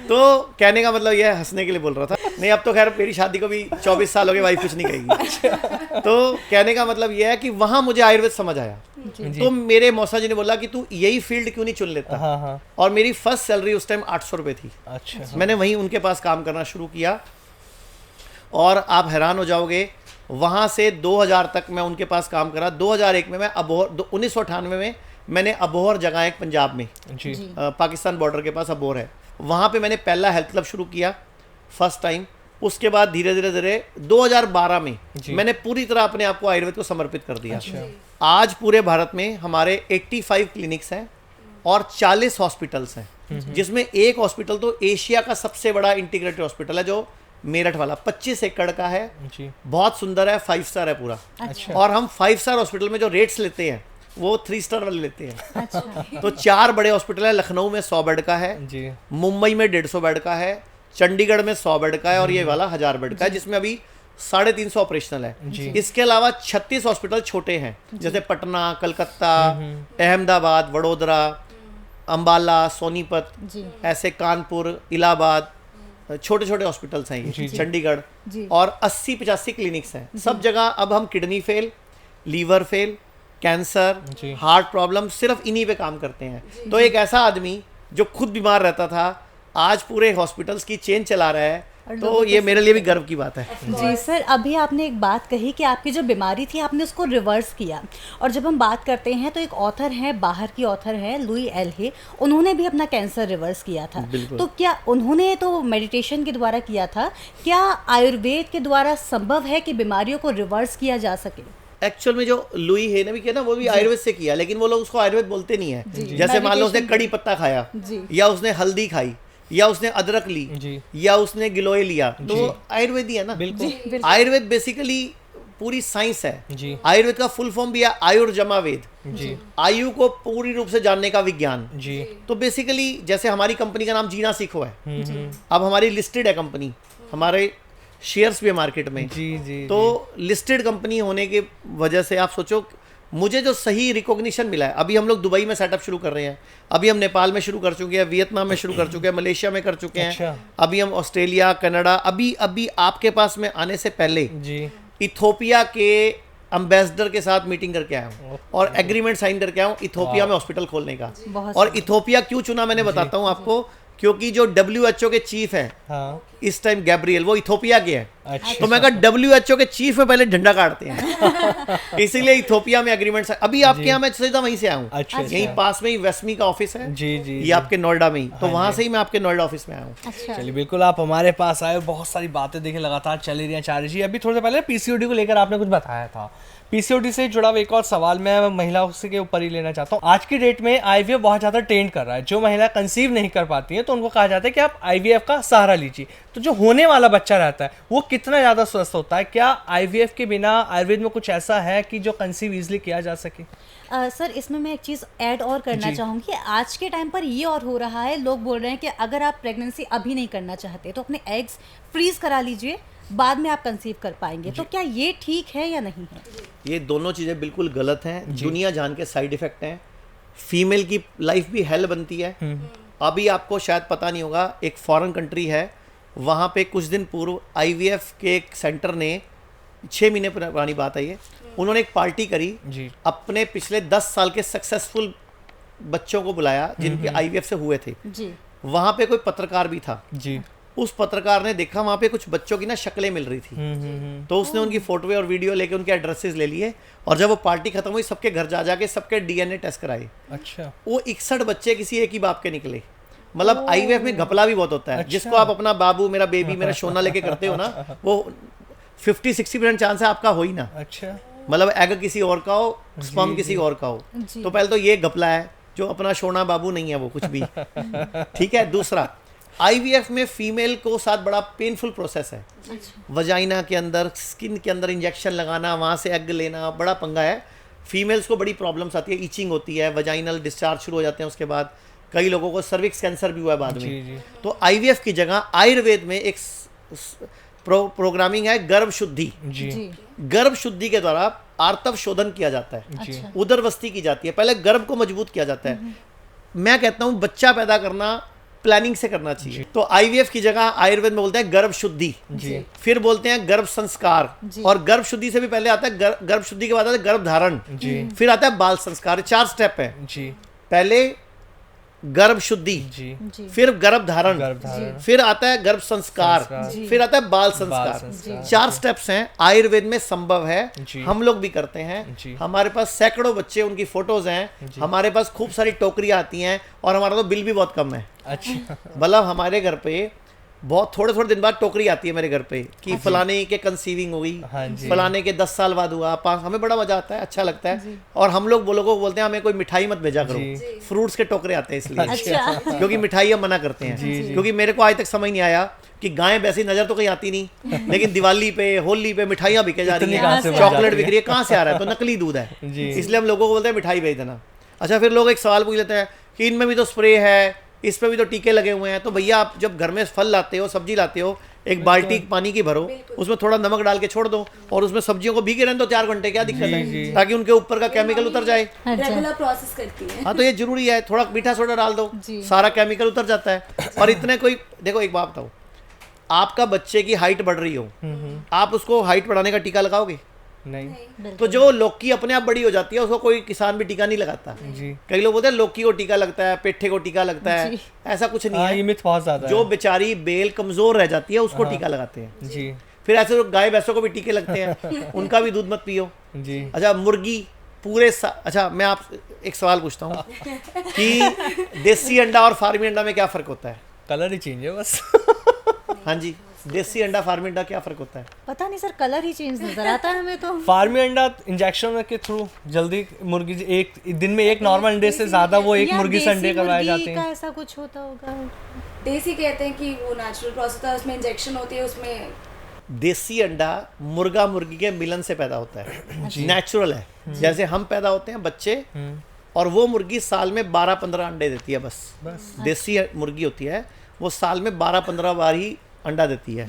S2: तो कहने का मतलब यह, हंसने के लिए बोल रहा था। नहीं, अब तो खैर मेरी शादी को भी 24 साल हो गए, वाइफ कुछ नहीं कहेगी। तो कहने का मतलब यह है कि वहाँ मुझे आयुर्वेद समझ आया। तो मेरे मौसा जी ने बोला कि तू यही फील्ड क्यों नहीं चुन लेता।
S1: हाँ, हाँ।
S2: और मेरी फर्स्ट सैलरी उस टाइम 800 रुपये थी।
S1: अच्छा।
S2: मैंने वहीं उनके पास काम करना शुरू किया। और आप हैरान हो जाओगे, वहाँ से 2000 तक मैं उनके पास काम करा। 2001 में मैं अबोहर, 1998 में मैंने अबोहर जगह एक पंजाब में,
S1: जी।
S2: पाकिस्तान बॉर्डर के पास अबोहर है, वहाँ पे मैंने पहला हेल्थ क्लब शुरू किया फर्स्ट टाइम। उसके बाद धीरे धीरे धीरे 2012 में
S1: जी।
S2: मैंने पूरी तरह अपने आप को आयुर्वेद को समर्पित कर दिया।
S1: अच्छा।
S2: आज पूरे भारत में हमारे 85 क्लिनिक्स हैं और 40 हॉस्पिटल्स हैं, जिसमें एक हॉस्पिटल तो एशिया का सबसे बड़ा इंटीग्रेटेड हॉस्पिटल है, जो मेरठ वाला 25 एकड़ का है।
S1: जी।
S2: बहुत सुंदर है, 5 स्टार है पूरा।
S1: अच्छा।
S2: और हम 5 स्टार हॉस्पिटल में जो रेट्स लेते हैं वो 3 स्टार वाले लेते हैं।
S3: अच्छा।
S2: तो 4 बड़े हॉस्पिटल है। लखनऊ में 100 बेड का है,
S1: जी।
S2: मुंबई में 150 बेड का है, चंडीगढ़ में 100 बेड का है, और ये वाला 1000 बेड का है, जिसमें अभी 350 ऑपरेशनल है। इसके अलावा 36 हॉस्पिटल छोटे हैं, जैसे पटना, कलकत्ता, अहमदाबाद, वडोदरा, अंबाला, सोनीपत,
S3: जी।
S2: ऐसे कानपुर, इलाहाबाद, छोटे छोटे हॉस्पिटल्स हैं ये, चंडीगढ़।
S3: जी।
S2: और 80-85 क्लिनिक्स हैं सब जगह। अब हम kidney fail, liver fail, cancer,
S1: जी।
S2: हार्ट प्रॉब्लम, सिर्फ इन्हीं पे काम करते हैं। तो एक ऐसा आदमी जो खुद बीमार रहता था, आज पूरे हॉस्पिटल्स की चेन चला रहा है, तो ये मेरे लिए भी गर्व की बात है।
S3: जी सर, अभी आपने एक बात कही कि आपकी जो बीमारी थी आपने उसको रिवर्स किया। और जब हम बात करते हैं तो एक ऑथर हैं, बाहर की ऑथर है लुई एल हे, उन्होंने भी अपना कैंसर रिवर्स किया था। तो क्या उन्होंने तो मेडिटेशन के द्वारा किया था, क्या आयुर्वेद के द्वारा संभव है कि बीमारियों को रिवर्स किया जा सके?
S2: एक्चुअल में जो लुई है ने भी किया ना, वो भी आयुर्वेद से किया, लेकिन वो लोग उसको आयुर्वेद बोलते नहीं है। जैसे मान लो उसने कड़ी पत्ता खाया, या उसने हल्दी खाई, या उसने अदरक ली, या उसने गिलोय लिया, तो वो आयुर्वेद ही है ना।
S1: बिल्कुल।
S2: आयुर्वेद बेसिकली पूरी साइंस है
S1: जी
S2: आयुर्वेद का फुल फॉर्म भी है आयुर्जमा वेद,
S1: जी
S2: आयु को पूरी रूप से जानने का विज्ञान।
S1: जी
S2: तो बेसिकली जैसे हमारी कंपनी का नाम जीना सीखो है, अब हमारी लिस्टेड है कंपनी, हमारे शेयर्स भी है मार्केट में।
S1: जी जी
S2: तो लिस्टेड कंपनी होने की वजह से आप सोचो मुझे जो सही रिकॉग्निशन मिला है, अभी हम लोग दुबई में सेटअप शुरू कर रहे हैं, अभी हम नेपाल में शुरू कर चुके हैं, वियतनाम में शुरू कर चुके हैं, मलेशिया में कर चुके हैं,
S1: अच्छा।
S2: अभी हम ऑस्ट्रेलिया, कनाडा, अभी अभी आपके पास में आने से पहले
S1: जी
S2: इथोपिया के एम्बेसडर के साथ मीटिंग करके आया हूँ और एग्रीमेंट साइन करके आया हूँ इथोपिया में हॉस्पिटल खोलने का।
S3: बहुत
S2: और इथोपिया क्यों चुना मैंने बताता हूँ आपको, क्योंकि जो WHO के चीफ हैं
S1: हाँ
S2: इस टाइम गैब्रियल, वो इथोपिया के हैं।
S1: अच्छा
S2: तो मैं कहा WHO के चीफ में पहले झंडा काटते हैं इसीलिए इथोपिया में एग्रीमेंट। अभी आपके यहाँ मैं सीधा वहीं से आया हूँ,
S1: अच्छा
S2: यहीं पास में ही वेस्टमी का ऑफिस है,
S1: जी जी
S2: ये आपके नोएडा में ही, तो वहां से ही मैं आपके नोएडा ऑफिस में आया हूँ।
S3: अच्छा।
S1: चलिए बिल्कुल आप हमारे पास आए, बहुत सारी बातें देखिए लगातार चल रही हैं आचार्य जी। अभी थोड़ी देर पहले पीसीओडी को लेकर आपने कुछ बताया था, पीसीओडी से जुड़ा हुआ एक और सवाल मैं महिलाओं के ऊपर ही लेना चाहता हूँ। आज की डेट में आईवीएफ बहुत ज़्यादा ट्रेंड कर रहा है, जो महिला कंसीव नहीं कर पाती है तो उनको कहा जाता है कि आप आईवीएफ का सहारा लीजिए। तो जो होने वाला बच्चा रहता है वो कितना ज़्यादा स्वस्थ होता है? क्या आईवीएफ के बिना आयुर्वेद में कुछ ऐसा है कि जो कंसीव इजीली किया जा सके?
S3: सर इसमें मैं एक चीज़ ऐड और करना
S1: जी।
S3: चाहूँगी। आज के टाइम पर ये और हो रहा है, लोग बोल रहे हैं कि अगर आप प्रेगनेंसी अभी नहीं करना चाहते तो अपने एग्स फ्रीज करा लीजिए, बाद में आप कंसीव कर पाएंगे। तो क्या ये ठीक है या नहीं है?
S2: ये दोनों चीज़ें बिल्कुल गलत हैं, दुनिया जान के साइड इफेक्ट हैं। फीमेल की लाइफ भी हेल बनती है। अभी आपको शायद पता नहीं होगा, एक फॉरेन कंट्री है, वहाँ पे कुछ दिन पूर्व आईवीएफ के एक सेंटर ने, 6 महीने पुरानी बात है ये, उन्होंने एक पार्टी करी,
S1: जी
S2: अपने पिछले 10 साल के सक्सेसफुल बच्चों को बुलाया जिनके आईवीएफ से हुए थे।
S3: जी
S2: वहाँ पे कोई पत्रकार भी था,
S1: जी
S2: उस पत्रकार ने देखा वहाँ पे कुछ बच्चों की ना शक्लें मिल रही थी, तो उसने उनकी फोटो और वीडियो लेके उनके एड्रेसेस ले लिए, और जब वो पार्टी खत्म हुई सबके घर जा जाके सबके डीएनए टेस्ट कराए।
S1: अच्छा
S2: वो 61 बच्चे किसी एक ही बाप के निकले। मतलब आईवीएफ में घपला भी बहुत होता है।
S1: अच्छा।
S2: जिसको आप अपना बाबू, मेरा बेबी, मेरा सोना लेके करते हो ना, वो 50-60% चांस है आपका हो ही ना।
S1: अच्छा
S2: मतलब एग किसी और का हो, स्पर्म किसी और का हो।
S3: जी।
S2: तो पहले तो ये घपला है, जो अपना सोना बाबू नहीं है वो कुछ भी। ठीक है। दूसरा, आईवीएफ में फीमेल को साथ बड़ा पेनफुल प्रोसेस है। वजाइना के अंदर, स्किन के अंदर इंजेक्शन लगाना, वहाँ से एग लेना, बड़ा पंगा है। फीमेल्स को बड़ी प्रॉब्लम्स आती है, ईचिंग होती है, वजाइनल डिस्चार्ज शुरू हो जाते हैं। उसके बाद कई लोगों को सर्विक्स कैंसर भी हुआ है बाद
S1: जी
S2: में।
S1: जी
S2: तो आईवीएफ की जगह आयुर्वेद में एक प्रोग्रामिंग है गर्भ शुद्धि।
S1: जी
S3: जी
S2: गर्भ शुद्धि के द्वारा आर्तव शोधन किया जाता है,
S1: जी
S2: उदरवस्ती की जाती है, पहले गर्भ को मजबूत किया जाता है। मैं कहता हूँ बच्चा पैदा करना प्लानिंग से करना चाहिए। तो आईवीएफ की जगह आयुर्वेद में बोलते हैं गर्भ शुद्धि,
S1: जी
S2: फिर बोलते हैं गर्भ संस्कार,
S3: जी।
S2: और गर्भ शुद्धि से भी पहले आता है गर्भ शुद्धि के बाद आता है गर्भ धारण,
S1: जी
S2: फिर आता है बाल संस्कार। 4 स्टेप है।
S1: जी
S2: पहले गर्भ शुद्धि,
S1: जी
S3: जी
S2: फिर गर्भ धारण,
S1: गर्भधारण,
S2: फिर आता है गर्भ संस्कार,
S1: संस्कार,
S2: फिर आता है बाल
S1: बाल
S2: संस्कार।
S1: संस्कार।
S2: 4 स्टेप्स हैं, आयुर्वेद में संभव है,
S1: जी।
S2: हम लोग भी करते हैं।
S1: जी।
S2: हमारे पास सैकड़ों बच्चे, उनकी फोटोज हैं, हमारे पास खूब सारी टोकरियां आती हैं, और हमारा तो बिल भी बहुत कम है।
S1: अच्छा
S2: मतलब हमारे घर पे बहुत थोड़े दिन बाद टोकरी आती है मेरे घर पे कि फलाने के कंसीविंग हो
S1: हाँ
S2: गई,
S1: जी।
S2: फलाने के 10 साल बाद हुआ, 5। हमें बड़ा मजा आता है, अच्छा लगता है। और हम लोग वो लोगों को बोलते हैं हमें कोई मिठाई मत भेजा करो,
S1: जी।
S2: फ्रूट्स के टोकरे आते हैं इसलिए,
S3: अच्छा
S2: क्योंकि मिठाई हम मना करते हैं। क्योंकि मेरे को आज तक समझ नहीं आया कि गाय वैसी नजर तो कहीं आती नहीं, लेकिन दिवाली पे, होली पे मिठाइयाँ बिके जा रही
S1: इतनी कहाँ से
S2: हैं,
S1: बन
S2: चॉकलेट
S1: जाती
S2: बिक
S1: है?
S2: रही है, कहाँ से आ रहा है? तो नकली दूध है,
S1: जी।
S2: इसलिए हम लोगों को बोलते हैं मिठाई भेज देना। अच्छा, फिर लोग एक सवाल पूछ लेते हैं कि इनमें भी तो स्प्रे है, इस पे भी तो टीके लगे हुए हैं। तो भैया आप जब घर में फल लाते हो, सब्जी लाते हो, एक बाल्टी पानी की भरो, उसमें थोड़ा नमक डाल के छोड़ दो, और उसमें सब्जियों को भीगे रहने दो 4 घंटे, क्या दिक्कत है? ताकि उनके ऊपर का केमिकल उतर जाए।
S4: रेगुलर प्रोसेस करती है।
S2: हाँ, तो ये जरूरी है। थोड़ा मीठा सोडा डाल दो,
S3: जी।
S2: सारा केमिकल उतर जाता है। और इतने कोई, देखो एक बात बताओ, आपका बच्चे की हाइट बढ़ रही हो, आप उसको हाइट बढ़ाने का टीका लगाओगे?
S1: नहीं
S2: तो जो लौकी अपने आप बड़ी हो जाती है उसको कोई किसान भी टीका नहीं लगाता।
S1: जी
S2: कई लोग बोलते हैं लौकी को टीका लगता है, पेठे को टीका लगता है,
S3: जी।
S2: ऐसा कुछ नहीं
S1: हाँ, ये
S2: है।
S1: मिथ बहुत ज्यादा
S2: जो
S1: है।
S2: बेचारी बेल कमजोर रह जाती है उसको टीका लगाते हैं।
S1: जी
S2: फिर ऐसे लोग गाय भैंसों को भी टीके लगते हैं, उनका भी दूध मत पियो।
S1: जी
S2: अच्छा, मुर्गी अच्छा, मैं आप एक सवाल पूछता हूँ कि देसी अंडा और फार्मी अंडा में क्या फर्क होता है?
S1: कलर ही चेंज है बस।
S2: हाँ जी, देसी अंडा फार्मी अंडा क्या फर्क होता है?
S3: पता नहीं सर, कलर ही चेंज नजर आता है हमें तो।
S1: फार्मी अंडा इंजेक्शन के थ्रू जल्दी मुर्गी, एक दिन में एक नॉर्मल अंडे से ज्यादा वो एक
S3: या
S1: मुर्गी से अंडे
S3: देसी
S1: करवाए
S3: मुर्गी
S1: जाते
S3: का
S1: हैं।
S3: ऐसा कुछ होता होगा।
S4: देसी कहते हैं कि वो नेचुरल प्रोसेस है, उसमें इंजेक्शन होती है, उसमें
S2: देसी अंडा मुर्गा मुर्गी के मिलन से पैदा होता है, नेचुरल है। जैसे हम पैदा होते हैं बच्चे, और वो मुर्गी साल में 12-15 अंडे देती है बस। देसी मुर्गी होती है वो साल में 12-15 बार ही अंडा देती है,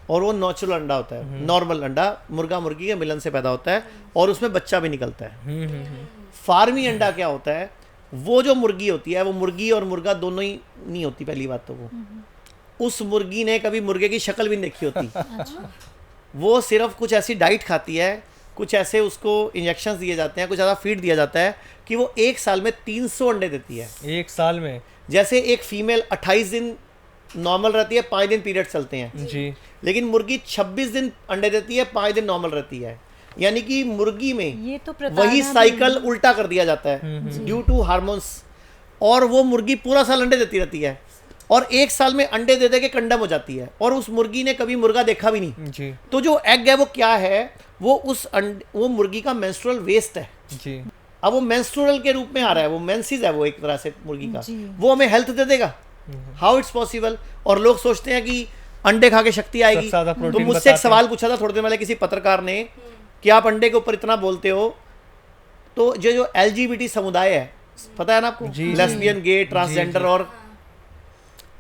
S2: और वो नेचुरल अंडा होता है, नॉर्मल अंडा मुर्गा मुर्गी के मिलन से पैदा होता है, और उसमें बच्चा भी निकलता है। फार्मी अंडा क्या होता है, वो जो मुर्गी होती है वो मुर्गी और मुर्गा दोनों ही नहीं होती। पहली बात तो वो उस मुर्गी ने कभी मुर्गे की शक्ल भी नहीं देखी होती। वो सिर्फ कुछ ऐसी डाइट खाती है, कुछ ऐसे उसको इंजेक्शंस दिए जाते हैं, कुछ ऐसा फीड दिया जाता है कि वो एक साल में 300 अंडे देती है।
S1: एक साल में?
S2: जैसे एक फीमेल 28 दिन नॉर्मल रहती है, 5 दिन पीरियड चलते हैं
S1: जी,
S2: लेकिन मुर्गी 26 दिन अंडे देती है, 5 दिन नॉर्मल रहती है। यानी कि मुर्गी में
S3: ये तो
S2: वही साइकिल उल्टा कर दिया जाता है ड्यू टू हार्मोन्स, और वो मुर्गी पूरा साल अंडे देती रहती है, और एक साल में अंडे दे दे के कंडम हो जाती है, और उस मुर्गी ने कभी मुर्गा देखा भी नहीं
S1: जी।
S2: तो जो एग है वो क्या है, वो वो मुर्गी का मेंस्ट्रुअल वेस्ट है
S1: जी।
S2: अब वो मेंस्ट्रुअल के रूप में आ रहा है, वो मेंसिस है वो एक तरह से मुर्गी का, वो हमें हेल्थ दे देगा। How it's possible? और लोग सोचते हैं कि अंडे खा के शक्ति आएगी। तो मुझसे एक सवाल पूछा था थोड़ी देर पहले किसी पत्रकार ने कि आप अंडे के ऊपर इतना बोलते हो, तो जो LGBT समुदाय है, पता है ना आपको, लेस्बियन, गे, ट्रांसजेंडर और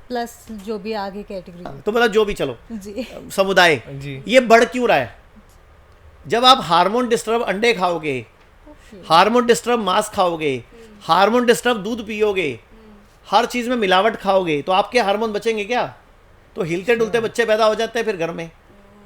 S3: प्लस जो भी आगे कैटेगरी,
S2: तो मतलब जो भी चलो
S3: जी
S2: समुदाय, ये बढ़ क्यों रहा है? जब आप हार्मोन डिस्टर्ब अंडे खाओगे, हार्मोन डिस्टर्ब मांस खाओगे, हार्मोन डिस्टर्ब दूध पियोगे, हर चीज में मिलावट खाओगे, तो आपके हार्मोन बचेंगे क्या? तो हिलते डुलते बच्चे पैदा हो जाते हैं फिर घर में,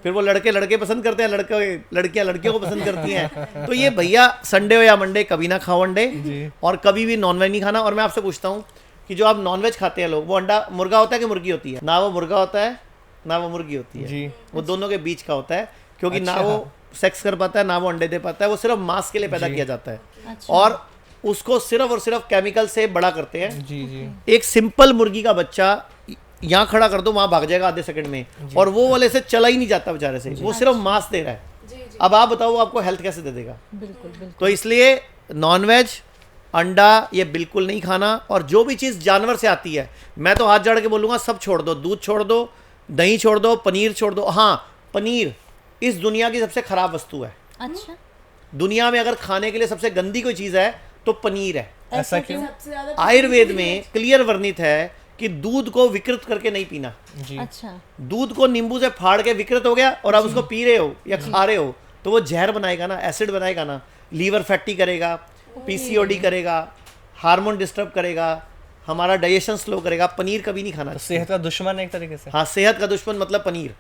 S2: फिर वो लड़के पसंद करते हैं, लड़कियां लड़कियों को पसंद करती हैं। तो ये भैया संडे हो या मंडे कभी ना खाओ अंडे, और कभी भी नॉनवेज नहीं खाना। और मैं आपसे पूछता हूँ कि जो आप नॉनवेज खाते हैं लोग, वो अंडा मुर्गा होता है कि मुर्गी होती है? ना वो मुर्गा होता है ना वो मुर्गी होती है, वो दोनों के बीच का होता है, क्योंकि ना वो सेक्स कर पाता है ना वो अंडे दे पाता है, वो सिर्फ मांस के लिए पैदा किया जाता है। और उसको सिर्फ और सिर्फ केमिकल से बड़ा करते हैं। एक सिंपल मुर्गी का बच्चा यहाँ खड़ा कर दो, वहां भाग जाएगा आधे सेकंड में, और वो वाले से चला ही नहीं जाता बेचारे से, वो सिर्फ मांस दे रहा है। अब आप बताओ आपको हेल्थ कैसे दे देगा?
S3: बिल्कुल।
S2: तो इसलिए नॉनवेज, अंडा ये बिल्कुल नहीं खाना। और जो भी चीज़ जानवर से आती है, मैं तो हाथ जोड़ के बोलूँगा सब छोड़ दो। दूध छोड़ दो, दही छोड़ दो, पनीर छोड़ दो। हाँ, पनीर इस दुनिया की सबसे खराब वस्तु है।
S3: अच्छा,
S2: दुनिया में अगर खाने के लिए सबसे गंदी कोई चीज़ है तो पनीर है।
S1: ऐसा क्यों?
S2: आयुर्वेद में क्लियर वर्णित है कि दूध को विकृत करके नहीं पीना।
S3: अच्छा,
S2: दूध को नींबू से फाड़ के विकृत हो गया और आप उसको पी रहे हो या खा रहे हो, तो वो जहर बनाएगा ना, एसिड बनाएगा ना, लीवर फैटी करेगा, PCOD करेगा, हार्मोन डिस्टर्ब करेगा, हमारा डाइजेशन स्लो करेगा। पनीर कभी नहीं खाना।
S1: तो सेहत का दुश्मन है एक तरीके से।
S2: हाँ, सेहत का दुश्मन मतलब पनीर।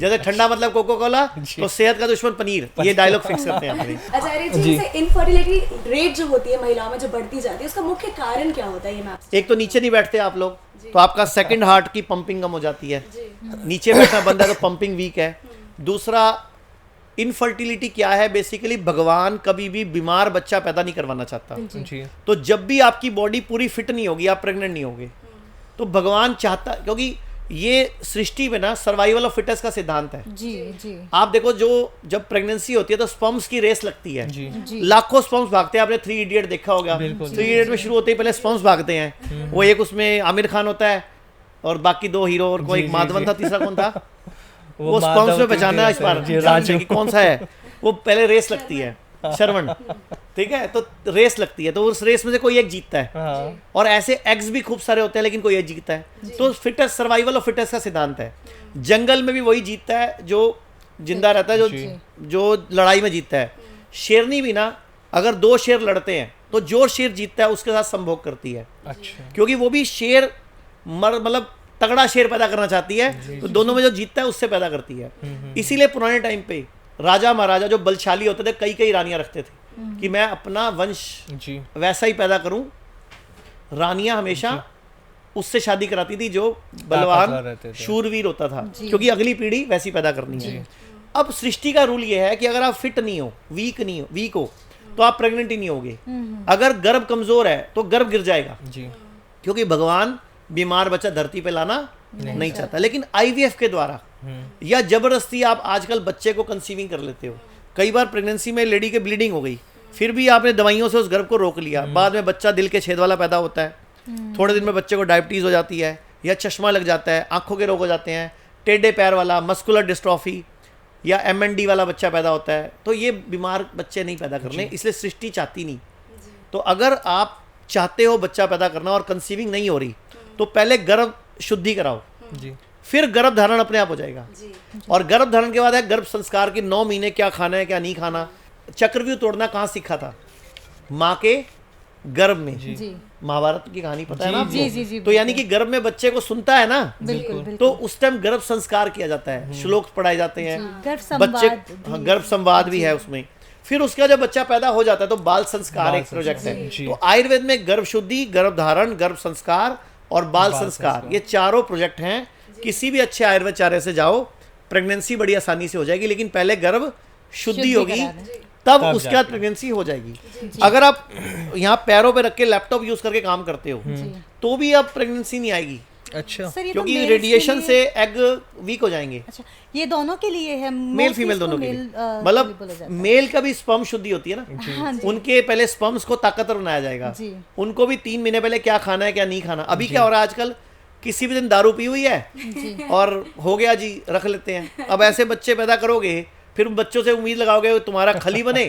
S2: जैसे ठंडा मतलब कोको कोला, तो सेहत का दुश्मन पनीर। ये डायलॉग फिक्स करते हैं अपने।
S4: आचार्य जी, जैसे इनफर्टिलिटी रेट जो होती है महिलाओं में जो बढ़ती जाती है, उसका मुख्य कारण क्या होता है? ये मैं आपसे,
S2: एक तो नीचे नहीं बैठते आप लोग, तो आपका सेकंड हार्ट की पंपिंग कम हो जाती है। नीचे बैठना बंद है तो पंपिंग वीक है। दूसरा, इनफर्टिलिटी क्या है? बेसिकली भगवान कभी भी बीमार बच्चा पैदा नहीं करवाना चाहता। तो जब भी आपकी बॉडी पूरी फिट नहीं होगी, आप प्रेग्नेंट नहीं होगे, तो भगवान चाहता, क्योंकि ये सृष्टि में ना सर्वाइवल ऑफ फिटेस्ट का सिद्धांत है।
S3: जी।
S2: आप देखो, जो जब प्रेगनेंसी होती है तो स्पर्म्स की रेस लगती है। लाखों स्पर्म्स भागते हैं। आपने 3 इडियट देखा होगा। 3 इडियट में शुरू होते ही पहले स्पर्म्स भागते हैं। वो एक उसमें आमिर खान होता है और बाकी 2 हीरो, और कोई माधवन था, तीसरा कौन था? वो स्पर्म्स में पहचाना है इस बार कि कौन सा है। वो पहले रेस लगती है, श्रवण, ठीक है? तो रेस लगती है, तो उस रेस में से कोई एक जीतता है। और ऐसे एग्स भी खूब सारे होते हैं लेकिन कोई एक जीतता है। तो फिटेस्ट, सर्वाइवल ऑफ फिटेस्ट का सिद्धांत है। जंगल में भी वही जीतता है जो जिंदा रहता है, जो लड़ाई में जीतता है। शेरनी भी ना, अगर 2 शेर लड़ते हैं तो जो शेर जीतता है उसके साथ संभोग करती है।
S1: अच्छा।
S2: क्योंकि वो भी शेर मतलब तगड़ा शेर पैदा करना चाहती है, तो दोनों में जो जीतता है उससे पैदा करती है। इसीलिए पुराने टाइम पे राजा महाराजा जो बलशाली होते थे, कई रानियां रखते थे कि मैं अपना वंश वैसा ही पैदा करूं। रानियां हमेशा उससे शादी कराती थी जो बलवान शूरवीर होता था, क्योंकि अगली पीढ़ी वैसी पैदा करनी है। अब सृष्टि का रूल ये है कि अगर आप फिट नहीं हो, वीक हो, तो आप प्रेग्नेंट ही नहीं होगे। अगर गर्भ कमजोर है तो गर्भ गिर जाएगा, क्योंकि भगवान बीमार बच्चा धरती पे लाना नहीं चाहता। लेकिन IVF के द्वारा या जबरदस्ती आप आजकल बच्चे को कंसीविंग कर लेते हो। कई बार प्रेगनेंसी में लेडी के ब्लीडिंग हो गई, फिर भी आपने दवाइयों से उस गर्भ को रोक लिया, बाद में बच्चा दिल के छेद वाला पैदा होता है। थोड़े दिन में बच्चे को डायबिटीज हो जाती है, या चश्मा लग जाता है, आंखों के रोग हो जाते हैं, टेढ़े पैर वाला, मस्कुलर डिस्ट्रॉफी, या MND वाला बच्चा पैदा होता है, तो ये बीमार बच्चे नहीं पैदा करने, इसलिए सृष्टि चाहती नहीं। तो अगर आप चाहते हो बच्चा पैदा करना और कंसीविंग नहीं हो रही, तो पहले गर्भ शुद्धि कराओ,
S1: जी,
S2: फिर गर्भ धारण अपने आप हो जाएगा। और गर्भ धारण के बाद है गर्भ संस्कार की 9 महीने क्या खाना है क्या नहीं खाना। चक्रव्यूह तोड़ना कहाँ सीखा था? माँ के गर्भ में।
S3: जी
S2: महाभारत की कहानी पता है ना आपको?
S3: जी, जी, जी,
S2: तो यानी कि गर्भ में बच्चे को सुनता है ना,
S3: बिल्कुल बिल्कुल।
S2: तो उस टाइम गर्भ संस्कार किया जाता है, श्लोक पढ़ाए जाते हैं,
S3: गर्भ
S2: बच्चे
S3: संवाद
S2: हाँ, गर्भ संवाद भी है उसमें। फिर उसका जब बच्चा पैदा हो जाता है तो बाल संस्कार
S1: बाल
S2: एक प्रोजेक्ट है।
S1: जी।
S2: तो आयुर्वेद में गर्भ शुद्धि, गर्भ धारण, गर्भ संस्कार और बाल संस्कार, ये चारों प्रोजेक्ट हैं। किसी भी अच्छे आयुर्वेदाचार्य से जाओ, प्रेगनेंसी बड़ी आसानी से हो जाएगी, लेकिन पहले गर्भ शुद्धि होगी,
S3: करा दें।
S2: तब उसके बाद प्रेगनेंसी हो जाएगी। अगर आप यहाँ पैरों पे रख के लैपटॉप यूज करके काम करते हो, तो भी अब प्रेगनेंसी नहीं आएगी,
S1: अच्छा,
S3: सर ये तो
S2: क्योंकि
S3: males के
S2: रेडिएशन
S3: लिए-
S2: से एग वीक हो जाएंगे।
S3: अच्छा, ये दोनों के लिए है,
S2: मेल फीमेल दोनों के लिए। मतलब मेल का भी स्पर्म शुद्धि होती है ना,
S3: हाँ जी।
S2: उनके पहले स्पर्म्स को ताकतवर बनाया जाएगा।
S3: जी।
S2: उनको भी 3 महीने पहले क्या खाना है क्या नहीं खाना। अभी क्या हो रहा है आजकल, किसी भी दिन दारू पी हुई है और हो गया जी, रख लेते हैं। अब ऐसे बच्चे पैदा करोगे, फिर बच्चों से उम्मीद लगाओगे वो तुम्हारा खली बने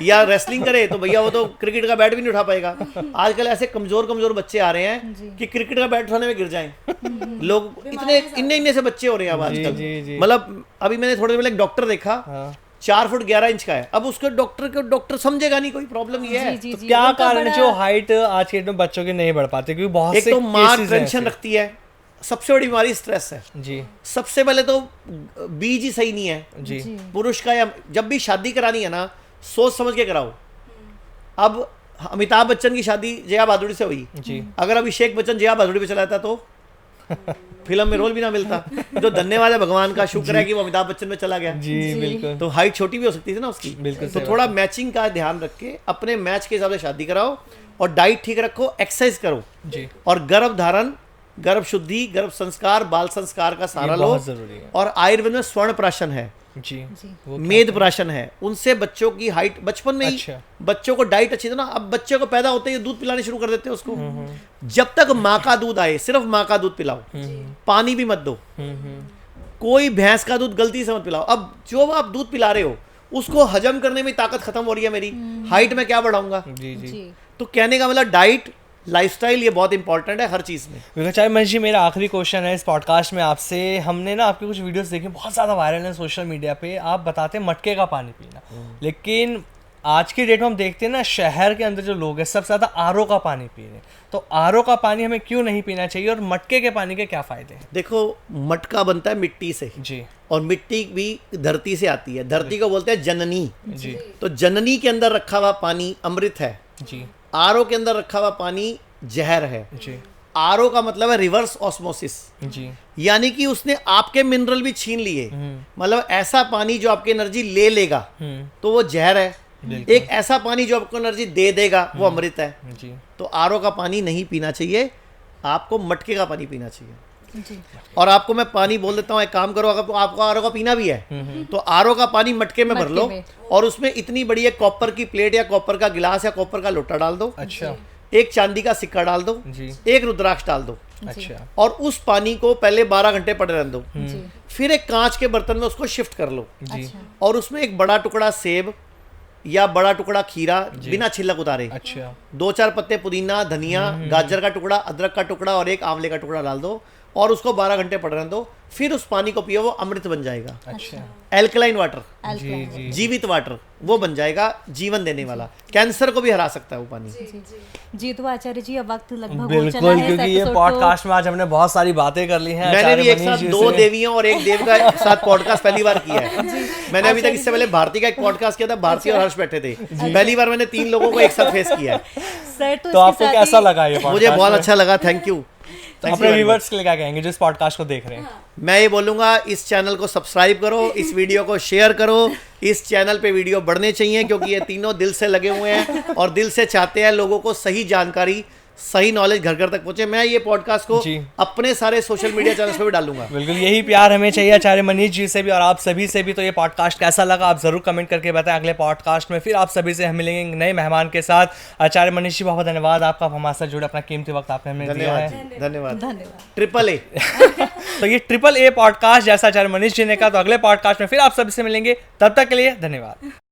S2: या रेसलिंग करे, तो भैया वो तो क्रिकेट का बैट भी नहीं उठा पाएगा। आजकल ऐसे कमजोर कमजोर बच्चे आ रहे हैं कि क्रिकेट का बैट उठाने में गिर जाएं। लोग इतने से बच्चे हो रहे हैं अब
S1: जी,
S2: आजकल। मतलब अभी मैंने थोड़ी देर पहले एक डॉक्टर देखा, 4 फुट 11 इंच का है। अब उसके डॉक्टर समझेगा नहीं कोई प्रॉब्लम ये है।
S3: जी,
S1: तो
S3: जी,
S1: क्या
S3: उनका
S1: कारण है
S3: बड़ा-
S1: जो हाइट आज के डेट में बच्चों की नहीं बढ़ पाती? क्योंकि बहुत
S2: एक
S1: से
S2: तो माँ
S1: cases हैं
S2: टेंशन
S1: ऐसे।
S2: रखती है, सबसे बड़ी बीमारी स्ट्रेस है।
S1: जी,
S2: सबसे पहले तो बीज ही सही नहीं है
S1: जी,
S2: पुरुष का। या जब भी शादी करानी है ना, सोच समझ के कराओ। अब अमिताभ बच्चन की शादी जया भादुड़ी से हुई,
S1: जी,
S2: अगर अभिषेक बच्चन जया भादुड़ी पे चला जाता तो फिल्म में रोल भी ना मिलता। जो धन्यवाद है भगवान का, शुक्र है कि वो अमिताभ बच्चन में चला गया।
S1: जी, बिल्कुल,
S2: तो हाइट छोटी भी हो सकती थी ना उसकी।
S1: बिल्कुल
S2: तो
S1: सही
S2: थोड़ा मैचिंग का ध्यान रख के अपने मैच के हिसाब से शादी कराओ, और डाइट ठीक रखो, एक्सरसाइज करो,
S1: जी,
S2: और गर्भ धारण, गर्भ शुद्धि, गर्भ संस्कार, बाल संस्कार का सहारा लो।
S1: बहुत जरूरी है।
S2: और आयुर्वेद में स्वर्ण प्राशन है,
S1: जी, वो
S2: मेद प्राशन है, उनसे बच्चों की हाइट बचपन में ही
S1: अच्छा।
S2: बच्चों को डाइट अच्छी ना। अब बच्चे को पैदा होते ही दूध पिलाने शुरू कर देते हैं उसको। जब तक माँ का दूध आए, सिर्फ माँ का दूध पिलाओ, पानी भी मत दो, कोई भैंस का दूध गलती से मत पिलाओ। अब जो आप दूध पिला रहे हो उसको हजम करने में ताकत खत्म हो रही है मेरी, हाइट में क्या बढ़ाऊंगा।
S1: जी, जी,
S3: जी
S2: तो कहने का मतलब डाइट, लाइफस्टाइल, ये बहुत इंपॉर्टेंट है हर चीज में।
S1: विकाचार्य महेश जी, मेरा आखिरी क्वेश्चन है इस पॉडकास्ट में आपसे। हमने ना आपके कुछ वीडियोस देखे, बहुत ज़्यादा वायरल हैं सोशल मीडिया पे। आप बताते हैं मटके का पानी पीना, लेकिन आज की डेट में हम देखते हैं ना, शहर के अंदर जो लोग हैं सबसे ज़्यादा आरओ का पानी पी रहे हैं। तो आरओ का पानी हमें क्यों नहीं पीना चाहिए, और मटके के पानी के क्या फ़ायदे हैं?
S2: देखो, मटका बनता है मिट्टी से,
S1: जी,
S2: और मिट्टी भी धरती से आती है। धरती को बोलते हैं जननी।
S1: जी,
S2: तो जननी के अंदर रखा हुआ पानी अमृत है,
S1: जी,
S2: आरओ के अंदर रखा हुआ पानी जहर है।
S1: जी,
S2: आरओ का मतलब है रिवर्स ऑस्मोसिस,
S1: जी,
S2: यानी कि उसने आपके मिनरल भी छीन लिए। मतलब ऐसा पानी जो आपकी एनर्जी ले लेगा तो वो जहर है,
S1: बिल्कुल।
S2: एक ऐसा पानी जो आपको एनर्जी दे देगा वो अमृत है।
S1: जी,
S2: तो आरओ का पानी नहीं पीना चाहिए, आपको मटके का पानी पीना चाहिए।
S3: जी
S2: और आपको मैं पानी बोल देता हूँ, एक काम करो, अगर आपको आरओ का पीना भी है तो आरओ का पानी मटके में भर
S3: मटके
S2: लो,
S3: में।
S2: और उसमें इतनी बड़ी एक कॉपर की प्लेट या कॉपर का गिलास या कॉपर का लोटा डाल दो,
S1: अच्छा,
S2: एक चांदी का सिक्का डाल दो,
S1: जी,
S2: एक रुद्राक्ष डाल दो,
S1: अच्छा,
S2: और उस पानी को पहले 12 घंटे पड़े रहने दो।
S3: जी
S2: फिर एक कांच के बर्तन में उसको शिफ्ट कर लो,
S1: जी,
S3: अच्छा
S2: और उसमें एक बड़ा टुकड़ा सेब या बड़ा टुकड़ा खीरा बिना छिलक उतारे,
S1: अच्छा,
S2: 2-4 पत्ते पुदीना, धनिया, गाजर का टुकड़ा, अदरक का टुकड़ा और एक आंवले का टुकड़ा डाल दो, और उसको 12 घंटे पड़ रहने दो। फिर उस पानी को पियो, वो अमृत बन जाएगा।
S1: अच्छा,
S2: एल्कलाइन वाटर,
S1: जी, जी,
S2: जीवित वाटर, वो बन जाएगा, जीवन देने वाला, कैंसर को भी हरा सकता है वो पानी।
S3: जी तो आचार्य जी, अब वक्त लगभग हो चला
S1: बिल्कुल,
S3: है इस
S1: क्योंकि ये
S3: episode
S1: पॉडकास्ट में आज हमने बहुत सारी बातें कर ली हैं।
S2: मैंने
S1: आचार्य
S2: भी एक
S1: मनीष
S2: साथ
S1: जी
S2: 2
S1: से-
S2: देवियों और एक देव का साथ पॉडकास्ट पहली बार किया है। मैंने अभी तक इससे पहले भारती का एक पॉडकास्ट किया था, भारती और हर्ष बैठे थे। पहली बार मैंने 3 लोगों को एक साथ फेस किया है।
S3: सर
S1: तो
S3: इसके
S1: आपको
S3: साथ
S1: कैसा
S3: ही-
S1: लगा ये
S2: मुझे
S1: podcast
S2: बहुत
S1: में?
S2: अच्छा लगा, थैंक यू।
S1: अपने व्यूवर्स के लिए क्या कहेंगे जो इस पॉडकास्ट को देख रहे हैं?
S2: मैं ये बोलूंगा, इस चैनल को सब्सक्राइब करो, इस वीडियो को शेयर करो, इस चैनल पे वीडियो बढ़ने चाहिए, क्योंकि ये तीनों दिल से लगे हुए हैं और दिल से चाहते हैं लोगों को सही जानकारी सही नॉलेज घर घर तक पहुंचे। मैं ये पॉडकास्ट को
S1: जी।
S2: अपने सारे सोशल मीडिया चैनल्स पे भी डालूंगा।
S1: बिल्कुल यही प्यार हमें चाहिए आचार्य मनीष जी से भी और आप सभी से भी। तो ये पॉडकास्ट कैसा लगा आप ज़रूर कमेंट करके बताएं। अगले पॉडकास्ट में फिर आप सभी से हम मिलेंगे नए मेहमान के साथ। आचार्य मनीष जी बहुत धन्यवाद आपका, हमारे साथ जुड़े, अपना कीमती वक्त आपने हमें दिया
S2: धन्यवाद
S1: है।
S2: जी, धन्यवाद।
S3: धन्यवाद।
S2: AAA।
S1: तो ये ट्रिपल ए पॉडकास्ट जैसा आचार्य मनीष जी ने कहा, तो अगले पॉडकास्ट में फिर आप सभी से मिलेंगे। तब तक के लिए धन्यवाद।